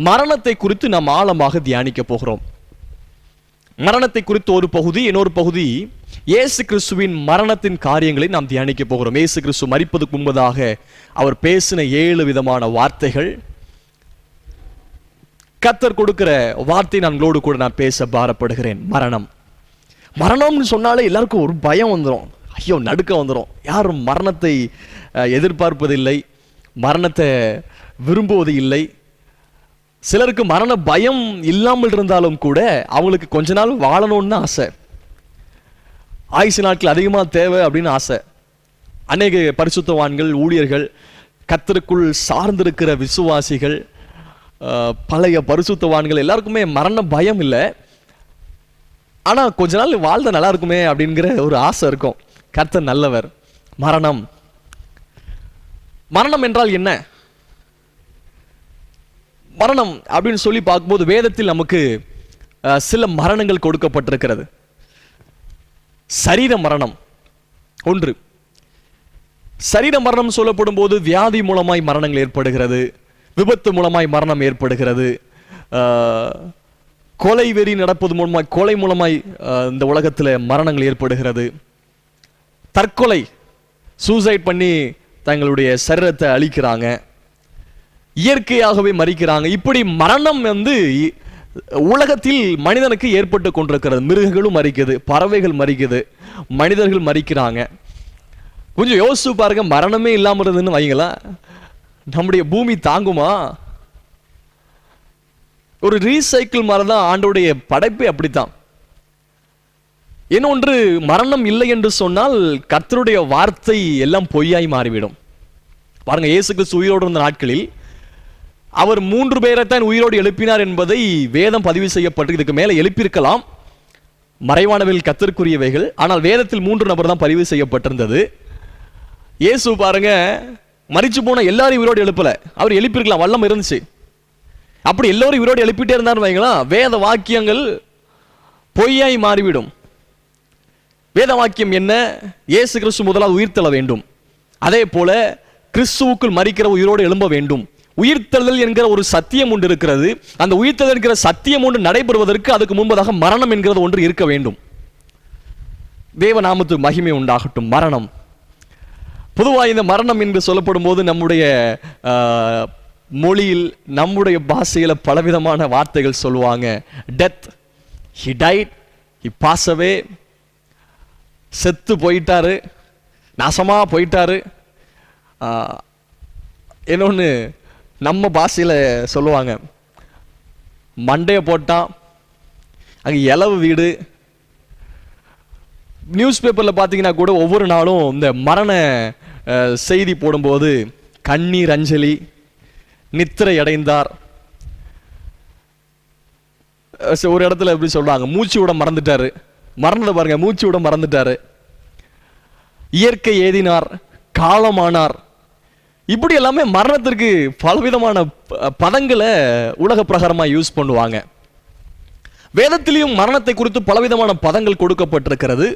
மரணத்தை குறித்து நாம் ஆழமாக தியானிக்க போகிறோம். மரணத்தை குறித்து ஒரு பகுதி, இன்னொரு பகுதி இயேசு கிறிஸ்துவின் மரணத்தின் காரியங்களை நாம் தியானிக்க போகிறோம். இயேசு கிறிஸ்து மரிப்பதற்கு முன்பதாக அவர் பேசின 7 விதமான வார்த்தைகள். கர்த்தர் கொடுக்கிற வார்த்தை நாங்களோடு கூட நான் பேச பாரப்படுகிறேன். மரணம். மரணம்னு சொன்னாலே எல்லாருக்கும் ஒரு பயம் வந்துடும். ஐயோ, நடுக்க வந்துடும். யாரும் மரணத்தை எதிர்பார்ப்பதில்லை, மரணத்தை விரும்புவது இல்லை. சிலருக்கு மரண பயம் இல்லாமல் இருந்தாலும் கூட அவங்களுக்கு கொஞ்ச நாள் வாழணும்னு ஆசை, ஆயுசு நாட்கள் அதிகமாக தேவை அப்படின்னு ஆசை. அநேக பரிசுத்தவான்கள், ஊழியர்கள், கர்த்தருக்குள் சார்ந்திருக்கிற விசுவாசிகள், பழைய பரிசுத்தவான்கள் எல்லாருக்குமே மரண பயம் இல்லை. ஆனால் கொஞ்ச நாள் வாழ்ந்த நல்லா இருக்குமே அப்படிங்கிற ஒரு ஆசை இருக்கும். கர்த்தர் நல்லவர். மரணம். மரணம் என்றால் என்ன? மரணம் அப்படின்னு சொல்லி பார்க்கும்போது வேதத்தில் நமக்கு சில மரணங்கள் கொடுக்கப்பட்டிருக்கிறது. சரீர மரணம் ஒன்று. சரீர மரணம் சொல்லப்படும் போது வியாதி மூலமாய் மரணங்கள் ஏற்படுகிறது, விபத்து மூலமாய் மரணம் ஏற்படுகிறது, கொலை வெறி நடப்பது மூலமாய், கொலை மூலமாய் இந்த உலகத்தில் மரணங்கள் ஏற்படுகிறது. தற்கொலை, சூசைட் பண்ணி தங்களுடைய சரீரத்தை அழிக்கிறாங்க, இயற்கையாகவே மரிக்கிறாங்க. இப்படி மரணம் உலகத்தில் மனிதனுக்கு ஏற்பட்டு கொண்டிருக்கிறது. மிருகங்களும் மரிக்குது, பறவைகள் மரிக்குது, மனிதர்கள் மரிக்கிறாங்க. கொஞ்சம் யோசிச்சு பாருங்க, மரணமே இல்லாமல் இருந்ததுன்னு வைங்களா, நம்முடைய பூமி தாங்குமா? ஒரு ரீசைக்கிள் மாதிரி தான் ஆண்டோடைய படைப்பே. அப்படித்தான். இன்னொன்று, மரணம் இல்லை என்று சொன்னால் கர்த்தருடைய வார்த்தை எல்லாம் பொய்யாய் மாறிவிடும். பாருங்க, இயேசு கிறிஸ்து உயிரோடு இருந்த நாட்களில் அவர் 3 பேரைத்தான் உயிரோடு எழுப்பினார் என்பதை வேதம் பதிவு செய்யப்பட்டு, இதுக்கு மேலே எழுப்பியிருக்கலாம், மறைவானவைகள் கர்த்தருக்குரியவைகள். ஆனால் வேதத்தில் 3 நபர் தான் பதிவு செய்யப்பட்டிருந்தது. இயேசு பாருங்க, மரிச்சு போன எல்லாரும் உயிரோடு எழுப்பல, அவர் எழுப்பியிருக்கலாம், வல்லம் இருந்துச்சு. அப்படி எல்லோரும் உயிரோடு எழுப்பிட்டே இருந்தார் வைங்களா, வேத வாக்கியங்கள் பொய்யாய் மாறிவிடும். வேத வாக்கியம் என்ன? இயேசு கிறிஸ்து முதலாவது உயிர்த்தெழ வேண்டும், அதே போல கிறிஸ்துவுக்குள் மரிக்கிற உயிரோடு எழும்ப வேண்டும். உயிர்த்தெழுதல் என்கிற ஒரு சத்தியம் ஒன்று இருக்கிறது. அந்த உயிர்த்தெழுதல் என்கிற சத்தியம் ஒன்று நடைபெறுவதற்கு அதுக்கு முன்பதாக மரணம் என்கிறது ஒன்று இருக்க வேண்டும். தேவ நாமத்துக்கு மகிமை உண்டாகட்டும். மரணம். பொதுவாக இந்த மரணம் என்று சொல்லப்படும் போது நம்முடைய மொழியில், நம்முடைய பாஷையில் பலவிதமான வார்த்தைகள் சொல்லுவாங்க. Death, he died, he pass away, செத்து போயிட்டாரு, நாசமா போயிட்டாரு. இன்னொன்று நம்ம பாஷையில் சொல்லுவாங்க, மண்டையை போட்டான், அங்கே இலவு வீடு. நியூஸ் பேப்பரில் பார்த்தீங்கன்னா கூட ஒவ்வொரு நாளும் இந்த மரண செய்தி போடும்போது கண்ணீர் அஞ்சலி, நித்திரை அடைந்தார். ஒரு இடத்துல எப்படி சொல்றாங்க, மூச்சு விட மறந்துட்டாரு. மறந்ததை பாருங்க, மூச்சு விட மறந்துட்டாரு. இயற்கை ஏதினார், காலமானார். இப்படி எல்லாமே மரணத்திற்கு பலவிதமான பதங்களை உலக பிரகாரமாக யூஸ் பண்ணுவாங்க. வேதத்திலையும் மரணத்தை குறித்து பலவிதமான பதங்கள் கொடுக்கப்பட்டிருக்கிறது.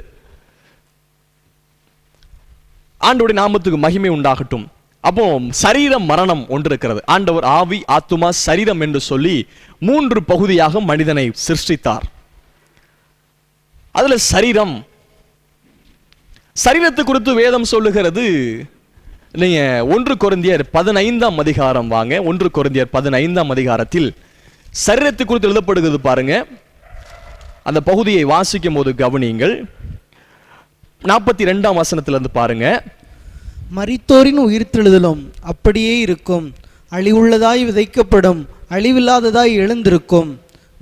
ஆண்டவருடைய நாமத்துக்கு மகிமை உண்டாகட்டும். அப்போ சரீர மரணம் ஒன்று இருக்கிறது. ஆண்டவர் ஆவி, ஆத்துமா, சரீரம் என்று சொல்லி 3 பகுதியாக மனிதனை சிருஷ்டித்தார். அதுல சரீரத்தை குறித்து வேதம் சொல்லுகிறது. நீங்க 1 கொரிந்தியர் 15ஆம் அதிகாரம் வாங்க. 1 கொரிந்தியர் 15ஆம் அதிகாரத்தில் சரீரத்தை குறித்து எழுதப்படுகிறது பாருங்க. அந்த பகுதியை வாசிக்கும் போது கவனியுங்கள். 42ஆம் வசனத்திலிருந்து பாருங்க. மரித்தோரின் உயிர்த்தெழுதலும் அப்படியே இருக்கும். அழிவுள்ளதாய் விதைக்கப்படும், அழிவில்லாததாய் எழுந்திருக்கும்.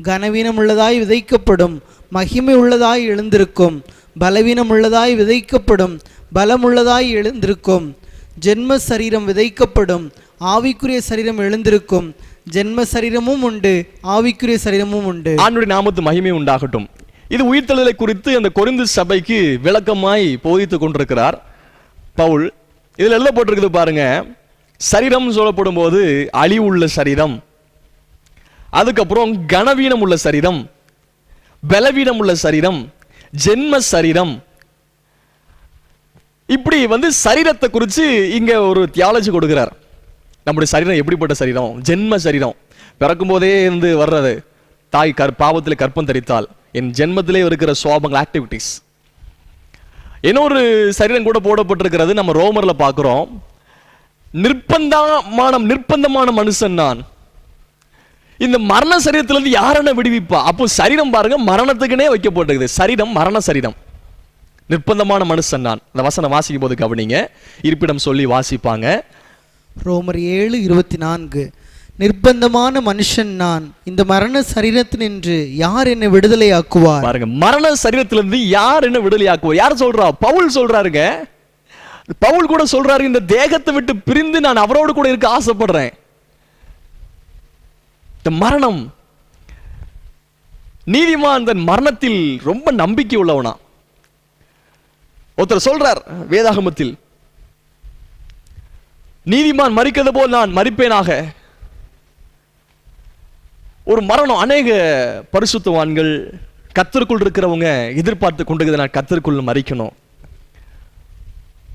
கனவீனம் உள்ளதாய் விதைக்கப்படும், மகிமை உள்ளதாய் எழுந்திருக்கும். பலவீனம் உள்ளதாய் விதைக்கப்படும், பலமுள்ளதாய் எழுந்திருக்கும். ஜென்ம சரீரம் விதைக்கப்படும், ஆவிக்குரிய சரீரம் எழுந்திருக்கும். ஜென்ம சரீரமும் உண்டு, ஆவிக்குரிய சரீரமும் உண்டு. ஆண்டவருடைய நாமத்து மகிமை உண்டாகட்டும். இது உயிர்த்தெழுதலை குறித்து அந்த கொரிந்து சபைக்கு விளக்கமாய் போதித்துக் கொண்டிருக்கிறார் பவுல். இதுல எழுதப்பட்டிருக்குது பாருங்க. சரீரம் சொல்லப்படும் போது அழிவுள்ள சரீரம், அதுக்கப்புறம் கனவீனம் உள்ள சரீரம், பலவீனம் உள்ள சரீரம், ஜென்ம சரீரம். இப்படி சரீரத்தை குறித்து இங்க ஒரு தியாலஜி கொடுக்கிறார். நம்முடைய சரீரம் எப்படிப்பட்ட சரீரம்? ஜென்ம சரீரம், பிறக்கும் போதே இருந்து வர்றது. தாய் பாவத்தில் கற்பம் தரித்தால் என் ஜென்மத்திலே இருக்கிற சுவாபங்கள், ஆக்டிவிட்டிஸ். இன்னொரு சரீரம் கூட போடப்பட்டிருக்கிறது. நம்ம ரோமர்ல பார்க்கிறோம். நிர்பந்தமான மனுஷன் நான். இந்த மரண சரீரத்திலிருந்து யார் என்ன விடுவிப்பா? அப்போ சரீரம் பாருங்க, மரணத்துக்குனே வைக்கப்பட்டிருக்குது. சரீரம் மரண சரீரம். நிர்பந்தமான மனுஷன் நான். அந்த வசனம் வாசிக்கும் போது கவனிங்க. இருப்பிடம் சொல்லி வாசிப்பாங்க. ரோமர் 7:24. நிர்பந்தமான மனுஷன் நான், இந்த மரண சரீரத்தினின்று யார் என்னை விடுதலை ஆக்குவார்? பாருங்க, மரண சரீரத்திலிருந்து யார் என்ன விடுதலை ஆக்குவார்? யார் சொல்றா? பவுல் சொல்றாருங்க. பவுல் கூட சொல்றாரு, இந்த தேகத்தை விட்டு பிரிந்து நான் அவரோடு கூட இருக்க ஆசைப்படுறேன். இந்த மரணம், நீதிமான் அந்த மரணத்தில் ரொம்ப நம்பிக்கை உள்ளவனா. ஒருத்தர் சொல்றார் வேதாகமத்தில், நீதிமான் மரிக்கிறது போல் நான் மரிப்பேனாக. ஒரு மரணம். அநேக பரிசுத்தவான்கள், கர்த்தருக்குள் இருக்கிறவங்க எதிர்பார்த்து கொண்டிருக்கிறது, நான் கர்த்தருக்குள் மரிக்கணும்.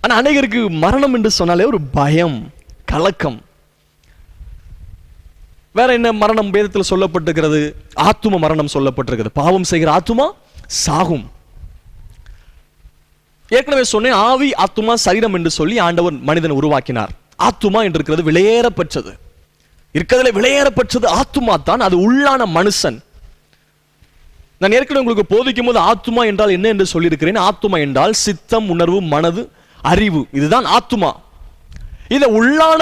ஆனா அநேகருக்கு மரணம் என்று சொன்னாலே ஒரு பயம், கலக்கம். வேற என்ன மரணம் வேதத்தில் சொல்லப்பட்டிருக்கிறது? ஆத்தும மரணம் சொல்லப்பட்டிருக்கிறது. பாவம் செய்கிற ஆத்துமா சாகும். ஏற்கனவே சொன்னேன், ஆவி, ஆத்துமா, சரீரம் என்று சொல்லி ஆண்டவர் மனிதன் உருவாக்கினார். ஆத்துமா என்று இருக்கிறது விலையேறப்பெற்றது. இருக்கிறதுல விலையேறப்பெற்றது ஆத்துமா தான். அது உள்ளான மனுஷன். நான் ஏற்கனவே உங்களுக்கு போதிக்கும் போது ஆத்துமா என்றால் என்ன என்று சொல்லியிருக்கிறேன். ஆத்துமா என்றால் சித்தம், உணர்வு, மனது, அறிவு. இதுதான் ஆத்துமா. இத உள்ளான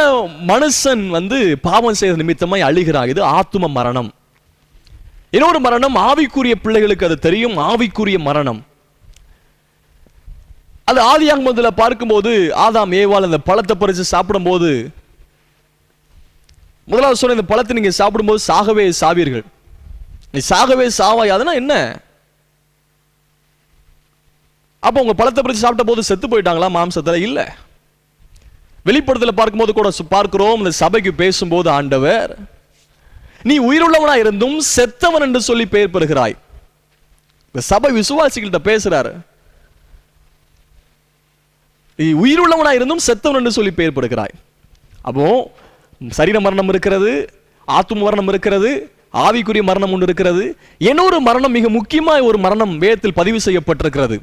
மனுஷன் பாவம் செய்த நிமித்தமாய் அழிகிறார். இது ஆத்தும மரணம். இன்னொரு மரணம் ஆவிக்குரிய பிள்ளைகளுக்கு அது தெரியும். ஆவிக்குரிய மரணம் அது ஆதியாகமத்தில் பார்க்கும்போது ஆதாம் ஏவாள் அந்த பழத்தை பறித்து சாப்பிடும் போது முதலாவது சொன்ன, இந்த பழத்தை நீங்க சாப்பிடும்போது சாகவே சாவீர்கள். நீ சாகவே சாவாய். அதனா என்ன? அப்ப உங்க பழத்தை பறித்து சாப்பிட்ட போது செத்து போயிட்டாங்களா மாம்சத்துல? இல்ல. வெளிப்படுத்தல பார்க்கும்போது கூட பார்க்கிறோம், இந்த சபைக்கு பேசும்போது ஆண்டவர், நீ உயிருள்ளவனா இருந்தும் செத்தவன் என்று சொல்லி பெயர் பெறுகிறாய். இந்த சபை விசுவாசிகள்கிட்ட பேசுறாரு. நீ உயிருள்ளவனா இருந்தும் செத்தவன் என்று சொல்லி பெயர் பெறுகிறாய். அப்போ சரீர மரணம் இருக்கிறது, ஆத்தும மரணம் இருக்கிறது, ஆவிக்குரிய மரணம் ஒன்று இருக்கிறது. இன்னொரு மரணம், மிக முக்கியமான ஒரு மரணம் வேதத்தில் பதிவு செய்யப்பட்டிருக்கிறது.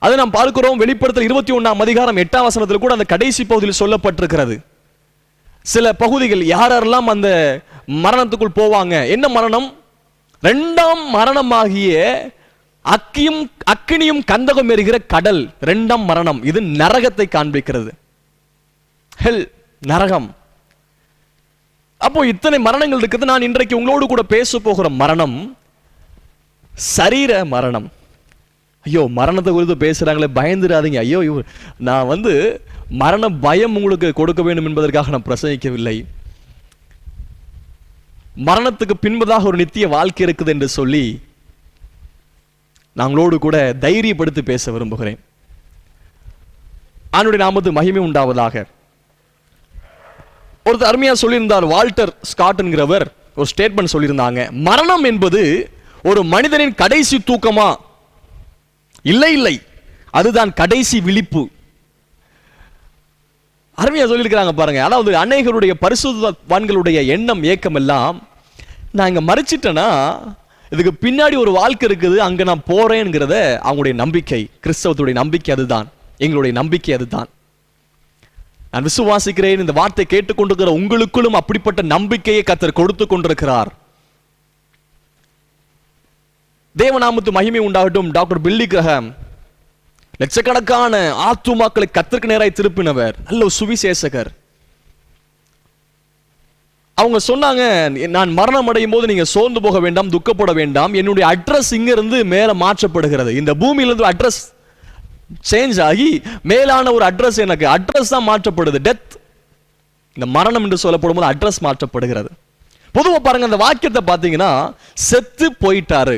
அதை நாம் பார்க்கிறோம். வெளிப்படுத்தல் 21ஆம் அதிகாரம் 8ஆம் வசனத்தில் கூட அந்த கடைசி பகுதியில் சொல்லப்பட்டிருக்கிறது. சில பகுதிகள் யாரெல்லாம் அந்த மரணத்துக்குள் போவாங்க. என்ன மரணம்? 2ஆம் மரணமாகிய அக்கினியும் கந்தகம் எரிகிற கடல். 2ஆம் மரணம். இது நரகத்தை காண்பிக்கிறது. ஹெல், நரகம். அப்போ இத்தனை மரணங்கள் இருக்குது. நான் இன்றைக்கு உங்களோடு கூட பேச போகிற மரணம் சரீர மரணம். ஐயோ, மரணத்தை குறித்து பேசுறாங்களே, பயந்துடாதீங்க. ஐயோ, நான் மரண பயம் உங்களுக்கு கொடுக்க வேண்டும் என்பதற்காக நான் பிரசங்கிக்கவில்லை. மரணத்துக்கு பின்பதாக ஒரு நித்திய வாழ்க்கை இருக்குது என்று சொல்லி நாங்களோடு கூட தைரியப்படுத்தி பேச விரும்புகிறேன். ஆண்டவருடைய நாமத்துக்கு மகிமை உண்டாவதாக. ஒருத்தர் அருமையா சொல்லியிருந்தார், வால்டர் ஸ்காட் என்கிறவர் ஒரு ஸ்டேட்மெண்ட் சொல்லியிருந்தாங்க. மரணம் என்பது ஒரு மனிதனின் கடைசி தூக்கமா? இல்லை, அதுதான் கடைசி விழிப்பு. அருமையா சொல்லியிருக்கிறாங்க பாருங்க. அதாவது அநேகருடைய பரிசுத்தவான்களுடைய எண்ணம் ஏக்கம் எல்லாம், நான் இங்க மறிச்சிட்டேன்னா இதுக்கு பின்னாடி ஒரு வாழ்க்கை இருக்குது, அங்க நான் போறேங்கிறத அவங்களுடைய நம்பிக்கை. கிறிஸ்தவத்துடைய நம்பிக்கை அதுதான், எங்களுடைய நம்பிக்கை அதுதான். நான் விசுவாசிக்கிறேன், இந்த வார்த்தை கேட்டுக்கொண்டிருக்கிற உங்களுக்குள்ளும் அப்படிப்பட்ட நம்பிக்கையை கர்த்தர் கொடுத்து கொண்டிருக்கிறார். தேவநாமத்து மகிமை உண்டாகட்டும். டாக்டர் பில்லி கிரஹாம் லட்சக்கணக்கான ஆத்துமாக்களை கர்த்தருக்கு நேராய் திருப்பினவர், நல்ல சுவிசேஷகர். அவங்க சொன்னாங்க, நான் மரணம் அடையும் போது நீங்க சோர்ந்து போக வேண்டாம், துக்கப்பட வேண்டாம். என்னுடைய அட்ரஸ் இங்க இருந்து மேல மாற்றப்படுகிறது. இந்த பூமியிலிருந்து அட்ரஸ் சேஞ்ச் ஆகி மேலான ஒரு அட்ரஸ், எனக்கு அட்ரஸ் தான் மாற்றப்படுது. டெத், இந்த மரணம் என்று சொல்லப்படும் போது அட்ரஸ் மாற்றப்படுகிறது. பொதுவா பாருங்க, அந்த வாக்கியத்தை பார்த்தீங்கன்னா, செத்து போயிட்டாரு,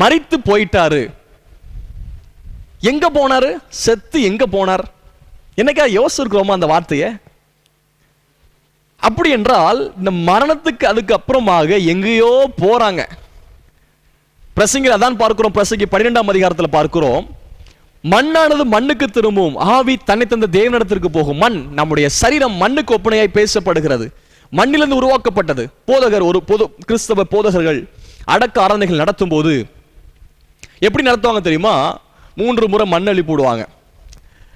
மரித்து போயிட்டாரு. எங்க போனாரு? செத்து எங்க போனார்? என்னைக்கா யோசிச்சிருக்கிறோமா அந்த வார்த்தையை? அப்படி என்றால் இந்த மரணத்துக்கு அதுக்கு அப்புறமாக எங்கேயோ போறாங்க. பிரசங்கில் அதான் பார்க்கிறோம். பிரசங்கி 12ஆம் அதிகாரத்தில் பார்க்கிறோம், மண்ணானது மண்ணுக்கு திரும்பும், ஆவி தன்னை தந்த தேவனிடத்திற்கு போகும். மண், நம்முடைய சரீரம் மண்ணுக்கு ஒப்பனையாய் பேசப்படுகிறது. மண்ணிலிருந்து உருவாக்கப்பட்டது. போதகர், ஒரு பொது கிறிஸ்தவ போதகர்கள் அடக்க ஆராதனைகள் நடத்தும் போது எப்படி நடத்துவாங்க தெரியுமா? 3 முறை மண்ணள்ளி போடுவாங்க.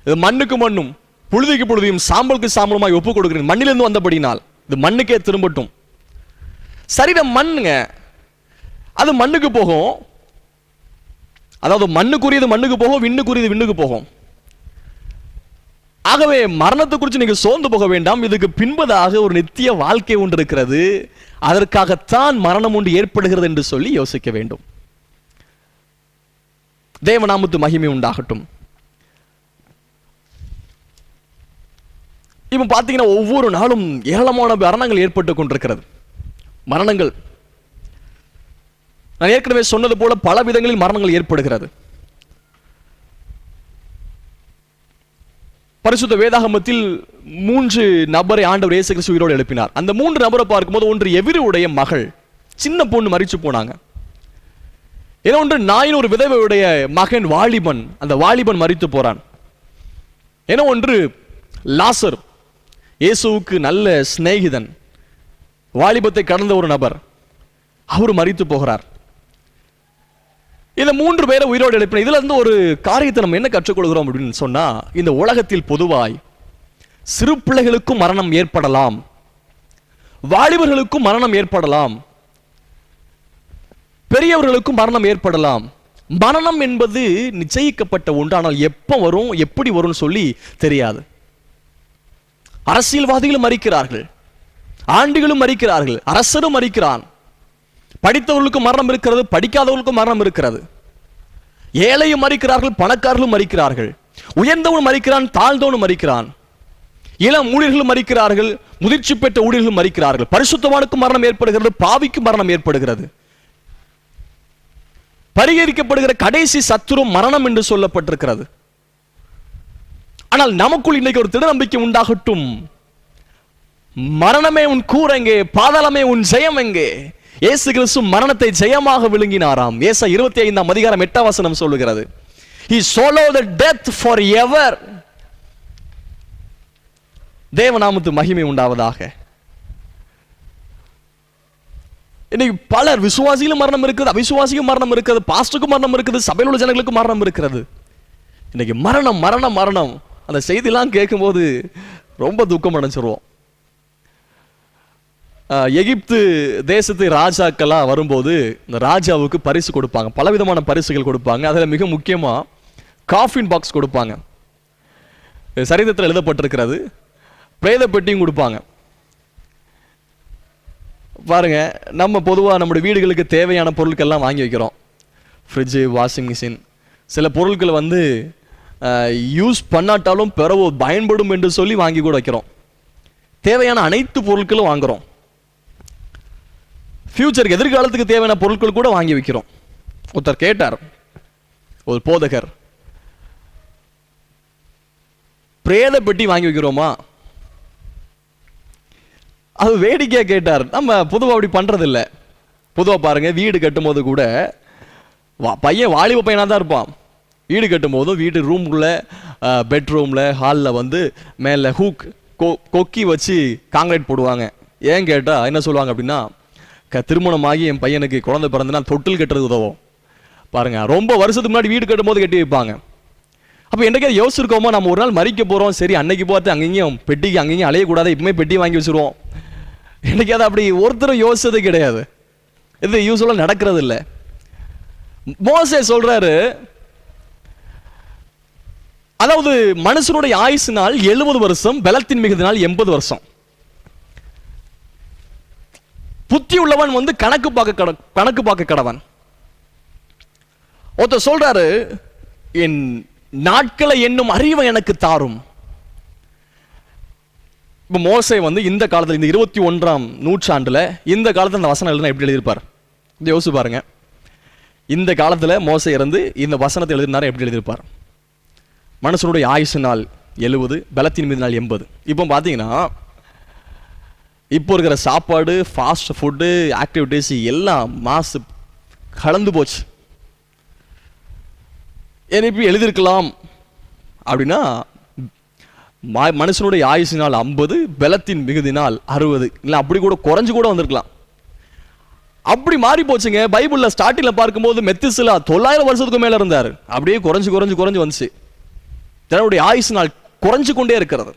இது மண்ணுக்கு மண்ணும், புழுதிக்கு புழுதியும், சாம்பலுக்கு சாம்பலுமாய் ஒப்பு கொடுக்கிறேன், மண்ணிலிருந்து வந்தபடினால் இது மண்ணுக்கே திரும்பட்டும். சரீரம் மண்ணுங்க, அது மண்ணுக்கு போகும். அதாவது மண்ணுக்குரியது மண்ணுக்கு போகும், விண்ணுக்குரியது விண்ணுக்கு போகும். ஆகவே மரணத்தை குறித்து நீங்க சோர்ந்து போக வேண்டாம். இதுக்கு பின்பதாக ஒரு நித்திய வாழ்க்கை ஒன்று இருக்கிறது, அதற்காகத்தான் மரணம் ஒன்று ஏற்படுகிறது என்று சொல்லி யோசிக்க வேண்டும். தேவநாமத்து மகிமை உண்டாகட்டும். இப்ப பாத்தீங்கன்னா ஒவ்வொரு நாளும் ஏராளமான மரணங்கள் ஏற்பட்டு கொண்டிருக்கிறது. மரணங்கள், நான் ஏற்கனவே சொன்னது போல பல விதங்களில் மரணங்கள் ஏற்படுகிறது. பரிசுத்த வேதாகமத்தில் 3 நபரை ஆண்டவர் இயேசு கிறிஸ்து உயிரோடு எழுப்பினார். அந்த 3 நபரை பார்க்கும்போது, ஒன்று எவிருடைய மகள், சின்ன பொண்ணு மரிச்சு போனாங்க. இன்னொன்று நாயின் ஒரு விதவையுடைய மகன் வாலிபன், அந்த வாலிபன் மரித்து போறான். ஏன்னா ஒன்று லாசர், இயேசுவுக்கு நல்ல சிநேகிதன், வாலிபத்தை கடந்த ஒரு நபர், அவர் மரித்து போகிறார். இந்த 3 பேரை உயிரோடு எழுப்பின. இதுல இருந்து ஒரு காரியத்தை நம்ம என்ன கற்றுக்கொள்கிறோம் அப்படின்னு சொன்னா, இந்த உலகத்தில் பொதுவாய் சிறு பிள்ளைகளுக்கும் மரணம் ஏற்படலாம், வாலிபர்களுக்கும் மரணம் ஏற்படலாம், பெரியவர்களுக்கும் மரணம் ஏற்படலாம். மரணம் என்பது நிச்சயிக்கப்பட்ட ஒன்று. ஆனால் எப்ப வரும், எப்படி வரும் சொல்லி தெரியாது. அரசியல்வாதிகளும் மரிக்கிறார்கள், ஆண்டிகளும் மரிக்கிறார்கள், அரசரும் மரிக்கிறான். படித்தவர்களுக்கும் மரணம் இருக்கிறது, படிக்காதவர்களுக்கும் மரணம் இருக்கிறது. ஏழையும் மரிக்கிறார்கள், பணக்காரர்களும் மரிக்கிறார்கள். உயர்ந்தவனும் மரிக்கிறான், தாழ்ந்தவனும் மரிக்கிறான். இளம் ஊழியர்களும் மரிக்கிறார்கள், முதிர்ச்சி பெற்ற ஊழியர்களும் மரிக்கிறார்கள். பரிசுத்தவானுக்கும் மரணம் ஏற்படுகிறது, பாவிக்கும் மரணம் ஏற்படுகிறது. பரிகரிக்கப்படுகிற கடைசி சத்துரு மரணம் என்று சொல்லப்பட்டிருக்கிறது. ஆனால் நமக்குள் இன்னைக்கு ஒரு திட நம்பிக்கை உண்டாகட்டும். மரணமே உன் கூர் எங்கே, பாதாளமே உன் ஜெயம் எங்கே? இயேசு கிறிஸ்து மரணத்தை ஜெயமாக விழுங்கினாராம். ஏசாயா 25ஆம் அதிகாரம் 8ஆம் வசனம் சொல்லுகிறது, he swallowed the death forever. தேவநாமத்து மகிமை உண்டாவதாக. இன்னைக்கு பலர், விசுவாசிகளும் மரணம் இருக்குது, அவிசுவாசிக்கும் மரணம் இருக்கிறது, பாஸ்டருக்கும் மரணம் இருக்குது, சபையில் உள்ள ஜனங்களுக்கும் மரணம் இருக்கிறது. இன்னைக்கு மரணம் மரணம் மரணம், அந்த செய்தியெல்லாம் கேட்கும்போது ரொம்ப துக்கம் அடைஞ்சிருவோம். எகிப்து தேசத்து ராஜாக்கெல்லாம் வரும்போது இந்த ராஜாவுக்கு பரிசு கொடுப்பாங்க, பலவிதமான பரிசுகள் கொடுப்பாங்க. அதில் மிக முக்கியமாக காஃபின் பாக்ஸ் கொடுப்பாங்க. சரித்திரத்தில் எழுதப்பட்டிருக்கிறது. பிரேத பெட்டியும் கொடுப்பாங்க. பாருங்க, நம்ம பொதுவாக நம்முடைய வீடுகளுக்கு தேவையான பொருட்கள்லாம் வாங்கி வைக்கிறோம். ஃப்ரிட்ஜு, வாஷிங் மிஷின், சில பொருட்கள் வந்து யூஸ் பண்ணாட்டாலும் பிறகு பயன்படும் என்று சொல்லி வாங்கி கூட வைக்கிறோம். தேவையான அனைத்து பொருட்களும் வாங்குறோம். ஃபியூச்சருக்கு, எதிர்காலத்துக்கு தேவையான பொருட்கள் கூட வாங்கி வைக்கிறோம். ஒருத்தர் கேட்டார், ஒரு போதகர், பிரேத பெட்டி வாங்கி வைக்கிறோமா? அது வேடிக்கையா கேட்டார். நம்ம பொதுவாக அப்படி பண்றது இல்லை. பொதுவாக பாருங்க, வீடு கட்டும் போது கூட பையன் வாலிப பையனா தான் இருப்பான். வீடு கட்டும் போதும் வீட்டு ரூம்குள்ளே பெட்ரூமில் ஹாலில் வந்து மேலே ஹூக் கொக்கி வச்சு காங்கிரீட் போடுவாங்க. ஏன் கேட்டால் என்ன சொல்லுவாங்க அப்படின்னா, திருமணமாகி என் பையனுக்கு குழந்தை பிறந்துன்னா தொட்டில் கட்டுறது உதவும். பாருங்க, ரொம்ப வருஷத்துக்கு முன்னாடி வீடு கட்டும் போது கட்டி வைப்பாங்க. அப்போ என்றைக்கே யோசிச்சிருக்கோமா, நம்ம ஒரு நாள் மறிக்க போகிறோம், சரி அன்னைக்கு பார்த்து அங்கேயும் பெட்டிக்கு அங்கேயும் அலையக்கூடாது, இப்பவுமே பெட்டி வாங்கி வச்சுருவோம். என்றைக்காவது அப்படி ஒருத்தரும் யோசிச்சது கிடையாது. இது யூஸ்வலாக நடக்கிறது இல்லை. மோசே சொல்றாரு, அதாவது மனுஷனுடைய ஆயுசு நாள் 70 வருஷம், பலத்தின் மிகுதி நாள் 80 வருஷம். புத்தி உள்ளவன் வந்து கணக்கு பார்க்க கடவன். ஒருத்தர் சொல்றாரு, என் நாட்களை என்னும் அறிவை எனக்கு தாரும். இப்போ மோசே வந்து இந்த காலத்தில், இந்த 21ஆம் நூற்றாண்டுல இந்த காலத்தில் அந்த வசனம் எழுதுனா எப்படி எழுதியிருப்பார்? இந்த யோசிச்சு பாருங்க. இந்த காலத்தில் மோசே இருந்து இந்த வசனத்தை எழுதினாரு, எப்படி எழுதியிருப்பார்? மனுஷனுடைய ஆயுசு நாள் 70, பலத்தின் மீது நாள் 80. இப்போ பார்த்தீங்கன்னா இப்போ இருக்கிற சாப்பாடு, ஃபாஸ்ட் ஃபுட்டு, ஆக்டிவிட்டிஸ் எல்லாம் மாசு கலந்து போச்சு. எப்படி எழுதியிருக்கலாம் அப்படின்னா, மனுஷனுடைய ஆயுசு நாள் 50, பலத்தின் மிகுதி நாள் 60, இல்லை அப்படி கூட குறைஞ்சு கூட வந்திருக்கலாம். அப்படி மாறி போச்சுங்க. பைபிளில் ஸ்டார்டிங்கில் பார்க்கும்போது மெத்துசிலா 900 வருஷத்துக்கு மேலே இருந்தார். அப்படியே குறைஞ்சு வந்துச்சு. தன்னுடைய ஆயுசு நாள் குறைஞ்சு கொண்டே இருக்கிறது.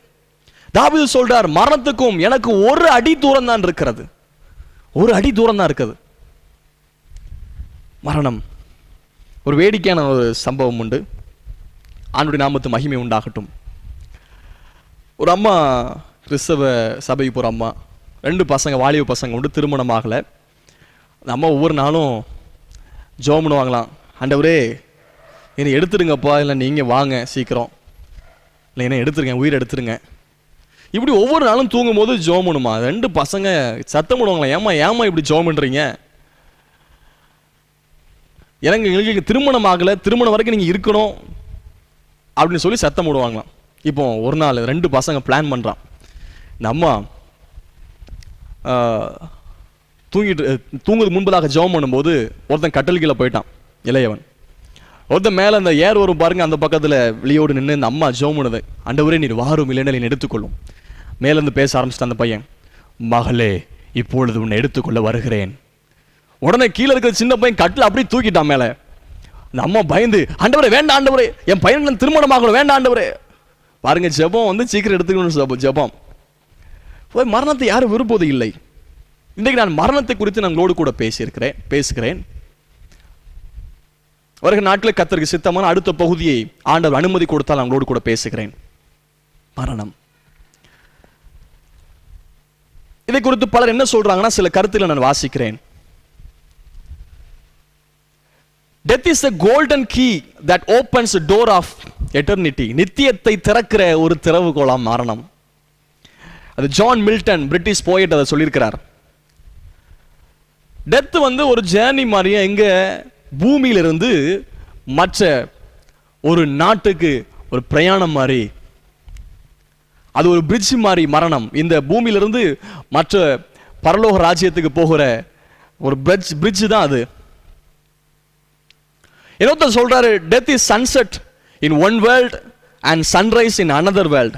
தாவீது சொல்றார், மரணத்துக்கும் எனக்கு ஒரு அடி தூரம் தான் இருக்கிறது. ஒரு அடி தூரம் தான் இருக்குது மரணம். ஒரு வேடிக்கையான ஒரு சம்பவம் உண்டு. ஆண்டுடைய நாமத்து மகிமை உண்டாகட்டும். ஒரு அம்மா, கிறிஸ்தவ சபைக்கு போகிற அம்மா, 2 பசங்க, வாலிப பசங்க உண்டு, திருமணம் ஆகலை. அந்த அம்மா ஒவ்வொரு நாளும் ஜெபம் பண்ணுவாங்களாம், ஆண்டவரே என்னை எடுத்துருங்கப்பா, இல்லை நீங்கள் வாங்க சீக்கிரம், இல்லை என்ன எடுத்துருங்க, உயிரை எடுத்துருங்க. இப்படி ஒவ்வொரு நாளும் தூங்கும் போது ஜெபம் பண்ணுமா. 2 பசங்க சத்தம் போடுவாங்களா, ஏமா இப்படி ஜெபம் பண்ணுறீங்க, எங்களுக்கு திருமணம் ஆகலை, திருமணம் வரைக்கும் நீங்கள் இருக்கணும் அப்படின்னு சொல்லி சத்தம் போடுவாங்களாம். இப்போ ஒரு நாள் 2 பசங்க பிளான் பண்ணுறான். இந்த அம்மா தூங்குறது முன்பதாக ஜெபம் பண்ணும்போது ஒருத்தன் கட்டல் கீழே போயிட்டான், இளையவன். ஒருத்தன் மேலே அந்த ஏர் வரும் பாருங்க, அந்த பக்கத்தில் வெளியோடு நின்று இந்த அம்மா ஜெபம் பண்ணுது, ஆண்டவரே நீர் வாரும், இல்லைன்னா நீ எடுத்துக்கொள்ளும். மேலேருந்து பேச ஆரம்பிச்சிட்ட அந்த பையன், மகளே இப்பொழுது உன்னை எடுத்துக்கொள்ள வருகிறேன். உடனே கீழே இருக்கிற சின்ன பையன் கட்டில் அப்படியே தூக்கிட்டான் மேலே. அந்த அம்மா பயந்து, ஆண்டவரே வேண்டாம் ஆண்டவரே, என் பையன் திருமணமாகணும், வேண்டாம் ஆண்டவரே. பாருங்க, ஜெபம் வந்து சீக்கிரம் எடுத்துக்கணும். ஜெபம் மரணத்தை யாரும் விரும்புவது இல்லை. இன்றைக்கு நான் மரணத்தை குறித்து உங்களோடு கூட பேசுகிறேன். வருகிற நாட்களில் கர்த்தருக்கு சித்தமான அடுத்த பகுதியை ஆண்டவர் அனுமதி கொடுத்தால் அவங்களோடு கூட பேசுகிறேன். மரணம், இதை குறித்து பலர் என்ன சொல்றாங்கன்னா, சில கருத்துக்களை நான் வாசிக்கிறேன். Death is a golden key that opens the door of eternity. நித்தியத்தை திறக்கிற ஒரு திறவுகோலாம் மரணம். அது ஜான் மில்டன், பிரிட்டிஷ் போயட், அதை சொல்லியிருக்கிறார். டெத் வந்து ஒரு ஜேர்னி மாதிரியே, எங்க பூமியிலிருந்து மற்ற ஒரு நாட்டுக்கு ஒரு பிரயாணம் மாதிரி, அது ஒரு பிரிட்ஜ் மாதிரி மரணம். இந்த பூமியிலிருந்து மற்ற பரலோக ராஜ்யத்துக்கு போகிற ஒரு பிரிட்ஜ் தான் அது. இன்னொருத்தர் சொல்றாரு, death is sunset in one world and sunrise in another world.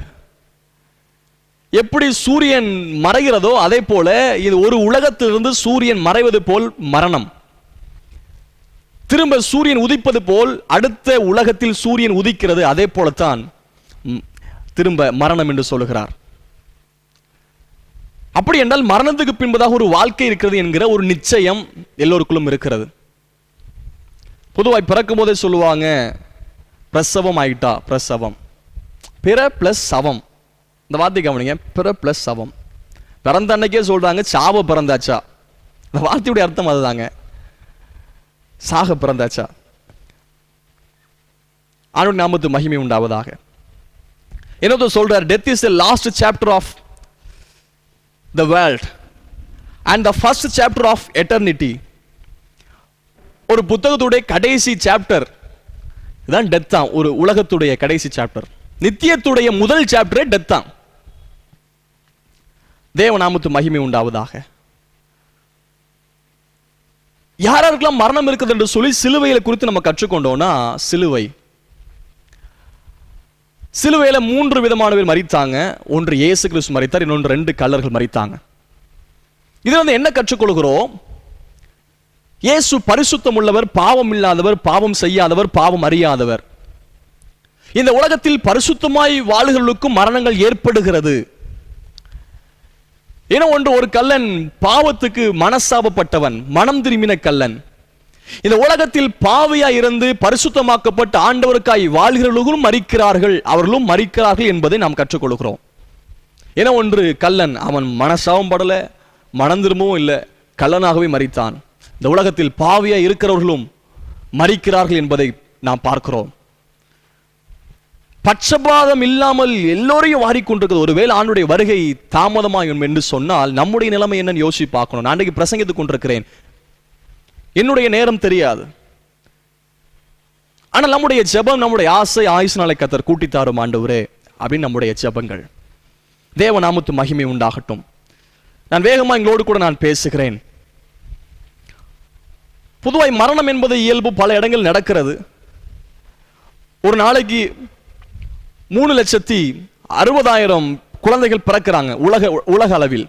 எப்படி சூரியன் மறைகிறதோ அதே போல இது ஒரு உலகத்திலிருந்து சூரியன் மறைவது போல் மரணம். திரும்ப சூரியன் உதிப்பது போல் அடுத்த உலகத்தில் சூரியன் உதிக்கிறது, அதே போலத்தான் திரும்ப மரணம் என்று சொல்லுகிறார். அப்படி என்றால் மரணத்துக்கு பின்பதாக ஒரு வாழ்க்கை இருக்கிறது என்கிற ஒரு நிச்சயம் எல்லோருக்குள்ளும் இருக்கிறது. பொதுவாய் பிறக்கும் போதே சொல்லுவாங்க, பிரசவம் ஆயிட்டா, பிரசவம், பிற பிளஸ் சவம். இந்த வார்த்தை கவனிங்க, பிற பிளஸ் சவம். பிறந்த அன்னைக்கே சொல்றாங்க, சாவ பிறந்தாச்சா. இந்த வார்த்தையுடைய அர்த்தம் அதுதாங்க, சாக பிறந்தாச்சா. ஆண்டவருடைய நாமத்து மகிமை உண்டாவதாக. என்னது சொல்றார், death is the last chapter of the world and the first chapter of eternity. ஒரு புத்தகத்துடைய கடைசி சாப்டர் இதுதான் டெத் தான். ஒரு உலகத்துடைய கடைசி சாப்டர், நித்தியத்துடைய முதல் சாப்டரே டெத் தான். தேவநாமத்து மகிமை உண்டாவதாக. யாருக்கெல்லாம் மரணம் இருக்குது என்று சொல்லி சிலுவையில குறித்து நம்ம கற்றுக்கொண்டோம்னா, சிலுவை சிலுவையில 3 விதமானவர் மரித்தாங்க. ஒன்று இயேசு கிறிஸ்து மரித்தார், இன்னொன்று 2 கள்ளர்கள் மரித்தாங்க. இதுல வந்து என்ன கற்றுக்கொள்கிறோம்? இயேசு பரிசுத்தம் உள்ளவர், பாவம் இல்லாதவர், பாவம் செய்யாதவர், பாவம் அறியாதவர். இந்த உலகத்தில் பரிசுத்தமாய் வாழுகளுக்கும் மரணங்கள் ஏற்படுகிறது. ஏன்னா ஒன்று, ஒரு கள்ளன் பாவத்துக்கு மனசாபப்பட்டவன், மனம் திரும்பின கள்ளன். இந்த உலகத்தில் பாவியா இருந்து பரிசுத்தமாக்கப்பட்டு ஆண்டவருக்காய் வாழ்கிறவர்களும் மரிக்கிறார்கள், அவர்களும் மரிக்கிறார்கள் என்பதை நாம் கற்றுக்கொள்கிறோம். ஏன்னா ஒன்று, கள்ளன் அவன் மனசாபம் படல, மனம் திரும்பவும் இல்லை, கள்ளனாகவே மரித்தான். இந்த உலகத்தில் பாவியா இருக்கிறவர்களும் மரிக்கிறார்கள் என்பதை நாம் பார்க்கிறோம். பட்சபாதம் இல்லாமல் எல்லோரையும் வாரிக்கொண்டிருக்கிறது. ஒருவேளை ஆண்டுடைய வருகை தாமதமாகும் என்று சொன்னால் நம்முடைய நிலைமை என்னன்னு யோசிச்சு பார்க்கணும். நான் அன்றைக்கு பிரசங்கித்துக் கொண்டிருக்கிறேன், என்னுடைய நேரம் தெரியாது. ஆனால் நம்முடைய ஜெபம், நம்முடைய ஆசை, ஆயுசு நாளை கர்த்தர் கூட்டி தாரும் ஆண்டவரே அப்படின்னு நம்முடைய ஜெபங்கள். தேவ நாமத்து மகிமை உண்டாகட்டும். நான் வேகமாக எங்களோடு கூட நான் பேசுகிறேன். பொதுவாய் மரணம் என்பது இயல்பு, பல இடங்கள் நடக்கிறது. ஒரு நாளைக்கு 3,60,000 குழந்தைகள் பிறக்கிறாங்க உலக அளவில்.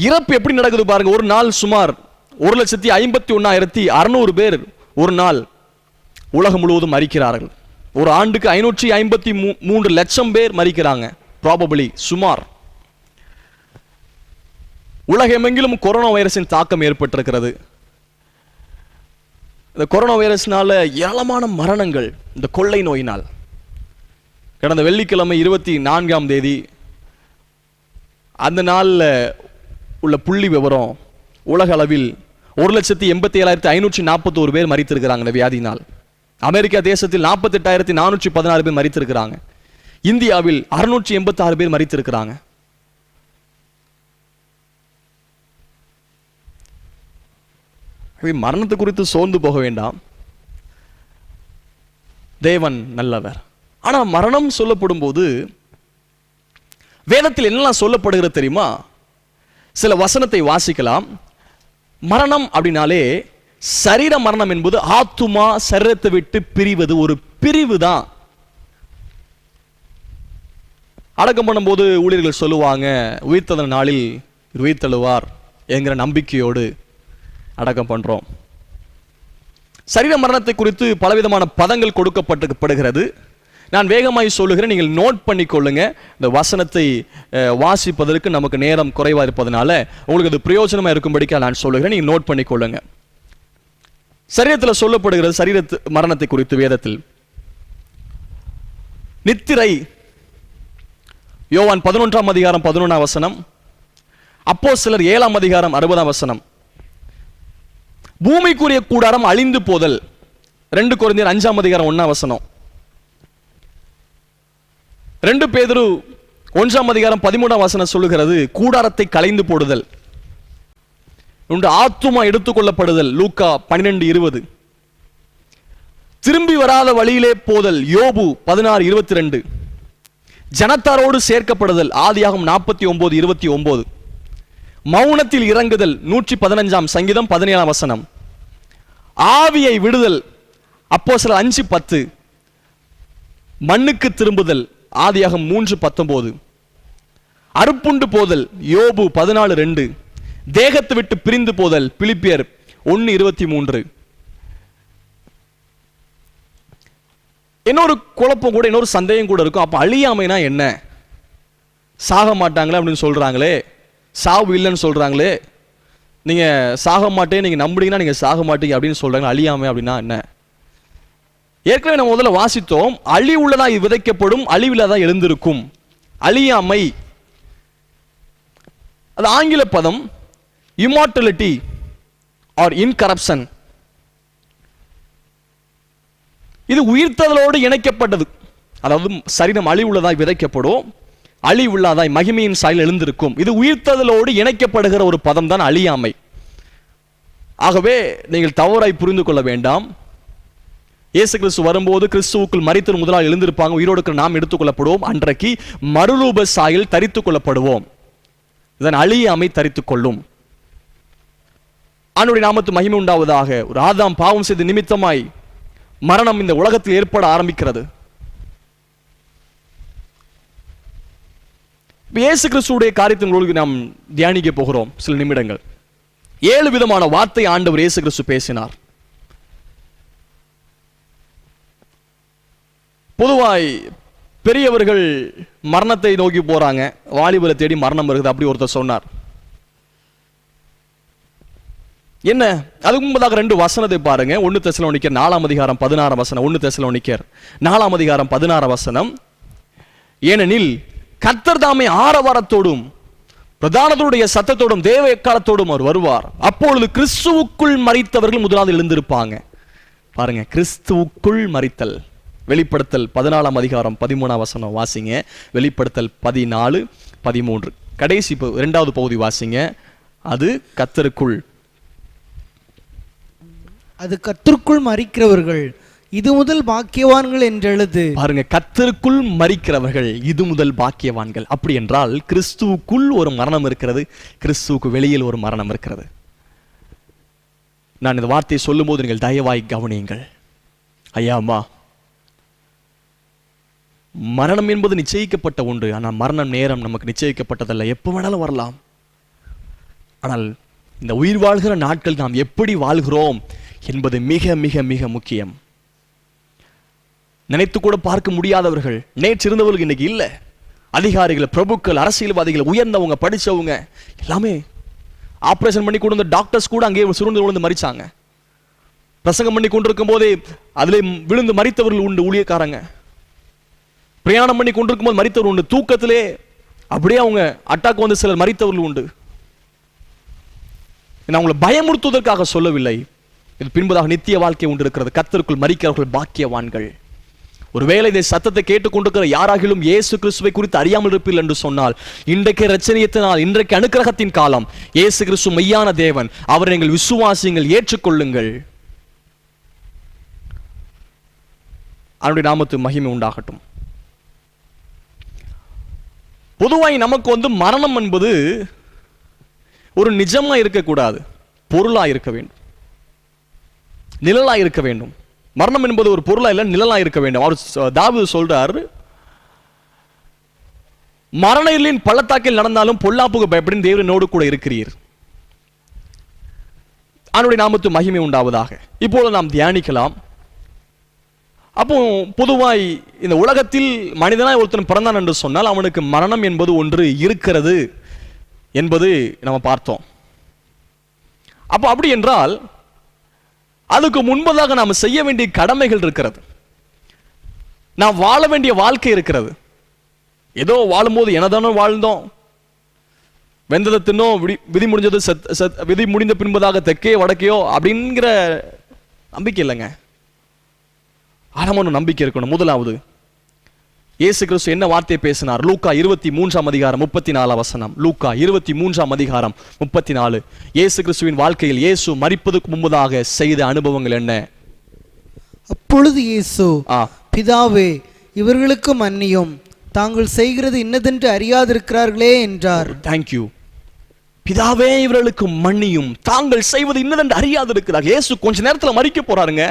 இறப்பு எப்படி நடக்குது பாருங்க. ஒரு நாள் சுமார் 1,51,600 பேர் ஒரு நாள் உலகம் முழுவதும் மரிக்கிறார்கள். ஒரு ஆண்டுக்கு 553 லட்சம் பேர் மரிக்கிறாங்க. ப்ராபபிளி, சுமார். உலகமெங்கிலும் கொரோனா வைரஸின் தாக்கம் ஏற்பட்டிருக்கிறது. இந்த கொரோனா வைரஸ்னால ஏராளமான மரணங்கள் இந்த கொள்ளை நோயினால். கடந்த வெள்ளிக்கிழமை 24ஆம் தேதி அந்த நாளில் உள்ள புள்ளி விவரம், உலக அளவில் 1,87,541 பேர் மரித்திருக்கிறாங்க இந்த வியாதினால். அமெரிக்கா தேசத்தில் 48,416 பேர் மரித்திருக்கிறாங்க. இந்தியாவில் 686 பேர் மரித்திருக்கிறாங்க. மரணத்தை குறித்து சோர்ந்து போக வேண்டாம். தேவன் நல்லவர். ஆனா மரணம் சொல்லப்படும் போது வேதத்தில் என்னெல்லாம் சொல்லப்படுகிறது தெரியுமா? சில வசனத்தை வாசிக்கலாம். மரணம் அப்படின்னாலே சரீர மரணம் என்பது ஆத்துமா சரீரத்தை விட்டு பிரிவது, ஒரு பிரிவு தான். அடக்கம் பண்ணும்போது ஊழியர்கள் சொல்லுவாங்க, உயிர்த்தெழுந்த நாளில் உயிர்த்தெழுவார் என்கிற நம்பிக்கையோடு அடக்கம் பண்றோம். சரீர மரணத்தை குறித்து பலவிதமான பதங்கள் கொடுக்கப்படுகிறது. நான் வேகமாய் சொல்லுகிறேன், நீங்கள் நோட் பண்ணி கொள்ளுங்க. இந்த வசனத்தை வாசிப்பதற்கு நமக்கு நேரம் குறைவா இருப்பதனால உங்களுக்கு அது பிரயோஜனமா இருக்கும்படிக்கு நான் சொல்லுகிறேன், நீங்க நோட் பண்ணி கொள்ளுங்க. சரீரத்தில் சொல்லப்படுகிறது சரீர மரணத்தை குறித்து வேதத்தில். நித்திரை, யோவான் 11ஆம் அதிகாரம் 11ஆம் வசனம், அப்போஸ்தலர் 7ஆம் அதிகாரம் 60ஆம் வசனம். பூமிக்குரிய கூடாரம் அழிந்து போதல், 2 கொரிந்தியர் 5ஆம் அதிகாரம் 1ஆம் வசனம். 2 பேதுரு 1ஆம் அதிகாரம் 13ஆம் வசனம் சொல்லுகிறது கூடாரத்தை களைந்து போடுதல். ஆத்துமா எடுத்துக்கொள்ளப்படுதல், லூக்கா 12:20. திரும்பி வராத வழியிலே போதல், யோபு 16:22. ஜனத்தாரோடு சேர்க்கப்படுதல், ஆதியாகமம் 49:29. மௌனத்தில் இறங்குதல், 115ஆம் சங்கீதம் 17ஆம் வசனம். ஆவியை விடுதல், அப்போஸ்தலர் 5:10. மண்ணுக்கு திரும்புதல், ஆதியாகமம் 3:19. அறுப்புண்டு போதல், யோபு 14:2. தேகத்தை விட்டு பிரிந்து போதல், பிலிப்பியர் 1:23. இன்னொரு குழப்பம் கூட, இன்னொரு சந்தேகம் கூட இருக்கும். அப்ப அழியாமைனா என்ன? சாக மாட்டாங்களே அப்படின்னு சொல்றாங்களே, சாவு இல்லைன்னு சொல்றாங்களே, நீங்க சாக மாட்டேன் நீங்க நம்புறீங்கன்னா நீங்க சாக மாட்டீங்க அப்படின்னு சொல்றாங்க. அழியாமை அப்படின்னா என்ன? ஏற்கனவே நம்ம முதல்ல வாசித்தோம், அழிவுள்ளதா விதைக்கப்படும், அழிவில்லதா எழுந்திருக்கும். அழியாமை அது ஆங்கில பதம் இம்மார்டலிட்டி ஆர் இன்கரப்ஷன். இது உயிர்த்ததலோடு இணைக்கப்பட்டது. அதாவது சரீரம் அழிவுள்ளதாய் விதைக்கப்படும், அழிவுள்ளதாய் மகிமையின் சாயல் எழுந்திருக்கும். இது உயிர்த்ததலோடு இணைக்கப்படுகிற ஒரு பதம் தான் அழியாமை. ஆகவே நீங்கள் தவறாய் புரிந்து கொள்ள வேண்டாம். இயேசு கிறிஸ்து வரும்போது கிறிஸ்துவுக்குள் மரித்து முதலால் எழுந்திருப்பாங்க, உயிரோடு நாம் எடுத்துக்கொள்ளப்படுவோம். அன்றைக்கு மறுரூப சாயல் தரித்துக் கொள்ளப்படுவோம். இதன் அழியாமை தரித்துக் கொள்ளும். ஆண்டவருடைய நாமத்து மகிமை உண்டாவதாக. ஒரு ஆதாம் பாவம் செய்த நிமித்தமாய் மரணம் இந்த உலகத்தில் ஏற்பட ஆரம்பிக்கிறது. இயேசு கிறிஸ்துவுடைய காரியத்தை உங்களுக்கு நாம் தியானிக்க போகிறோம் சில நிமிடங்கள். 7 விதமான வார்த்தை ஆண்டவர் இயேசு கிறிஸ்து பேசினார். பொதுவாய் பெரியவர்கள் மரணத்தை நோக்கி போறாங்க, வாலிபரை தேடி மரணம் வருது, அப்படி ஒருத்தர் சொன்னார். என்ன அதுக்கு முன்பதாக 2 வசனத்தை பாருங்க. 1 தெசலோனிக்கர் 4ஆம் அதிகாரம் 16ஆம் வசனம். 1 தெசலோனிக்கர் 4ஆம் அதிகாரம் 16ஆம் வசனம். ஏனெனில் கர்த்தர் தாமே ஆரவாரத்தோடும் பிரதானத்துடைய சத்தத்தோடும் தேவ எக்காலத்தோடும் அவர் வருவார். அப்பொழுது கிறிஸ்துவுக்குள் மரித்தவர்கள் முதலாவது எழுந்திருப்பாங்க. பாருங்க, கிறிஸ்துவுக்குள் மரித்தல். வெளிப்படுத்தல் 14ஆம் அதிகாரம் 13ஆம் வசனம் வாசிங்க. வெளிப்படுத்தல் 14, 13 கடைசி 2வது பகுதி வாசிங்க. அது கர்த்தருக்குள், அது கர்த்தருக்குள் மரிக்கிறவர்கள் இது முதல் பாக்கியவான்கள் என்று எழுது. பாருங்க, கர்த்தருக்குள் மரிக்கிறவர்கள் இது முதல் பாக்கியவான்கள். அப்படி என்றால் கிறிஸ்துவுக்குள் ஒரு மரணம் இருக்கிறது, கிறிஸ்துவுக்கு வெளியில் ஒரு மரணம் இருக்கிறது. நான் இந்த வார்த்தையை சொல்லும் போது நீங்கள் தயவாய் கவனியுங்கள். ஐயா அம்மா, மரணம் என்பது நிச்சயிக்கப்பட்ட ஒன்று. ஆனால் மரணம் நேரம் நமக்கு நிச்சயிக்கப்பட்டதல்ல, எப்போ வேணாலும் வரலாம். ஆனால் இந்த உயிர் வாழ்கிற நாட்கள் நாம் எப்படி வாழ்கிறோம் என்பது மிக மிக மிக முக்கியம். நினைத்து கூட பார்க்க முடியாதவர்கள் நேற்று இருந்தவர்கள் இன்னைக்கு இல்லை. அதிகாரிகள், பிரபுக்கள், அரசியல்வாதிகள், உயர்ந்தவங்க, படிச்சவங்க எல்லாமே ஆபரேஷன் பண்ணி கொண்டு வந்த டாக்டர்ஸ் கூட அங்கே சுருண்டு விழுந்து மரிச்சாங்க. பிரசங்கம் பண்ணி கொண்டிருக்கும் போதே அதிலே விழுந்து மரித்தவர்கள் உண்டு. ஊழியக்காரங்க பிரயாணம் பண்ணி கொண்டிருக்கும் போது மரித்தவர் உண்டு. தூக்கத்திலே அப்படியே அவங்க அட்டாக் வந்து சிலர் மரித்தவர்கள் உண்டு. நான் உங்களை பயமுறுத்துவதற்காக சொல்லவில்லை. இது பின்பதாக நித்திய வாழ்க்கை உண்டு இருக்கிறது. கர்த்தருக்குள் மரிக்கிறவர்கள் பாக்கியவான்கள். ஒருவேளை இந்த சத்தத்தை கேட்டுக்கொண்டிருக்கிற யாராகிலும் இயேசு கிறிஸ்துவை குறித்து அறியாமல் இருப்பீர்கள் என்று சொன்னால், இன்றைக்கு ரட்சணியத்தினால், இன்றைக்கு அனுக்கிரகத்தின் காலம். இயேசு கிறிஸ்து மெய்யான தேவன், அவரை நீங்கள் விசுவாசியுங்கள், ஏற்றுக்கொள்ளுங்கள். அவருடைய நாமத்து மகிமை உண்டாகட்டும். பொதுவாய் நமக்கு மரணம் என்பது ஒரு நிஜமா இருக்கக்கூடாது, பொருளா இருக்க வேண்டும், நிழலா இருக்க வேண்டும். மரணம் என்பது ஒரு பொருளா இல்ல, நிழலா இருக்க வேண்டும். அவர் தாவீது சொல்றார், மரண இருளின் பள்ளத்தாக்கில் நடந்தாலும் பொல்லாப்புக்கு பயப்படும் தேவனோடு கூட இருக்கிறீர். அவருடைய நாமத்து மகிமை உண்டாவதாக. இப்போது நாம் தியானிக்கலாம். அப்போ பொதுவாய் இந்த உலகத்தில் மனிதனாய் ஒருத்தன் பிறந்தான் என்று சொன்னால் அவனுக்கு மரணம் என்பது ஒன்று இருக்கிறது என்பது நம்ம பார்த்தோம். அப்போ அப்படி என்றால் அதுக்கு முன்பதாக நாம் செய்ய வேண்டிய கடமைகள் இருக்கிறது. நாம் வாழ வேண்டிய வாழ்க்கை இருக்கிறது. ஏதோ வாழும்போது என்னதானோ வாழ்ந்தோம், வெந்ததை தின்னோம், விதி முடிஞ்சது விதி முடிந்த பின்பதாக தெற்கே வடக்கையோ அப்படிங்கிற நம்பிக்கை இல்லைங்க. ஆழமான நம்பிக்கை இருக்கணும். முதலாவது இயேசு கிறிஸ்து என்ன வார்த்தை பேசினார்? லூக்கா 23ஆம் அதிகாரம் 34 வசனம். லூக்கா 23ஆம் அதிகாரம் 34. இயேசு கிறிஸ்துவின் வாழ்க்கையில் இயேசு மரிப்பதற்கு முன்பதாக செய்த அனுபவங்கள் என்ன? அப்பொழுது இயேசு, பிதாவே, இவர்களுக்கு மன்னியும், தாங்கள் செய்கிறது இன்னதென்று அறியாதிருக்கிறார்களே என்றார். தேங்க்யூ. பிதாவே, இவர்களுக்கு மன்னியும், தாங்கள் செய்வது இன்னதென்று அறியாதிருக்கிறார். இயேசு கொஞ்ச நேரத்தில் மரிக்க போறாருங்க.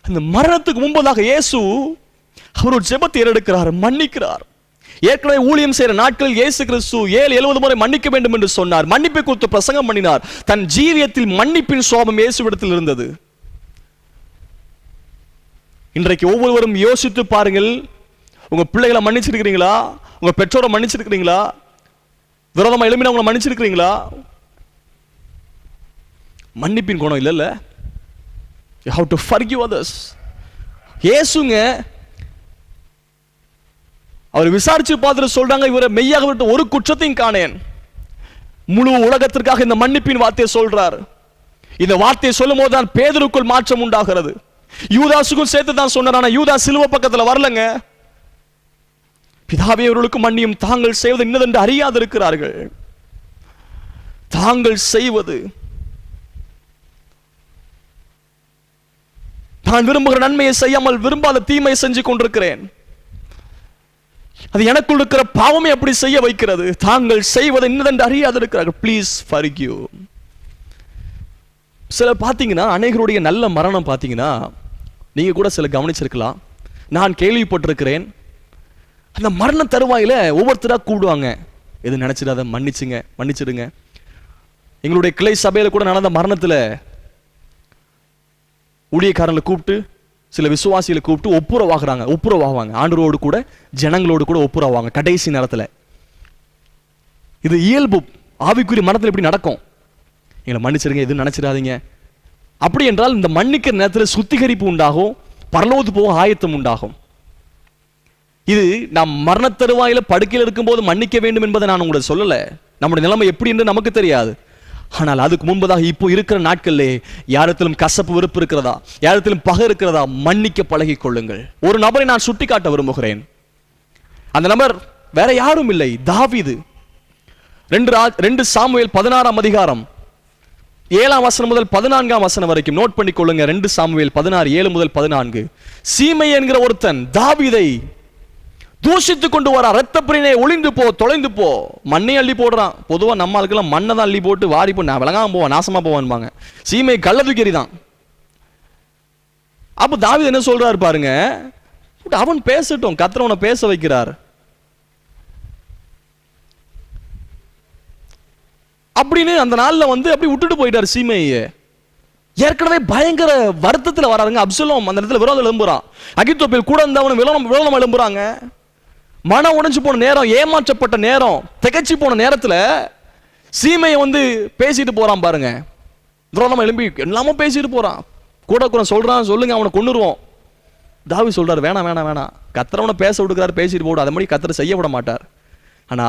அந்த மரணத்துக்கு முன்பதாக இயேசு அவர் ஒரு ஜெபத்தை ஏறெடுக்கிறார், மன்னிக்கிறார். ஏற்கனவே ஊழியம் செய்கிற நாட்களில் இயேசு கிறிஸ்து 70 முறை மன்னிக்க வேண்டும் என்று சொன்னார். மன்னிப்பை குறித்து பிரசங்கம் பண்ணினார். தன் ஜீவியத்தில் மன்னிப்பின் சுவாபம் இயேசுவிடத்தில் இருந்தது. இன்றைக்கு ஒவ்வொருவரும் யோசித்து பாருங்கள். உங்க பிள்ளைகளை மன்னிச்சிருக்கிறீங்களா? உங்க பெற்றோரை மன்னிச்சிருக்கிறீங்களா? விரோதமா எழுப்பினா உங்களை மன்னிச்சிருக்கிறீங்களா? மன்னிப்பின் குணம் இல்லைல்ல. You have to forgive others. இயேசுங்க அவர் விசாரிச்சு பார்த்துட்டு சொல்றாங்க, இவரை மெய்யாக விட்டு ஒரு குற்றத்தையும் காணேன். முழு உலகத்திற்காக இந்த மன்னிப்பின் வார்த்தையை சொல்றார். இந்த வார்த்தையை சொல்லும் போது தான் பேதுருக்குள் மாற்றம் உண்டாகிறது. யூதாசுக்கும் சேர்த்து தான் சொன்னார். ஆனா யூதா சிலுவை பக்கத்துல வரலங்க. பிதாவே, அவர்களுக்கு மன்னியும், தாங்கள் செய்வது இன்னதென்று அறியாதிருக்கிறார்கள். தாங்கள் செய்வது, நான் விரும்புகிற நன்மையை செய்யாமல் விரும்பாத தீமையை செஞ்சு கொண்டிருக்கிறேன். அது எனக்குள் இருக்கிற பாவமே அப்படி செய்ய வைக்கிறது. தாங்கள் செய்வதை இன்னதென்று அறியாதிருக்கிறார்கள். Please forgive. சில பார்த்தீங்கன்னா அநேகருடைய நல்ல மரணம் பார்த்தீங்கன்னா நீங்க கூட சில கவனிச்சிருக்கலாம். நான் கேள்விப்பட்டிருக்கிறேன், அந்த மரண தருவாயில ஒவ்வொருத்தராக கூப்பிடுவாங்க, எது நினைச்சிடாத, மன்னிச்சிடுங்க. எங்களுடைய கிளை சபையில கூட நடந்த மரணத்தில் ஊழியக்காரங்களை கூப்பிட்டு சில விசுவாசிகளை கூப்பிட்டு ஒப்புரவாகுவாங்க. ஆண்டவரோடு கூட ஜனங்களோடு கூட ஒப்புரவாங்க கடைசி நேரத்தில். இது இயல்பு. ஆவிக்குரிய மரணத்தில் இப்படி நடக்கும். எங்களை மன்னிச்சிருங்க, எதுவும் நினைச்சிடாதீங்க. அப்படி என்றால் இந்த மன்னிக்கிற நேரத்தில் சுத்திகரிப்பு உண்டாகும், பரலோகத்துக்கு போக ஆயத்தம் உண்டாகும். இது நாம் மரணத்தருவாயில படுக்கையில் இருக்கும்போது மன்னிக்க வேண்டும் என்பதை நான் உங்களுக்கு சொல்லலை. நம்முடைய நிலைமை எப்படி என்று நமக்கு தெரியாது. ஆனால் அதுக்கு முன்பதாக இப்போ இருக்கிற நாட்களிலே யாரிடத்திலும் கசப்பு வெறுப்பு இருக்கிறதா, யாரிடத்திலும் பகை இருக்கிறதா, மன்னிக்க பழகிக் கொள்ளுங்கள். ஒரு நபரை நான் சுட்டி காட்ட விரும்புகிறேன். அந்த நபர் வேற யாரும் இல்லை, தாவீது. 2 சாமுவேல் 16ஆம் அதிகாரம் 7ஆம் வசனம் முதல் 14ஆம் வசனம் வரைக்கும் நோட் பண்ணிக் கொள்ளுங்க. 2 சாமுவேல் 16 7 முதல் 14. சீமை என்கிற ஒருத்தன் தாவீதை தூஷித்து கொண்டு வரா. ரத்தப்பிரினே ஒளிந்து போ, தொலைந்து போ. மண்ணை அள்ளி போடுறான். பொதுவா நம்ம ஆளுக்கெல்லாம் மண்ணை தான் அள்ளி போட்டு வாரி போ, நான் விளங்காம போவான், நாசமா போவான்பாங்க. சீமை கள்ள தூக்கி தான். அப்ப தாவீது என்ன சொல்றாரு பாருங்க, அவன் பேசட்டும், கர்த்தர் அவனை பேச வைக்கிறார். அப்படின்னு அந்த நாள்ல அப்படி விட்டுட்டு போயிட்டார் சீமையை. ஏற்கனவே பயங்கர வருத்தத்தில் வராருங்க. அப்சலோம் அந்த இடத்துல விரோதம் எழும்புறான். அகித்தோப்பேல் கூட இருந்தவனும் விரோதம் எழும்புறாங்க. மனம் உடைஞ்சு போன நேரம், ஏமாற்றப்பட்ட நேரம், திகைச்சு போன நேரத்துல சீமையை பேசிட்டு போறான் பாருங்க. விரோதமா எழும்பி எல்லாமோ பேசிட்டு போறான். கூட சொல்றான், சொல்லுங்க அவனை கொன்னுருவோம். தாவீது சொல்றாரு, வேணாம், கர்த்தர் பேச விடுக்கிறார், பேசிட்டு போடு. அதை மாதிரி கர்த்தர் செய்ய விட மாட்டார். ஆனா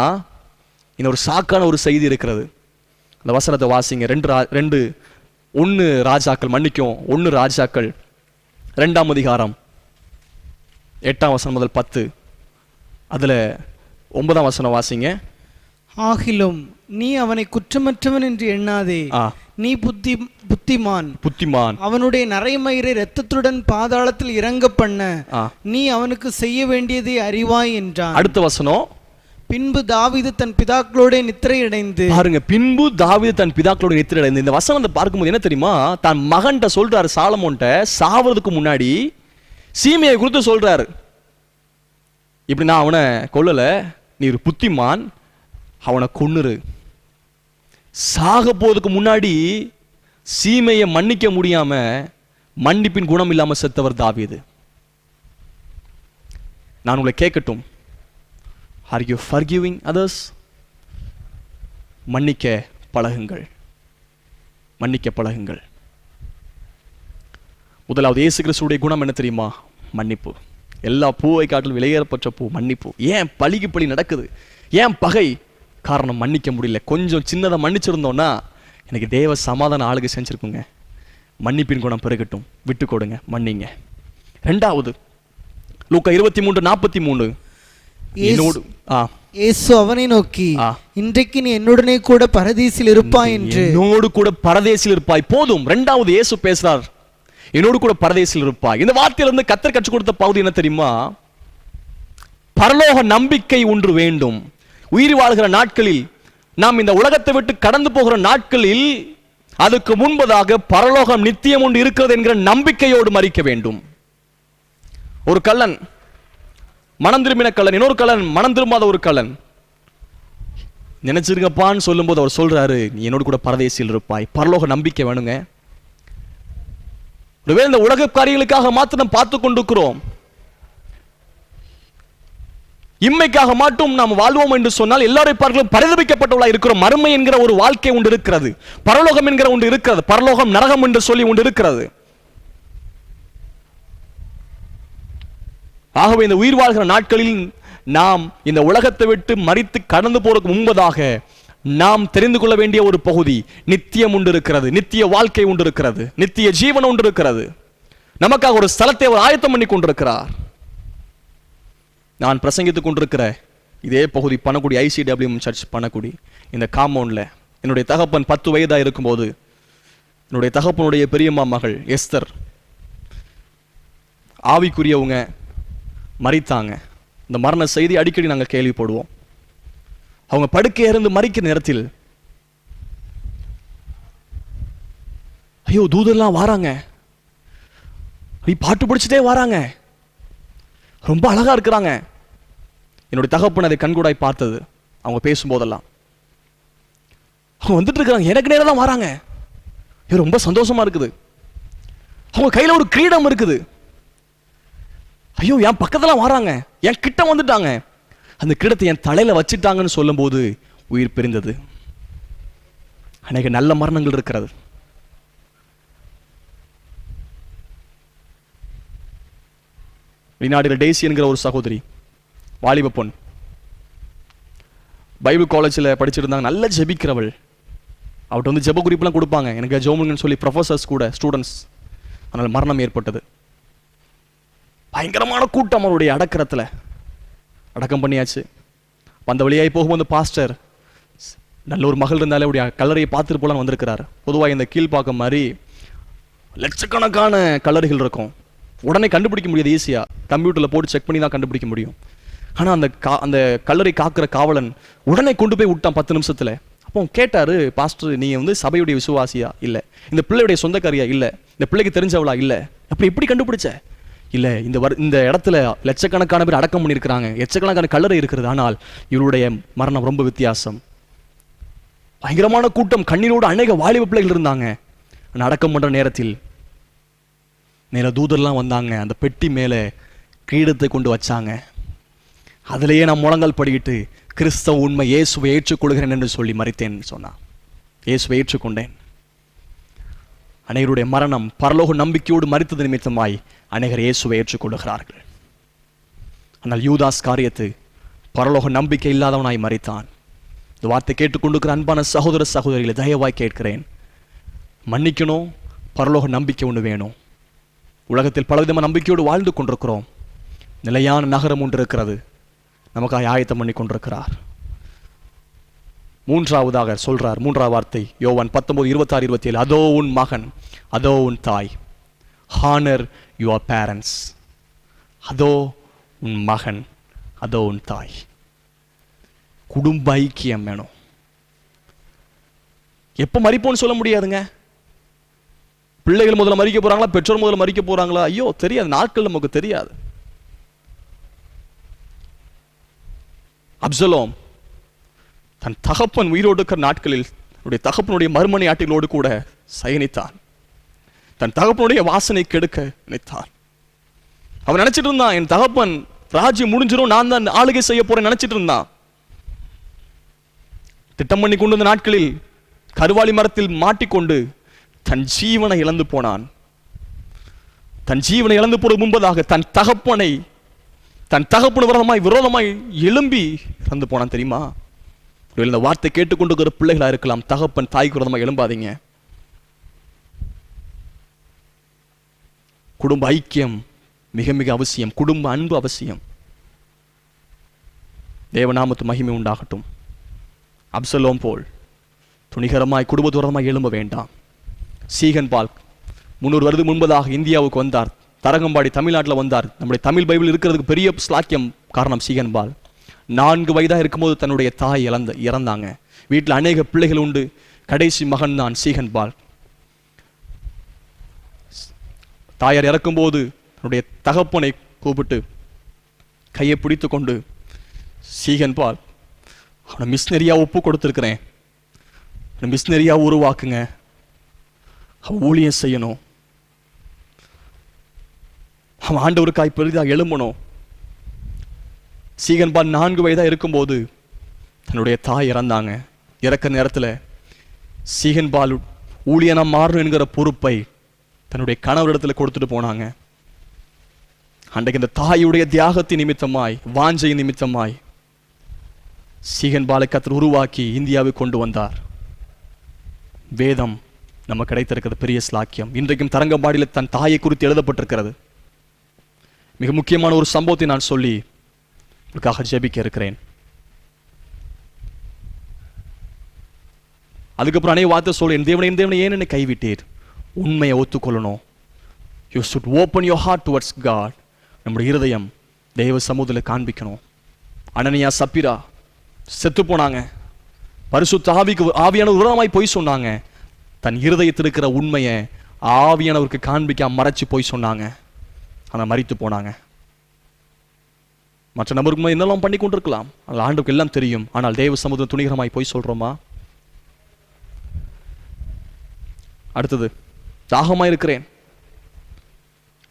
இந்த ஒரு சாக்கான ஒரு செய்தி இருக்கிறது. அந்த வசனத்தை வாசிங்க. 1 ராஜாக்கள் 2ஆம் அதிகாரம் 8ஆம் வசனம் முதல் 10. அதுல 9ஆம் வசனம் வாசிங்க. ஆகிலும் நீ அவனை குற்றமற்றவன் என்று எண்ணாதே, நீ புத்திமான். அவனுடைய நரைமயிரை இரத்தத்துடன் பாதாளத்தில் இறங்க பண்ண நீ அவனுக்கு செய்ய வேண்டியதை அறிவாய் என்றான். அடுத்த வசனம். பின்பு தாவீது தன் பிதாக்களோட நித்திரையடைந்து. பாருங்க, பின்பு தாவீது தன் பிதாக்களோட நித்திரையடைந்து. இந்த வசனத்தை பார்க்கும்போது என்ன தெரியுமா, தன் மகன்கிட்ட சொல்றாரு, சாலமோன்ட்ட சாவறதுக்கு முன்னாடி சீமையை குறித்து சொல்றாரு. இப்படி நான் அவனை கொல்லல, நீ ஒரு புத்திமான், அவனை கொன்னுரு. சாக போறதுக்கு முன்னாடி சீமையை மன்னிக்க முடியாம மன்னிப்பின் குணம் இல்லாம செத்தவர் தாவீது. நான் உங்களை கேட்கட்டும், are you forgiving others? மன்னிக்க பழகுங்கள். முதலாவது இயேசு கிறிஸ்துவுடைய குணம் என்ன தெரியுமா? மன்னிப்பு. எல்லா பூவை காட்டிலும் விலையேறப்பட்ட பூ மன்னிப்பு. ஏன் பழிக்கு பழி நடக்குது? ஏன் பகை? காரணம் மன்னிக்க முடியல. கொஞ்சம் சின்னதை மன்னிச்சிருந்தோம்னா எனக்கு தேவ சமாதான ஆளுகை செஞ்சிருக்குங்க. மன்னிப்பின் குணம் பெருகட்டும், விட்டு கொடுங்க, மன்னிங்க. 2வது லூக்கா 23:43. இயேசு அவனை நோக்கி, இன்றைக்கு நீ என்னுடனே கூட பரதீசில் இருப்பாய் என்று. என்னோடு கூட பரதேசில் இருப்பாய். போதும். 2வது இயேசு பேசுறார், என்னோடு கூட பரதேசில் இருப்பாய். இந்த வார்த்தையிலிருந்து கர்த்தர் கற்றுக் கொடுத்த பகுதி என்ன தெரியுமா? பரலோக நம்பிக்கை ஒன்று வேண்டும். உயிர் வாழ்கிற நாட்களில், நாம் இந்த உலகத்தை விட்டு கடந்து போகிற நாட்களில், அதுக்கு முன்பதாக பரலோகம் நித்தியம் ஒன்று இருக்கிறது என்கிற நம்பிக்கையோடு மரிக்க வேண்டும். ஒரு கள்ளன், மனம் திரும்பின கள்ளன், இன்னொரு கள்ளன், மனம் திரும்பாத ஒரு கள்ளன். நினைச்சிருங்கப்பான்னு சொல்லும்போது அவர் சொல்றாரு, நீ என்னோடு கூட பரதேசில் இருப்பாய். பரலோக நம்பிக்கை வேணுங்க. ஒருவேளை இந்த உலக காரியங்களுக்காக மாத்திரம் பார்த்து கொண்டிருக்கிறோம், இம்மைக்காக மட்டும் நாம் வாழ்வோம் என்று சொன்னால் எல்லாரும் பார்க்கலாம் பரிதபிக்கப்பட்டவர்களாக இருக்கிறோம். மறுமை என்கிற ஒரு வாழ்க்கை ஒன்று இருக்கிறது, பரலோகம் என்கிற ஒன்று இருக்கிறது, பரலோகம் நரகம் என்று சொல்லி ஒன்று இருக்கிறது. ஆகவே இந்த உயிர் வாழ்கிற நாட்களில் நாம் இந்த உலகத்தை விட்டு மரித்து கடந்து போறதுக்கு முன்பதாக நாம் தெரிந்து கொள்ள வேண்டிய ஒரு பகுதி, நித்தியம் உண்டு இருக்கிறது, நித்திய வாழ்க்கை உண்டு இருக்கிறது, நித்திய ஜீவன் உண்டு இருக்கிறது. நமக்காக ஒரு ஸ்தலத்தை அவர் ஆயத்தம் பண்ணி கொண்டிருக்கிறார். நான் பிரசங்கித்துக் கொண்டிருக்கிற இதே பகுதி பணக்குடி ICWM சர்ச் பணக்குடி. இந்த காம்பவுண்ட்ல என்னுடைய தகப்பன் 10 வயதாக இருக்கும்போது என்னுடைய தகப்பனுடைய பெரியம்மா மகள் எஸ்தர், ஆவிக்குரியவங்க, மரித்தாங்க. இந்த மரண செய்தி அடிக்கடி நாங்கள் கேள்விப்படுவோம். அவங்க படுக்கையில இருந்து மரிக்கிற நேரத்தில், ஐயோ தூதர்லாம் வராங்க, பாட்டு படிச்சுட்டே வராங்க, ரொம்ப அழகா இருக்கிறாங்க, என்னுடைய தகப்பன் அதை கண்கூடாய் பார்த்தது. அவங்க பேசும்போதெல்லாம் அவங்க வந்துட்டு இருக்கிறாங்க, எனக்கு நேரம் தான் வராங்க. இது ரொம்ப சந்தோஷமா இருக்குது. அவங்க கையில ஒரு கிரீடம் இருக்குது. ஐயோ, என் பக்கத்துல வராங்க, என் கிட்ட வந்துட்டாங்க, அந்த கிரீடத்தை என் தலையில வச்சுட்டாங்கன்னு சொல்லும் போது உயிர் பிரிந்தது. அநேக நல்ல மரணங்கள் இருக்கிறது. வெளிநாடுகள் டேசி என்கிற ஒரு சகோதரி, வாலிப பொண், பைபிள் காலேஜில் படிச்சிருந்தாங்க, நல்ல ஜெபிக்கிறவள். அவட்ட வந்து ஜெப குறிப்பெல்லாம் கொடுப்பாங்க, எனக்கு ஜோமுங்கன்னு சொல்லி ப்ரொஃபஸர்ஸ் கூட ஸ்டூடெண்ட்ஸ். அதனால் மரணம் ஏற்பட்டது. பயங்கரமான கூட்டம் அவருடைய அடக்கத்தில் அடக்கம் பண்ணியாச்சு. அந்த வழியாகி போகும்போது பாஸ்டர், நல்ல ஒரு மகள் இருந்தாலே அவருடைய கல்லறையை பார்த்துட்டு போலான்னு வந்திருக்கிறார். பொதுவாக இந்த கீழ்ப்பாக்கம் மாதிரி லட்சக்கணக்கான கல்லறைகள் இருக்கும். உடனே கண்டுபிடிக்க முடியாது, ஈஸியாக கம்ப்யூட்டரில் போட்டு செக் பண்ணி தான் கண்டுபிடிக்க முடியும். ஆனால் அந்த கல்லறை காக்கிற காவலன் உடனே கொண்டு போய் விட்டான் 10 நிமிஷத்தில். அப்போ கேட்டார், பாஸ்டர் நீங்கள் வந்து சபையுடைய விசுவாசியா? இல்லை. இந்த பிள்ளையுடைய சொந்தக்காரியா? இல்லை. இந்த பிள்ளைக்கு தெரிஞ்சவளா? இல்லை. அப்படி எப்படி கண்டுபிடிச்ச? இல்லை, இந்த இடத்துல லட்சக்கணக்கான பேர் அடக்கம் பண்ணியிருக்கிறாங்க, லட்சக்கணக்கான கல்லறை இருக்கிறது, ஆனால் இவருடைய மரணம் ரொம்ப வித்தியாசம். பயங்கரமான கூட்டம், கண்ணீரோடு அநேக வாலிப பிள்ளைகள் இருந்தாங்க. அடக்கம் பண்ற நேரத்தில் மேலே தூதர்லாம் வந்தாங்க, அந்த பெட்டி மேலே கிரீடத்தை கொண்டு வச்சாங்க. அதிலேயே நான் முழங்கால் படிக்கிட்டு கிறிஸ்தவ உண்மை, இயேசுவை ஏற்றுக்கொள்கிறேன் என்று சொல்லி மரித்தேன் சொன்னான். இயேசுவை ஏற்றுக்கொண்டேன். அநேகருடைய மரணம் பரலோக நம்பிக்கையோடு மரித்தது நிமித்தமாய் அநேகர் இயேசுவை ஏற்றுக்கொள்கிறார்கள். ஆனால் யூதாஸ் காரியத்து பரலோக நம்பிக்கை இல்லாதவனாய் மரித்தான். இந்த வார்த்தை கேட்டுக்கொண்டிருக்கிற அன்பான சகோதர சகோதரிகளை தயவாய் கேட்கிறேன், மன்னிக்கணும். பரலோக நம்பிக்கை ஒன்று வேணும். உலகத்தில் பலவிதமான நம்பிக்கையோடு வாழ்ந்து கொண்டிருக்கிறோம். நிலையான நகரம் ஒன்று இருக்கிறது, நமக்காக ஆயத்தம் பண்ணி கொண்டிருக்கிறார். மூன்றாவதாக சொல்றார், மூன்றாவது வார்த்தை யோவான் 19:26-27, அதோ உன் மகன், அதோ உன் தாய். Honour your parents. அதோ உன் மகன், அதோ உன் தாய். குடும்ப ஐக்கியம் வேணும். எப்போ மறிப்போன்னு சொல்ல முடியாதுங்க. பிள்ளைகள் முதல்ல மறிக்க போறாங்களா, பெற்றோர் முதல்ல மறிக்க போறாங்களா, ஐயோ தெரியாது, நாட்கள் நமக்கு தெரியாது. அப்சலோம் தன் தகப்பன் உயிரோடு இருக்கிற நாட்களில் தன்னுடைய தகப்பனுடைய மறுமனை ஆட்டிகளோடு கூட சயனித்தான். தன் தகப்பனுடைய வாசனை கெடுக்க நினைத்தான். அவன் நினைச்சிட்டு இருந்தான், என் தகப்பன் ராஜ்யம் முடிஞ்சிடும், நான் தான் ஆளுகை செய்ய போறேன் நினைச்சிட்டு இருந்தான். திட்டம் பண்ணி கொண்டு வந்த நாட்களில் கருவாளி மரத்தில் மாட்டிக்கொண்டு தன் ஜீவனை இழந்து போனான். தன் ஜீவனை இழந்து போறது முன்பதாக தன் தகப்பனு விரோதமாய் எழும்பி இறந்து போனான். தெரியுமா? இந்த வார்த்தை கேட்டுக்கொண்டு பிள்ளைகளா இருக்கலாம், தகப்பன் தாய்க்கு விரோதமாக எழும்பாதீங்க. குடும்ப ஐக்கியம் மிக மிக அவசியம். குடும்ப அன்பு அவசியம். தேவநாமத்து மகிமை உண்டாகட்டும். அப்சலோம் போல் துணிகரமாய் குடும்பத்துரமாய் எழும்ப வேண்டாம். சீகன் பால் 300 வருடம் முன்பதாக இந்தியாவுக்கு வந்தார். தரங்கம்பாடி தமிழ்நாட்டில் வந்தார். நம்முடைய தமிழ் பைபிள் இருக்கிறதுக்கு பெரிய ஸ்லாக்கியம் காரணம் சீகன் பால். 4 வயதாக இருக்கும்போது தன்னுடைய தாய் இறந்தாங்க. வீட்டில் அநேக பிள்ளைகள் உண்டு. கடைசி மகன் தான் சீகன் பால். தாயார் இறக்கும்போது தன்னுடைய தகப்பனை கூப்பிட்டு கையை பிடித்து கொண்டு, சீகன் பால், அவனை மிஷினரியா ஒப்பு கொடுத்துருக்கிறேன், மிஷினரியா உருவாக்குங்க, அவன் ஊழியம் செய்யணும், அவன் ஆண்டவருக்காய் பெரிதாக எழும்பணும். சீகன் பால் 4 வயதாக இருக்கும்போது தன்னுடைய தாய் இறந்தாங்க. இறக்க நேரத்தில் சீகன் பால் ஊழியனா மாறணும் என்கிற பொறுப்பை தன்னுடைய கணவரிடத்தில் கொடுத்துட்டு போனாங்க. அன்றைக்கு இந்த தாயுடைய தியாகத்தின் நிமித்தமாய், வாஞ்சை நிமித்தமாய் சீகன் பாலை கர்த்தர் உருவாக்கி இந்தியாவுக்கு கொண்டு வந்தார். வேதம் நம்ம கிடைத்திருக்கிறது பெரிய ஸ்லாக்கியம். இன்றைக்கும் தரங்கம்பாடியில் தன் தாயை குறித்து எழுதப்பட்டிருக்கிறது. மிக முக்கியமான ஒரு சம்பவத்தை நான் சொல்லி உங்களுக்காக ஜெபிக்க இருக்கிறேன். அதுக்கப்புறம் அநேக வார்த்தை சொல்ல, என் தேவனை ஏன் என்னை கைவிட்டீர்? உண்மையை ஒத்துக்கொள்ளணும். You should open your heart towards God. நம்முடைய இருதயம் தெய்வ சமூகத்தில் காண்பிக்கணும். அனனியா சப்பிரா செத்து போனாங்க. பரிசுத்த ஆவியான உரமாய் போய் சொன்னாங்க. தன் இருதயத்தில் இருக்கிற உண்மையை ஆவியானவருக்கு காண்பிக்க மறைச்சு போய் சொன்னாங்க. ஆனால் மரித்து போனாங்க. மற்ற நபருக்கு என்னெல்லாம் பண்ணி கொண்டிருக்கலாம், ஆனால் ஆண்டவருக்கு எல்லாம் தெரியும். ஆனால் தேவ சமூகம் துணிகரமாய் போய் சொல்றோமா? அடுத்தது, தாகமாக இருக்கிறேன்,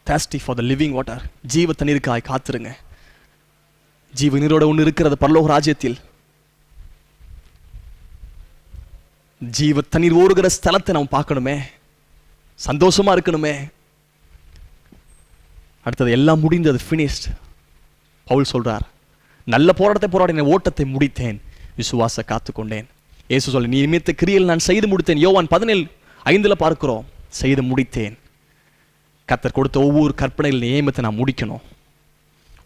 thirsty for the living water, ஜீவ தண்ணீருக்காய் காத்திருங்க. ஜீவ நீரோட ஒன்று இருக்கிறது பரலோக ராஜ்யத்தில். ஜீவ தண்ணீர் ஓடுகிற ஸ்தலத்தை நாம் பார்க்கணுமே, சந்தோஷமா இருக்கணுமே. அடுத்தது, எல்லாம் முடிந்தது, finished. பவுல் சொல்றார், நல்ல போராட்டத்தை போராடின, ஓட்டத்தை முடித்தேன், விசுவாச காத்துக்கொண்டேன். இயேசு சொல்ல, நீ நிமித்த கிரியையில் நான் செய்து முடித்தேன். யோவான் 17:5 பார்க்கிறோம், செய்து முடித்தேன். கர்த்தர் கொடுத்த ஒவ்வொரு கற்பனையில் நியமத்தை நான் முடிக்கணும்,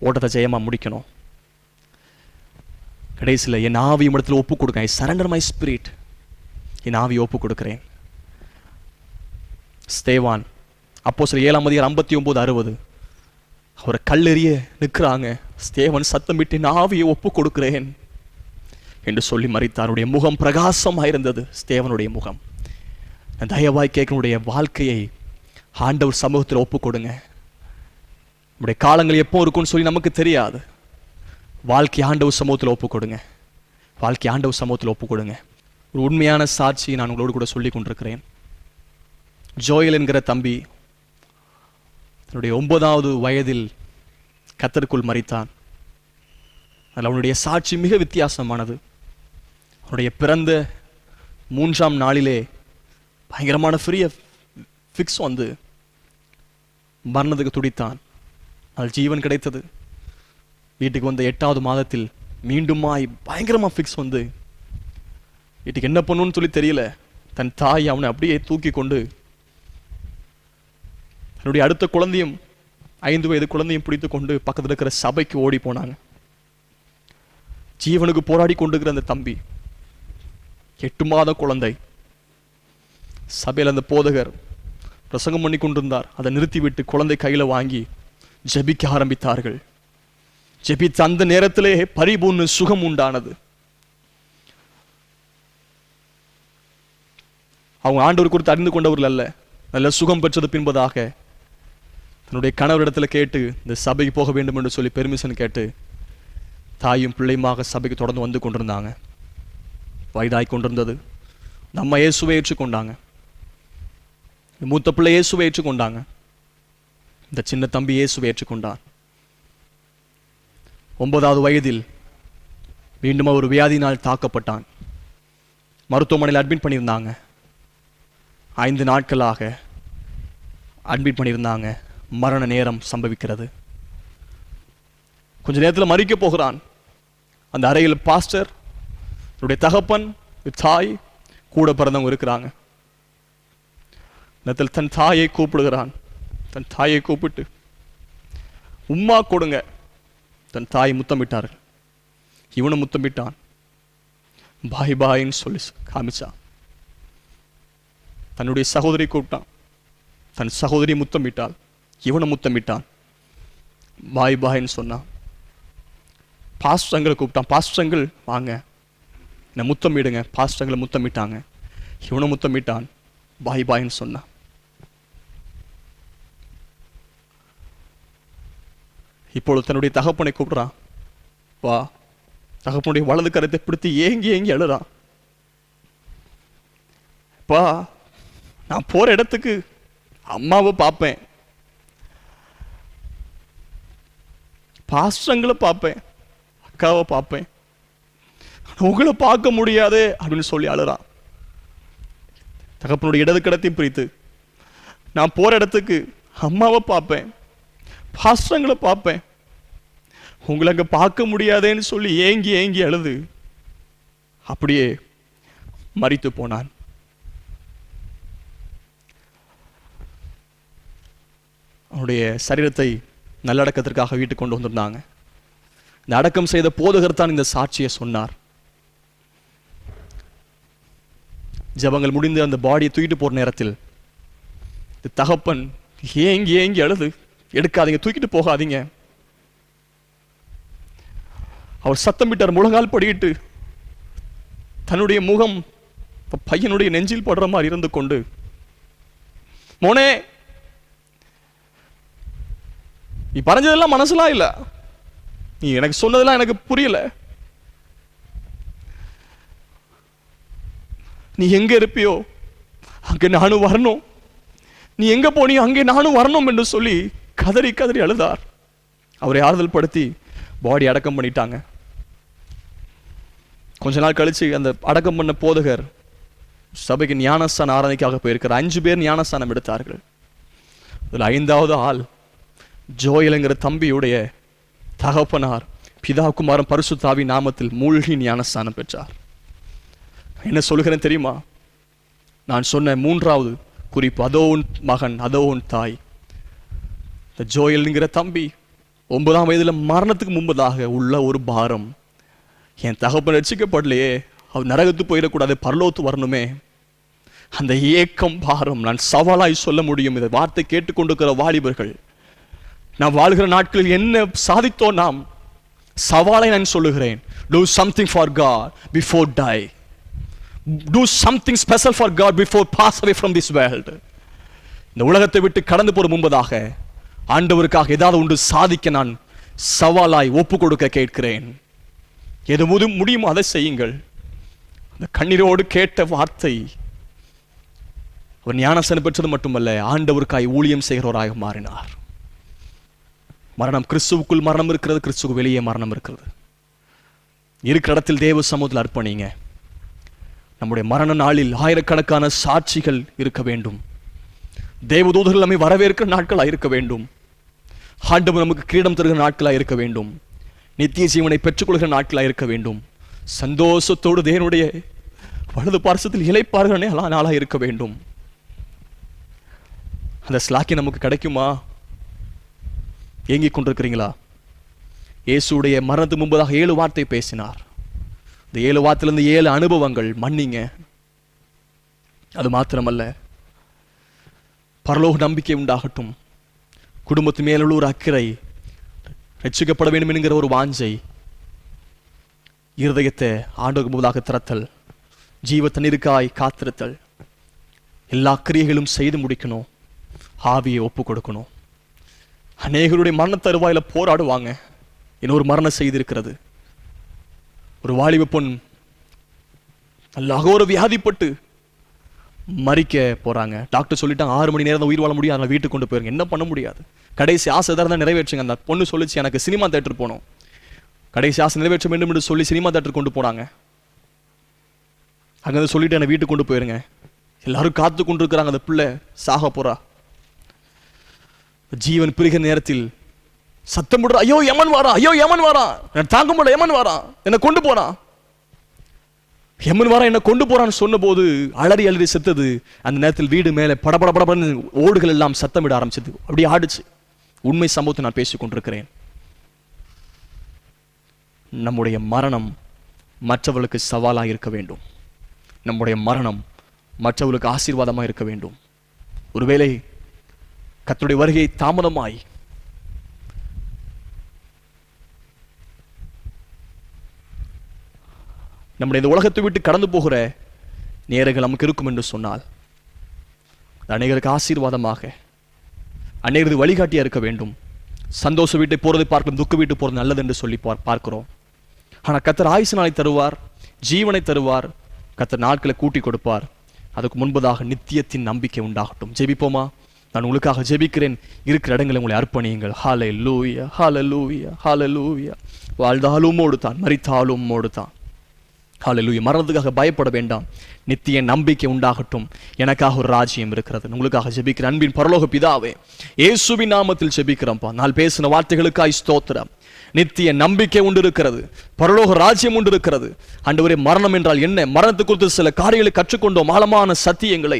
ஓட்டத்தை ஜெயமா முடிக்கணும். கடைசியில் என் ஆவி இடத்துல ஒப்பு கொடுக்க, ஐ சரண்டர் மை ஸ்பிரிட், என் ஆவி ஒப்பு கொடுக்கிறேன். ஸ்தேவான் அப்போஸ்தலர் 7:59-60 அவரை கல்லெறிய நிற்கிறாங்க. ஸ்தேவான் சத்தமிட்டு, என் ஆவியை ஒப்பு கொடுக்கிறேன் என்று சொல்லி மரித்தார். அவருடைய முகம் பிரகாசமாயிருந்தது. ஸ்தேவனுடைய முகம். தயவாய் கேட்கனுடைய வாழ்க்கையை ஆண்டவர் சமூகத்தில் ஒப்பு கொடுங்க. நம்முடைய காலங்கள் எப்போ இருக்கும்னு சொல்லி நமக்கு தெரியாது. வாழ்க்கை ஆண்டவர் சமூகத்தில் ஒப்பு கொடுங்க. வாழ்க்கை ஆண்டவர் சமூகத்தில் ஒப்பு கொடுங்க. ஒரு உண்மையான சாட்சி நான் உங்களோடு கூட சொல்லி கொண்டிருக்கிறேன். ஜோயல் என்கிற தம்பி தன்னுடைய 9வது வயதில் கர்த்தருக்குள் மரித்தான். அதில் அவனுடைய சாட்சி மிக வித்தியாசமானது. அவனுடைய பிறந்த 3ஆம் நாளிலே பயங்கரமான ஃப்ரீய ஃபிக்ஸ் வந்து மரணத்துக்கு துடித்தான். அதில் ஜீவன் கிடைத்தது. வீட்டுக்கு வந்த 8வது மாதத்தில் மீண்டுமாய் பயங்கரமாக ஃபிக்ஸ் வந்து வீட்டுக்கு என்ன பண்ணுன்னு சொல்லி தெரியல. தன் தாய் அவனை அப்படியே தூக்கி கொண்டு தன்னுடைய அடுத்த குழந்தையும் 5 வயது குழந்தையும் பிடித்து கொண்டு பக்கத்தில் இருக்கிற சபைக்கு ஓடி போனாங்க. ஜீவனுக்கு போராடி கொண்டிருக்கிற அந்த தம்பி, 8 மாத குழந்தை, சபையில் அந்த போதகர் பிரசங்கம் பண்ணி கொண்டிருந்தார். அதை நிறுத்திவிட்டு குழந்தை கையில் வாங்கி ஜெபிக்க ஆரம்பித்தார்கள். ஜெபித்த அந்த நேரத்திலே பரிபூர்ண சுகம் உண்டானது. அவங்க ஆண்டவர் குறித்து அறிந்து கொண்டவர்கள் அல்ல, நல்ல சுகம் பெற்றது பின்பதாக தன்னுடைய கணவரிடத்தில் கேட்டு இந்த சபைக்கு போக வேண்டும் என்று சொல்லி பெர்மிஷன் கேட்டு தாயும் பிள்ளையுமாக சபைக்கு தொடர்ந்து வந்து கொண்டிருந்தாங்க. வயதாய் கொண்டிருந்தது. நம்ம இயேசுவை ஏற்றுக்கொண்டாங்க. மூத்த பிள்ளை இயேசுவை ஏற்றுக்கொண்டாங்க. இந்த சின்ன தம்பி இயேசுவை ஏற்றுக்கொண்டான். 9வது வயதில் மீண்டும் ஒரு வியாதியினால் தாக்கப்பட்டான். மருத்துவமனையில் அட்மிட் பண்ணியிருந்தாங்க. 5 நாட்களாக அட்மிட் பண்ணியிருந்தாங்க. மரண நேரம் சம்பவிக்கிறது. கொஞ்ச நேரத்தில் மரிக்க போகிறான். அந்த அறையில் பாஸ்டர், தகப்பன், தாய், கூட பிறந்தவங்க இருக்கிறாங்க. நேரத்தில் தன் தாயை கூப்பிடுகிறான். தன் தாயை கூப்பிட்டு, உம்மா கொடுங்க. தன் தாய் முத்தமிட்டார்கள். இவனும் முத்தமிட்டான். பாய் பாயின்னு சொல்லி காமிச்சான். தன்னுடைய சகோதரி கூப்பிட்டான். தன் சகோதரி முத்தமிட்டாள். இவனும் முத்தமிட்டான். பாய் பாயின்னு சொன்னான். பாஸ்டங்களை கூப்பிட்டான். பாஸ்டங்கள் வாங்க, என்னை முத்தமிடுங்க. பாஸ்டங்களை முத்தமிட்டாங்க. இவனும் முத்தமிட்டான். பாய் பாயின்னு சொன்னான். இப்பொழுது தன்னுடைய தகப்பனை கூப்பிடுறான். வா. தகப்பனுடைய வலது கரத்தை பிடித்து ஏங்கி ஏங்கி அழுறான். பா, நான் போற இடத்துக்கு அம்மாவை பார்ப்பேன், பாஸ்டங்களை பார்ப்பேன், அக்காவை பார்ப்பேன், உங்களை பார்க்க முடியாது அப்படின்னு சொல்லி அழுறான். தகப்பனுடைய இடது கடத்தையும் பிரித்து, நான் போற இடத்துக்கு அம்மாவை பார்ப்பேன், பாஸ்டங்களை பார்ப்பேன், உங்களை அங்க பார்க்க முடியாதேன்னு சொல்லி ஏங்கி ஏங்கி அழுது அப்படியே மரித்து போனான். அவனுடைய சரீரத்தை நல்லடக்கத்திற்காக வீட்டுக்கு கொண்டு வந்திருந்தாங்க. இந்த அடக்கம் செய்த போதகர் தான் இந்த சாட்சியை சொன்னார். ஜபங்கள் முடிந்து அந்த பாடியை தூக்கிட்டு போற நேரத்தில் தகப்பன் ஏங்கி ஏங்கி அழுது, எடுக்காதீங்க, தூக்கிட்டு போகாதீங்க. அவர் சத்தமிட்டார். முழங்கால் படியிட்டு தன்னுடைய முகம் பையனுடைய நெஞ்சில் படுற மாதிரி இருந்து கொண்டு, மோனே, நீ பறஞ்சதெல்லாம் மனசுலாம் இல்ல, நீ எனக்கு சொன்னதெல்லாம் எனக்கு புரியல. நீ எங்க இருப்பியோ அங்கே நானும் வரணும், நீ எங்க போனியோ அங்கே நானும் வரணும் என்று சொல்லி கதறி கதறி அழுதார். அவரை ஆறுதல் படுத்தி பாடி அடக்கம் பண்ணிட்டாங்க. கொஞ்ச நாள் கழிச்சு அந்த அடக்கம் பண்ண போதகர் சபைக்கு ஞானஸ்தான ஆராதனைக்காக போயிருக்கிற 5 பேர் ஞானஸ்தானம் எடுத்தார்கள். அதில் 5வது ஆள் ஜோயலுங்கிற தம்பியுடைய தகப்பனார் பிதா குமாரன் பரிசுத்த ஆவி நாமத்தில் மூழ்கி ஞானஸ்தானம் பெற்றார். என்ன சொல்கிறேன் தெரியுமா? நான் சொன்ன 3வது குறிப்பு, அதோ உன் மகன், அதோ உன் தாய். இந்த ஜோயல்ங்கிற தம்பி 9ஆம் வயதில் மரணத்துக்கு முன்பதாக உள்ள ஒரு பாரம், என் தகப்பன் ரட்சிக்கப்படலையே, அவர் நரகத்து போயிடக்கூடாது, பரலோத்து வரணுமே, அந்த ஏக்கம் பாரம் நான் சவாலாய் சொல்ல முடியும். இதை வார்த்தை கேட்டுக்கொண்டிருக்கிற வாலிபர்கள், நான் வாழ்கிற நாட்களில் என்ன சாதித்தோம் நாம், சவாலை நான் சொல்லுகிறேன். Do something for God before die. Do something special for God before pass away from this world. இந்த உலகத்தை விட்டு கடந்து போற முன்பதாக ஆண்டவருக்காக ஏதாவது ஒன்று சாதிக்க நான் சவாலாய் ஒப்பு கொடுக்க கேட்கிறேன். எது முடியுமோ அதை செய்யுங்கள். அந்த கண்ணீரோடு கேட்ட வார்த்தை, அவர் ஞானஸ்தானம் பெற்றது மட்டுமல்ல, ஆண்டவருக்காய் ஊழியம் செய்கிறவராக மாறினார். மரணம், கிறிஸ்துவுக்குள் மரணம் இருக்கிறது, கிறிஸ்துவுக்கு வெளியே மரணம் இருக்கிறது. இருக்கிற இடத்தில் தேவ சமூகத்தில் அர்ப்பணிங்க. நம்முடைய மரண நாளில் ஆயிரக்கணக்கான சாட்சிகள் இருக்க வேண்டும். தேவதூதர்கள் நம்மை வரவேற்கிற நாட்களாக இருக்க வேண்டும். ஆண்டவர் நமக்கு கிரீடம் தருகிற நாட்களாக இருக்க வேண்டும். நித்திய ஜீவனை பெற்றுக்கொள்கிற நாட்களாக இருக்க வேண்டும். சந்தோஷத்தோடு தேவனுடைய வலது பார்சத்தில் இளைப்பாறுகிற நாளாக இருக்க வேண்டும். அந்த ஸ்லாக்கி நமக்கு கிடைக்குமா? ஏங்கிக் கொண்டிருக்கிறீங்களா? இயேசுடைய மரணத்துக்கு முன்பதாக 7 வார்த்தை பேசினார். இந்த 7 வார்த்தையிலிருந்து 7 அனுபவங்கள் மன்னிங்க. அது மாத்திரமல்ல, பரலோக நம்பிக்கை உண்டாகட்டும், குடும்பத்து மேலுள்ள ஒரு அக்கறை, ரட்சிக்கப்பட வேண்டும் என்கிற ஒரு வாஞ்சை, இருதயத்தை ஆண்டவருக்கு முன்பதாக திறத்தல், ஜீவ தண்ணீருக்காய் காத்திருத்தல், எல்லா கிரியைகளும் செய்து முடிக்கணும். ஆவியை ஒப்பு கொடுக்கணும். அநேகருடைய மரண தருவாயில போராடுவாங்க. இன்னொரு மரணம் செய்திருக்கிறது. ஒரு வாலிப பொண் நல்ல அகோர வியாதிப்பட்டு மறிக்க போறாங்க. டாக்டர் சொல்லிட்டாங்க 6 மணி நேரம் தான் உயிர் வாழ முடியும், அதனால வீட்டுக்கு கொண்டு போயிருங்க. என்ன பண்ண முடியாது. கடைசி ஆசை தான் நிறைவேற்றுங்க. அந்த பொண்ணு சொல்லிச்சு, எனக்கு சினிமா தேட்டர் போகணும். கடைசி ஆசை நிறைவேற்ற வேண்டும் என்று சொல்லி சினிமா தேட்டர் கொண்டு போனாங்க. அங்கே சொல்லிட்டு என்னை வீட்டுக்கு கொண்டு போயிருங்க. எல்லாரும் காத்து கொண்டு இருக்கிறாங்க. அந்த பிள்ளை சாக போறா. ஜீவன் பிரிகிற நேரத்தில் சத்தம் போடுற, ஐயோ யமன் வாரா, ஐயோ யமன் வாரா, தாங்க முடியல, யமன் வாரா, என்னை கொண்டு போறான், யமன் வாரா, என்னை கொண்டு போறான்னு சொன்ன போது அலறி அலறி செத்தது. அந்த நேரத்தில் வீடு மேலே படபட படபடன்னு ஓடுகள் எல்லாம் சத்தமிட ஆரம்பிச்சது. அப்படியே ஆடுச்சு. உண்மை சம்பவத்தை நான் பேசிக் கொண்டிருக்கிறேன். நம்முடைய மரணம் மற்றவர்களுக்கு சவாலாக இருக்க வேண்டும். நம்முடைய மரணம் மற்றவர்களுக்கு ஆசீர்வாதமாக இருக்க வேண்டும். ஒருவேளை கர்த்தருடைய வருகை தாமதமாய் நம்முடைய இந்த உலகத்தை விட்டு கடந்து போகிற நேரங்கள் நமக்கு இருக்கும் என்று சொன்னால், அநேகருக்கு ஆசீர்வாதமாக, அநேகருக்கு வழிகாட்டியா இருக்க வேண்டும். சந்தோஷ வீட்டை போறதை பார்க்கலாம், துக்க வீட்டு போறது நல்லது என்று சொல்லி பார்க்கிறோம். ஆனால் கர்த்தர் ஆயுசு நாளை தருவார், ஜீவனை தருவார், கர்த்தர் நாட்களை கூட்டி கொடுப்பார். அதுக்கு முன்பதாக நித்தியத்தின் நம்பிக்கை உண்டாகட்டும். ஜெபிப்போமா? நான் உங்களுக்காக ஜெபிக்கிறேன். இருக்கிற இடங்களை உங்களை அர்ப்பணியுங்கள். ஹல்லேலூயா, ஹல்லேலூயா, ஹல்லேலூயா. வாழ்ந்தாலும் உம்மோடு தான், மரித்தாலும் உம்மோடு தான். ஹல்லேலூயா. மரணத்துக்காக பயப்பட வேண்டாம். நித்திய நம்பிக்கை உண்டாகட்டும். எனக்காக ஒரு ராஜ்யம் இருக்கிறது. உங்களுக்காக ஜெபிக்கிற அன்பின் பரலோக பிதாவே, இயேசுவின் நாமத்தில் ஜெபிக்கிறோம்ப்பா. நான் பேசின வார்த்தைகளுக்காய் ஸ்தோத்திரம். நித்திய நம்பிக்கை உண்டு இருக்கிறது, பரலோக ராஜ்யம் உண்டு இருக்கிறது. ஆண்டவரே, மரணம் என்றால் என்ன, மரணத்தை குறித்து சில காரியங்களை கற்றுக்கொண்டோம், ஆழமான சத்தியங்களை.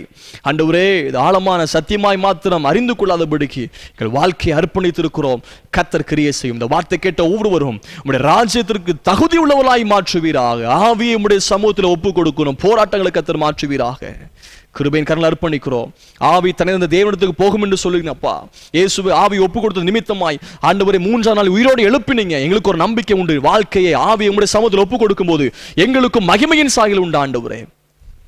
ஆண்டவரே, இது ஆழமான சத்தியமாய் மாத்திரம் அறிந்து கொள்ளாதபடிக்கு எங்கள் வாழ்க்கையை அர்ப்பணித்திருக்கிறோம். கர்த்தர் கிரியை செய்யும். இந்த வார்த்தை கேட்ட ஒவ்வொருவரும் உம்முடைய ராஜ்யத்திற்கு தகுதி உள்ளவர்களாய் மாற்றுவீராக. ஆவியை உம்முடைய சமூகத்தில் ஒப்பு கொடுக்கணும். போராட்டங்களை கர்த்தர் மாற்றுவீராக. கிருபையின் கரங்களை அர்ப்பணிக்கிறோம். ஆவி தனிந்த தேவனிடத்துக்கு போகும் என்று சொல்லுங்கப்பா. இயேசுவை ஆவி ஒப்பு கொடுத்த நிமித்தமாய் ஆண்டவரை 3ஆம் நாள் உயிரோடு எழுப்பினீங்க. எங்களுக்கு ஒரு நம்பிக்கை உண்டு. வாழ்க்கையை ஆவி உம்முடைய சமூகத்தில் ஒப்பு கொடுக்கும் போது எங்களுக்கு மகிமையின் சாயல் உண்டு. ஆண்டவரே,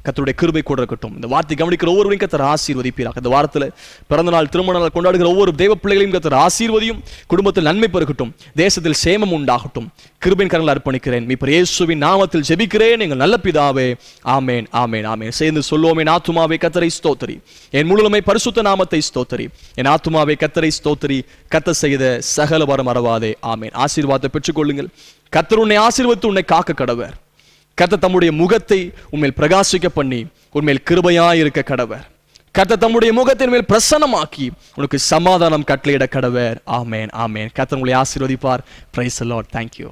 கர்த்தருடைய கிருபை கூட இருக்கட்டும். இந்த வார்த்தை கவனிக்கிற ஒவ்வொருவரையும் கர்த்தர் ஆசீர்வதிப்பீராக. இந்த வாரத்தில் பிறந்த நாள், திருமண நாள் கொண்டாடுகிற ஒவ்வொரு தெய்வ பிள்ளைகளையும் கர்த்தர் ஆசீர்வதியும். குடும்பத்தில் நன்மை பெருகட்டும், தேசத்தில் சேமம் உண்டாகட்டும். கிருபையின் கரங்களில் அர்ப்பணிக்கிறேன். மீட்பர் இயேசுவின் நாமத்தில் ஜெபிக்கிறேன் எங்கள் நல்ல பிதாவே. ஆமென், ஆமென், ஆமென். சேர்ந்து சொல்லுவோம். என் ஆத்துமாவே கர்த்தரை ஸ்தோத்திரி, என் முழுமை பரிசுத்த நாமத்தை ஸ்தோத்திரி. என் ஆத்துமாவே கர்த்தரை ஸ்தோத்திரி, கர்த்தர் செய்த சகல வரம் மறவாதே. ஆமென். ஆசீர்வாதத்தை பெற்றுக்கொள்ளுங்கள். கர்த்தர் உன்னை ஆசீர்வதித்து உன்னை காக்க கடவர். கர்த்தர் தம்முடைய முகத்தை உன்மேல் பிரகாசிக்க பண்ணி உன்மேல் கிருபையாய் இருக்க கடவர். கர்த்தர் தம்முடைய முகத்தின் மேல் பிரசன்னமாக்கி உனக்கு சமாதானம் கட்டளையிட கடவர். ஆமென், ஆமென். கர்த்தர் உங்களை ஆசீர்வதிப்பார். Price the Lord. Thank you.